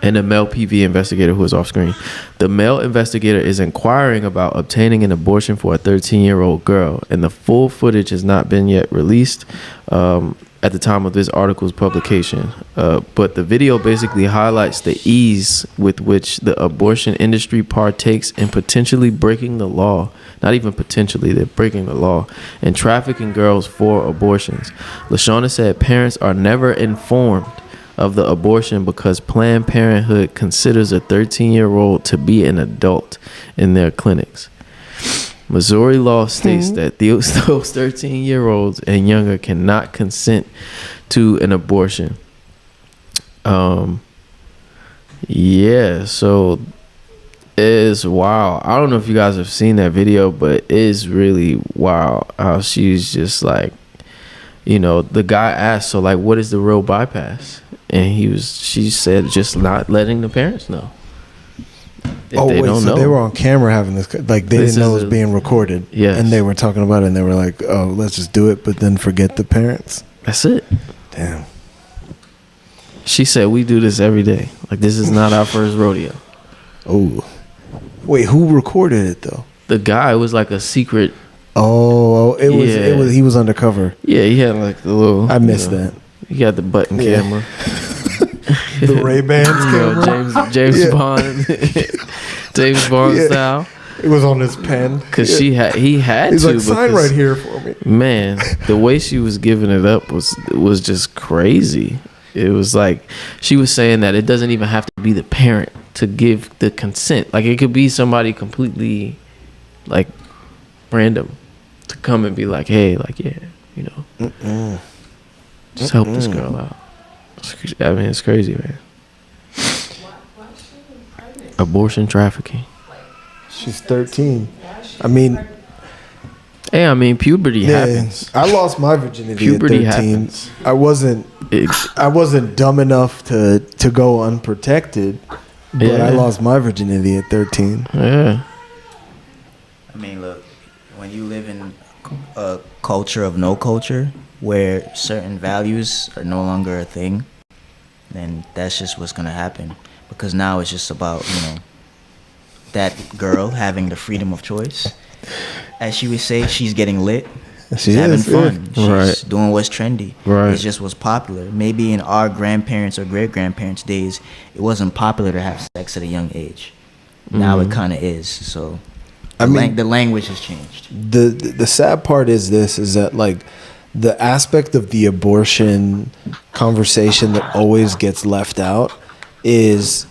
and a male PV investigator who is off screen. The male investigator is inquiring about obtaining an abortion for a 13-year-old girl, and the full footage has not been yet released at the time of this article's publication. But the video basically highlights the ease with which the abortion industry partakes in potentially breaking the law. Not even potentially, they're breaking the law and trafficking girls for abortions. LaShawna said parents are never informed of the abortion because Planned Parenthood considers a 13-year-old to be an adult in their clinics. Missouri law states that those 13-year-olds and younger cannot consent to an abortion. So it's wild. I don't know if you guys have seen that video, but it's really wild how she's just like, the guy asked, so like, what is the real bypass? And she said just not letting the parents know. They don't know. They were on camera having this, like they didn't know it was being recorded. Yes. And they were talking about it and they were like, oh, let's just do it, but then forget the parents. That's it. Damn. She said, we do this every day. Like, this is not our first rodeo. Oh. Wait, who recorded it though? The guy was like a secret. It was he was undercover. Yeah, he had like the little. I missed that. He had the button camera. The Ray-Bans camera. James Bond. James Bond style. It was on his pen. Cause he had He's to. Like, sign right here for me. Man, the way she was giving it up was just crazy. It was like she was saying that it doesn't even have to be the parent to give the consent. Like it could be somebody completely like random to come and be like, hey, like, yeah, just help this girl out. I mean, it's crazy, man. Abortion trafficking. She's 13. I mean, puberty happens. I lost my virginity Puberty at 13. happens. I wasn't dumb enough to go unprotected, but I lost my virginity at 13. Yeah. I mean, look, when you live in a culture of no culture, where certain values are no longer a thing, then that's just what's gonna happen. Because now it's just about, that girl having the freedom of choice. As she would say, she's getting lit. She having is, yeah. fun. She's Right. doing what's trendy. Right. It's just what's popular. Maybe in our grandparents or great grandparents' days, it wasn't popular to have sex at a young age. Now it kind of is. So the language has changed. The sad part is that like the aspect of the abortion conversation that always gets left out is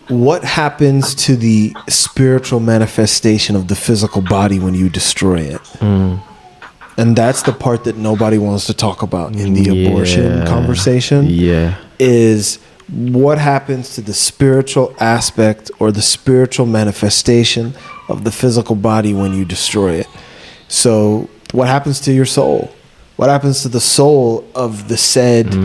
what happens to the spiritual manifestation of the physical body when you destroy it. And that's the part that nobody wants to talk about in the abortion conversation. Is what happens to the spiritual aspect or the spiritual manifestation of the physical body when you destroy it. So what happens to your soul? What happens to the soul of the said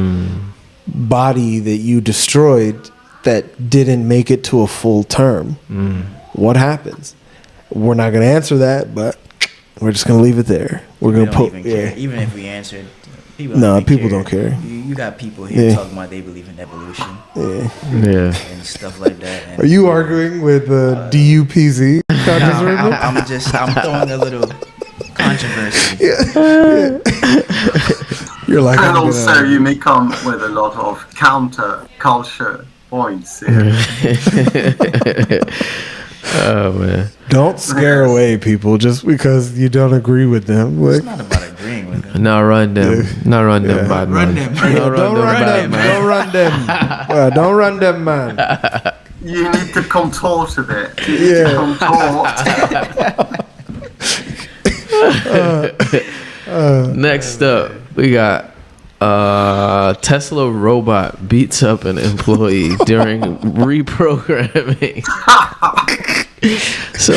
body that you destroyed that didn't make it to a full term? What happens? We're not going to answer that, but we're just going to leave it there. We're going to put even if we answered. People don't care. You got people here talking about they believe in evolution. And stuff like that. And are you arguing with DUPZ? I'm throwing a little controversy. You're like, and also you may come with a lot of counter culture points. Oh man! Don't scare away people just because you don't agree with them. It's not about agreeing with them. Not run them. Not run them, bad man. Run them. Don't run them. Don't run them. Don't run them, man. You need to contort a bit. You need to contort. Next up, we got Tesla robot beats up an employee during reprogramming. So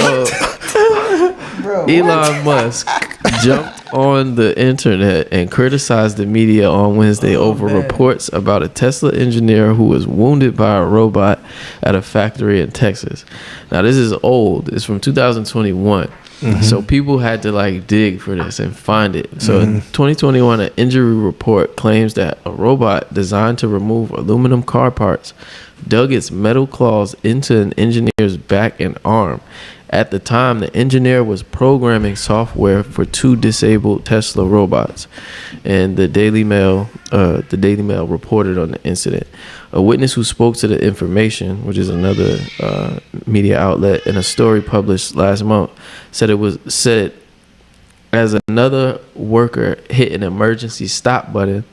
Elon Musk jumped on the internet and criticized the media on Wednesday over reports about a Tesla engineer who was wounded by a robot at a factory in Texas. Now this is old. It's from 2021. So people had to like dig for this and find it. So in 2021, an injury report claims that a robot designed to remove aluminum car parts dug its metal claws into an engineer's back and arm. At the time, the engineer was programming software for 2 disabled Tesla robots, and the Daily Mail reported on the incident. A witness who spoke to the Information, which is another media outlet, in a story published last month, said as another worker hit an emergency stop button,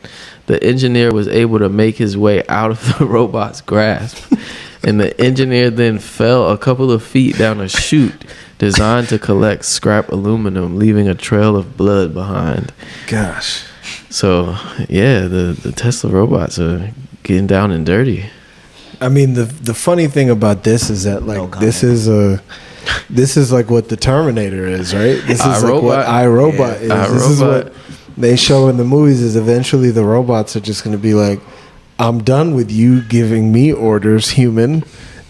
the engineer was able to make his way out of the robot's grasp. And the engineer then fell a couple of feet down a chute designed to collect scrap aluminum, leaving a trail of blood behind. Gosh. So, yeah, the Tesla robots are getting down and dirty. I mean, the funny thing about this is that, like, this is like what the Terminator is, right? This is like what iRobot is. This is what they show in the movies is eventually the robots are just going to be like, I'm done with you giving me orders, human.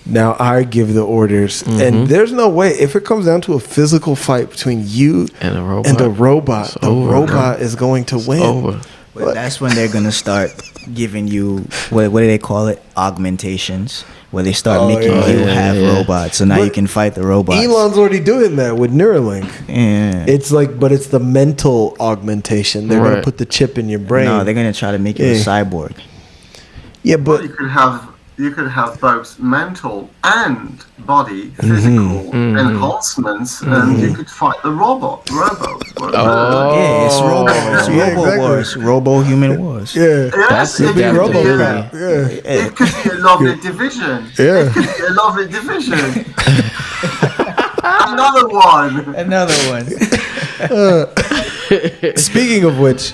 Now I give the orders. And there's no way, if it comes down to a physical fight between you and the robot, robot is going to win. But that's when they're going to start giving you, what do they call it? Augmentations. Where they start making you have robots. So now you can fight the robots. Elon's already doing that with Neuralink. Yeah. It's like, but it's the mental augmentation. They're going to put the chip in your brain. No, they're going to try to make you a cyborg. Yeah, but you could have both mental and body physical enhancements, and you could fight the robot. It's Robo Wars, Robo Human Wars. Yeah, that's it the RoboCop. It could be a lovely division. Yeah, it could be a lovely division. Another one. Speaking of which,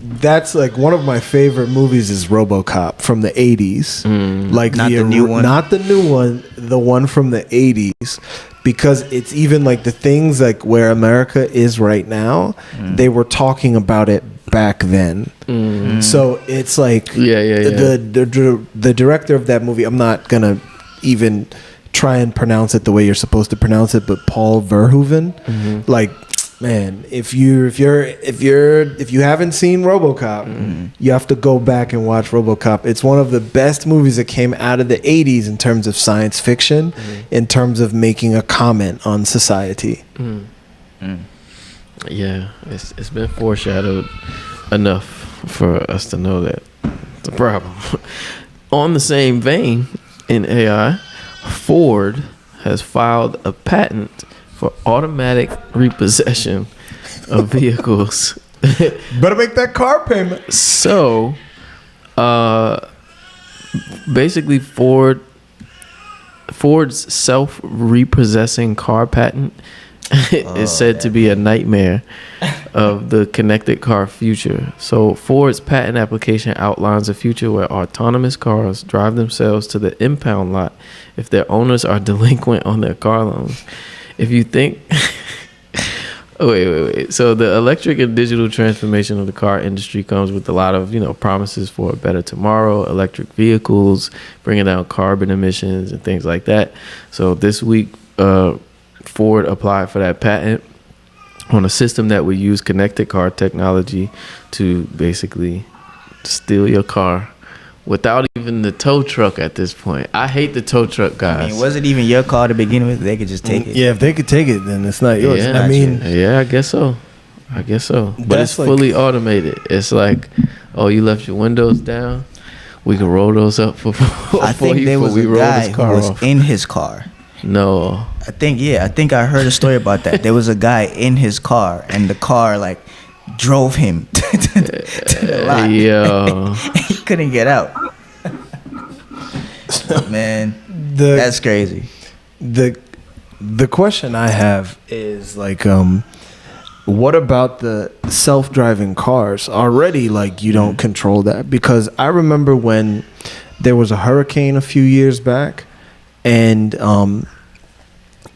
that's like one of my favorite movies is RoboCop from the 80s. Like not the new one. Not the new one, the one from the 80s. Because it's even like the things like where America is right now, they were talking about it back then. So it's like the director of that movie, I'm not gonna even try and pronounce it the way you're supposed to pronounce it, but Paul Verhoeven, like, man, if you haven't seen RoboCop, you have to go back and watch RoboCop. It's one of the best movies that came out of the 80s in terms of science fiction, in terms of making a comment on society. Yeah, it's been foreshadowed enough for us to know that it's a problem. On the same vein, in AI, Ford has filed a patent for automatic repossession of vehicles. Better make that car payment. So, basically, Ford's self-repossessing car patent is said to be a nightmare of the connected car future. So Ford's patent application outlines a future where autonomous cars drive themselves to the impound lot if their owners are delinquent on their car loans. If you think wait. So the electric and digital transformation of the car industry comes with a lot of, promises for a better tomorrow, electric vehicles, bringing down carbon emissions and things like that. So this week, Ford applied for that patent on a system that would use connected car technology to basically steal your car without even the tow truck at this point. I hate the tow truck guys. I mean, was it even your car to begin with? They could just take it. Yeah, if they could take it, then it's not yours. Yeah, I mean, yeah, I guess so. But That's it's like- fully automated. It's like, oh, you left your windows down? We can roll those up for I think you there before was we a roll guy this who car was off. in his car. No. I think I heard a story about that. There was a guy in his car, and the car like drove him to the lot. Yo. He couldn't get out. Man, the that's crazy. the question I have is like, what about the self-driving cars? Already, like, you don't control that, because I remember when there was a hurricane a few years back, and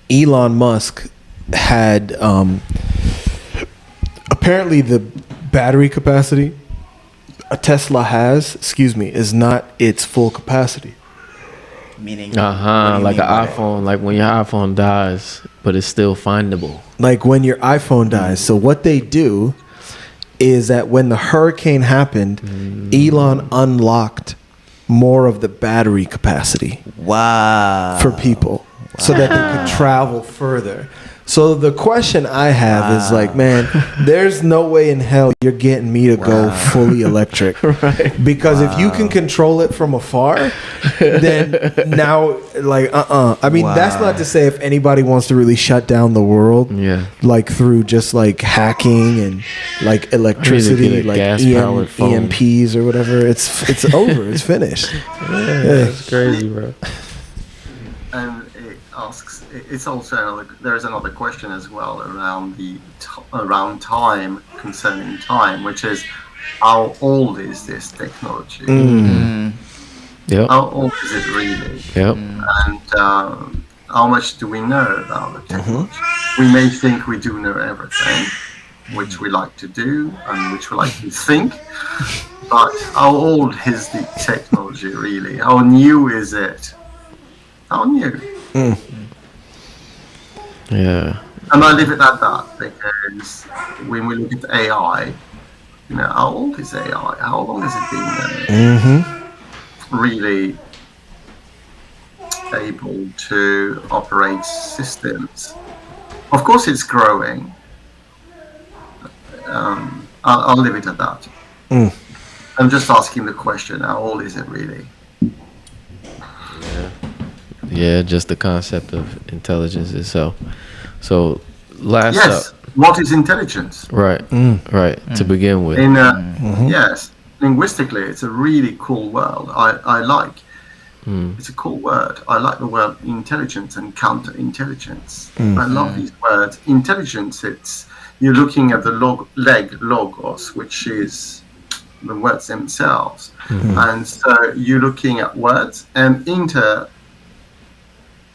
Elon Musk had apparently the battery capacity a Tesla has, is not its full capacity. Meaning, what do you Like mean an by that? iPhone, like when your iPhone dies, but it's still findable. Like when your iPhone dies. So what they do is that when the hurricane happened, Elon unlocked more of the battery capacity Wow. for people so that they could travel further. So the question I have is like, man, there's no way in hell you're getting me to go fully electric. Right. Because if you can control it from afar, then now, like, I mean, that's not to say if anybody wants to really shut down the world, Yeah. like through just like hacking and like electricity, get a like gas-powered phone. EMPs or whatever. It's over. It's finished. Yeah, that's crazy, bro. And it asks. It's also there is another question as well around around time, concerning time, which is how old is this technology? Yep. How old is it really? Yep. And how much do we know about the technology? We may think we do know everything, which we like to do and which we like to think, but how old is the technology really? How new is it? How new? Yeah. And I leave it at that, because when we look at AI, how old is AI? How long has it been really able to operate systems? Of course, it's growing. I'll leave it at that. I'm just asking the question: how old is it really? Yeah, just the concept of intelligence itself. So, last Yes. up. What is intelligence? Right. Right. To begin with. Yes, linguistically, it's a really cool word. I like. It's a cool word. I like the word intelligence and counterintelligence. I love these words. Intelligence, you're looking at the logos, which is the words themselves. And so you're looking at words, and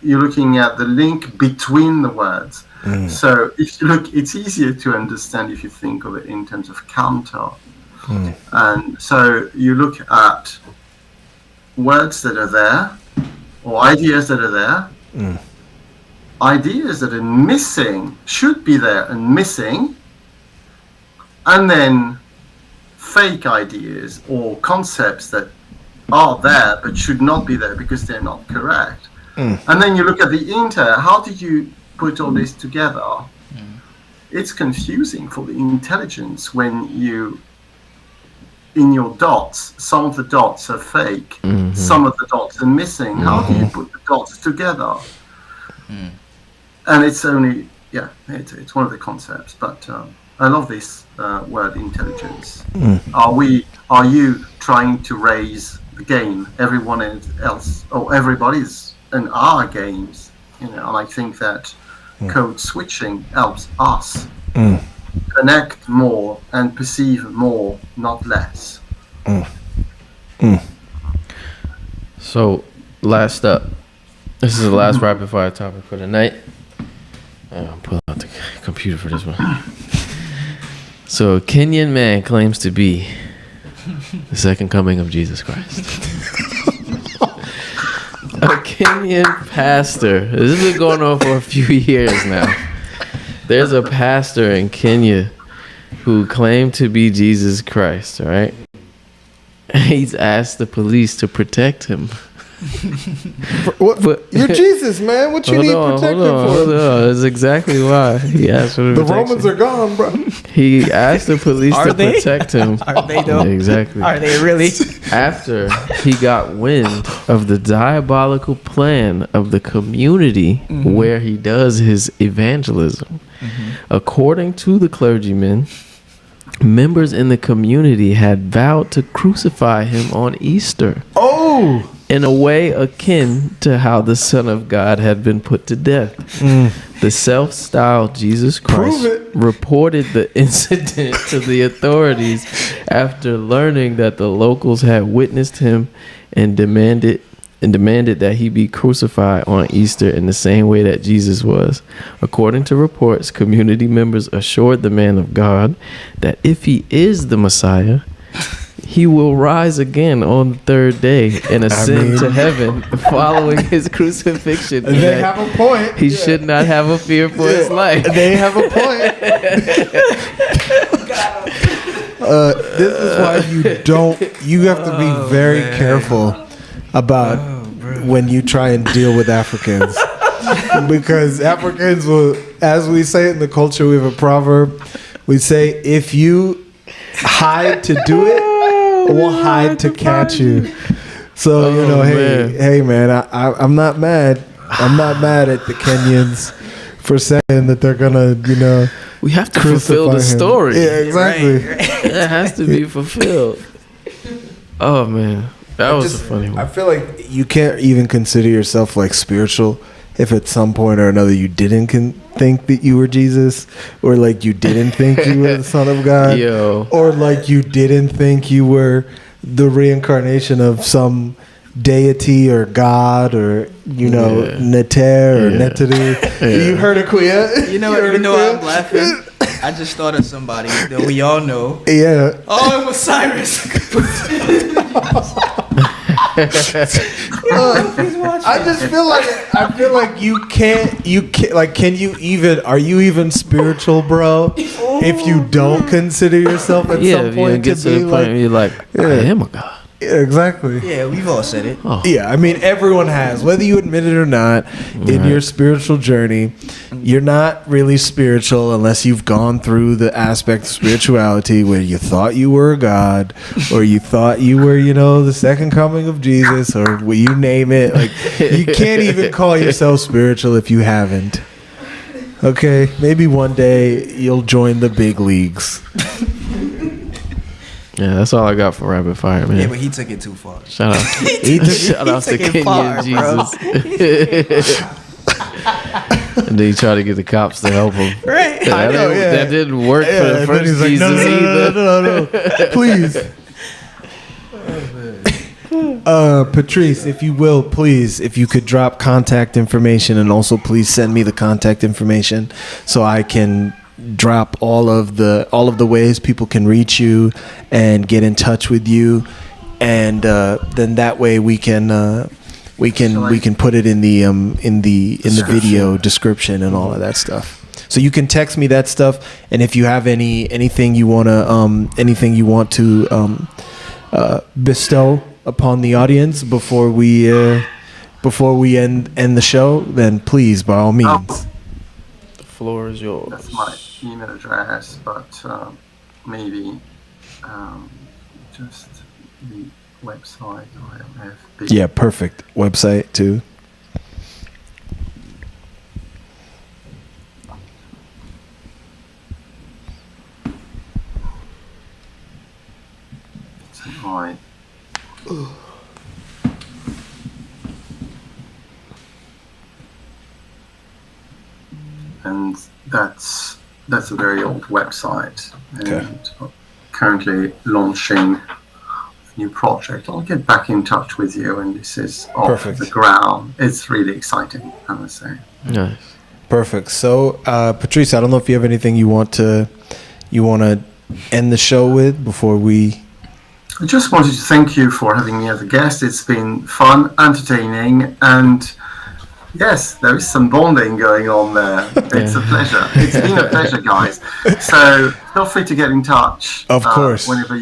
you're looking at the link between the words. So if you look, it's easier to understand if you think of it in terms of counter. And so you look at words that are there, or ideas that are there, ideas that are missing, should be there and missing, and then fake ideas or concepts that are there but should not be there because they're not correct. And then you look at the how did you put all this together it's confusing for the intelligence when in your dots, some of the dots are fake, some of the dots are missing. How do you put the dots together? And it's only, it's one of the concepts, but I love this word intelligence. Are you trying to raise the game? Everyone else, or everybody's in our games, and I think that code switching helps us connect more and perceive more, not less. So, last up, this is the last rapid fire topic for the night. I'll pull out the computer for this one. So, a Kenyan man claims to be the second coming of Jesus Christ. A Kenyan pastor. This has been going on for a few years now. There's a pastor in Kenya who claimed to be Jesus Christ, right? He's asked the police to protect him. What? You're Jesus, man. What you need protection for? Hold on. That's exactly why he asked for the protection. Romans are gone, bro. He asked the police to protect him. Are they though? Exactly. Are they really? After he got wind of the diabolical plan of the community where he does his evangelism. According to the clergyman, members in the community had vowed to crucify him on Easter. Oh! In a way akin to how the Son of God had been put to death. The self-styled Jesus Christ reported the incident to the authorities after learning that the locals had witnessed him and demanded that he be crucified on Easter in the same way that Jesus was. According to reports, community members assured the man of God that if he is the Messiah, he will rise again on the third day and ascend to heaven following his crucifixion. They have a point. He should not have a fear for his life. They have a point. This is why you have to be very careful about when you try and deal with Africans. Because Africans will, as we say it in the culture, we have a proverb. We say, if you hide to do it, we'll hide to catch you. So, hey man, I'm not mad. I'm not mad at the Kenyans for saying that they're gonna, we have to fulfill the story. Yeah, exactly. Right. It has to be fulfilled. Oh man, that was a funny one. I feel like you can't even consider yourself like spiritual if at some point or another you didn't think that you were Jesus, or like you didn't think you were the Son of God, or like you didn't think you were the reincarnation of some deity or God, or Neter or Neteri. You heard of Kuya? You know I'm laughing. I just thought of somebody that we all know. Yeah. Oh, it was Cyrus. I just feel like you can't like, are you even spiritual, bro? If you don't consider yourself at some point to be like, you're like, I am a God. Yeah, exactly. Yeah, we've all said it. Oh. Yeah, I mean, everyone has, whether you admit it or not. In your spiritual journey, you're not really spiritual unless you've gone through the aspect of spirituality where you thought you were a God, or you thought you were, the second coming of Jesus, or you name it. Like, you can't even call yourself spiritual if you haven't. Okay, maybe one day you'll join the big leagues. Yeah, that's all I got for rapid fire, man. Yeah, but he took it too far. Shout out to Kenyan Jesus. And then he tried to get the cops to help him. Right. That didn't work for the first Jesus either. No. Please. Patrice, if you will, please, if you could drop contact information, and also please send me the contact information so I can drop all of the ways people can reach you and get in touch with you, and then that way we can put it in the video description and all of that stuff. So you can text me that stuff, and if you have anything you want to bestow upon the audience before we end the show, then please, by all means. floor is yours. That's my email address, but maybe just the website IMFB. Yeah, perfect. Website too. Right. And that's a very old website, and currently launching a new project. I'll get back in touch with you when this is off the ground. It's really exciting, I must say. Nice. Perfect. So, Patrice, I don't know if you have anything you want to end the show with before we. I just wanted to thank you for having me as a guest. It's been fun, entertaining, and yes, there is some bonding going on there. It's a pleasure. It's been a pleasure, guys. So feel free to get in touch. Of course. Whenever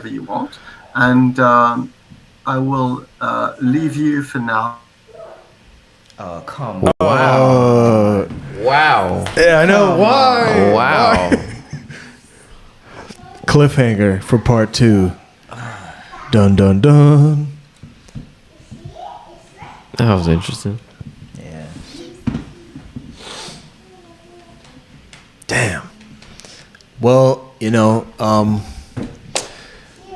you want. And I will leave you for now. Oh, come on. Wow. Yeah, I know. Why? Wow. Cliffhanger for part 2. Dun dun dun. That was interesting. Yeah. Damn. Well,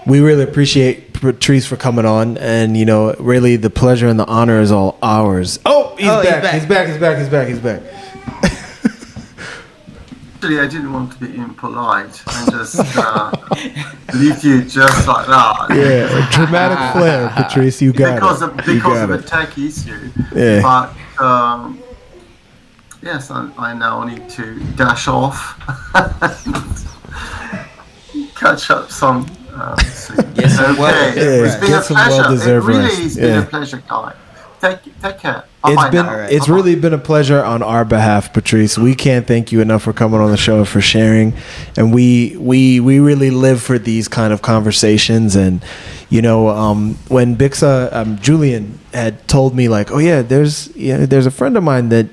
we really appreciate Patrice for coming on, and really the pleasure and the honor is all ours. Oh, he's back. He's back. Actually, I didn't want to be impolite and just leave you just like that. Yeah, dramatic flair, Patrice. You got it. Because of a tech issue. Yeah. But yes, I now need to dash off and catch up some. Yes, okay. It's been a pleasure. It really has been a pleasure, guy. Take care. It's really been a pleasure on our behalf, Patrice. We can't thank you enough for coming on the show, for sharing, and we really live for these kind of conversations. And when Bixa Julian had told me like, oh yeah, there's a friend of mine that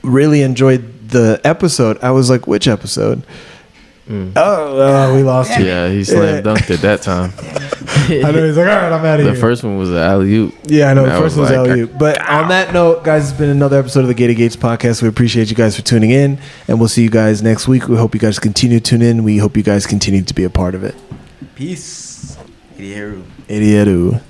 really enjoyed the episode. I was like, which episode? We lost you. Yeah, he slam dunked it that time. I know, he's like, all right, I'm out of here. The first one was an alley-oop. Yeah, I know. The first one was alley-oop. But on that note, guys, it's been another episode of the Gated Gates podcast. We appreciate you guys for tuning in, and we'll see you guys next week. We hope you guys continue to tune in. We hope you guys continue to be a part of it. Peace. Idieru. Idieru.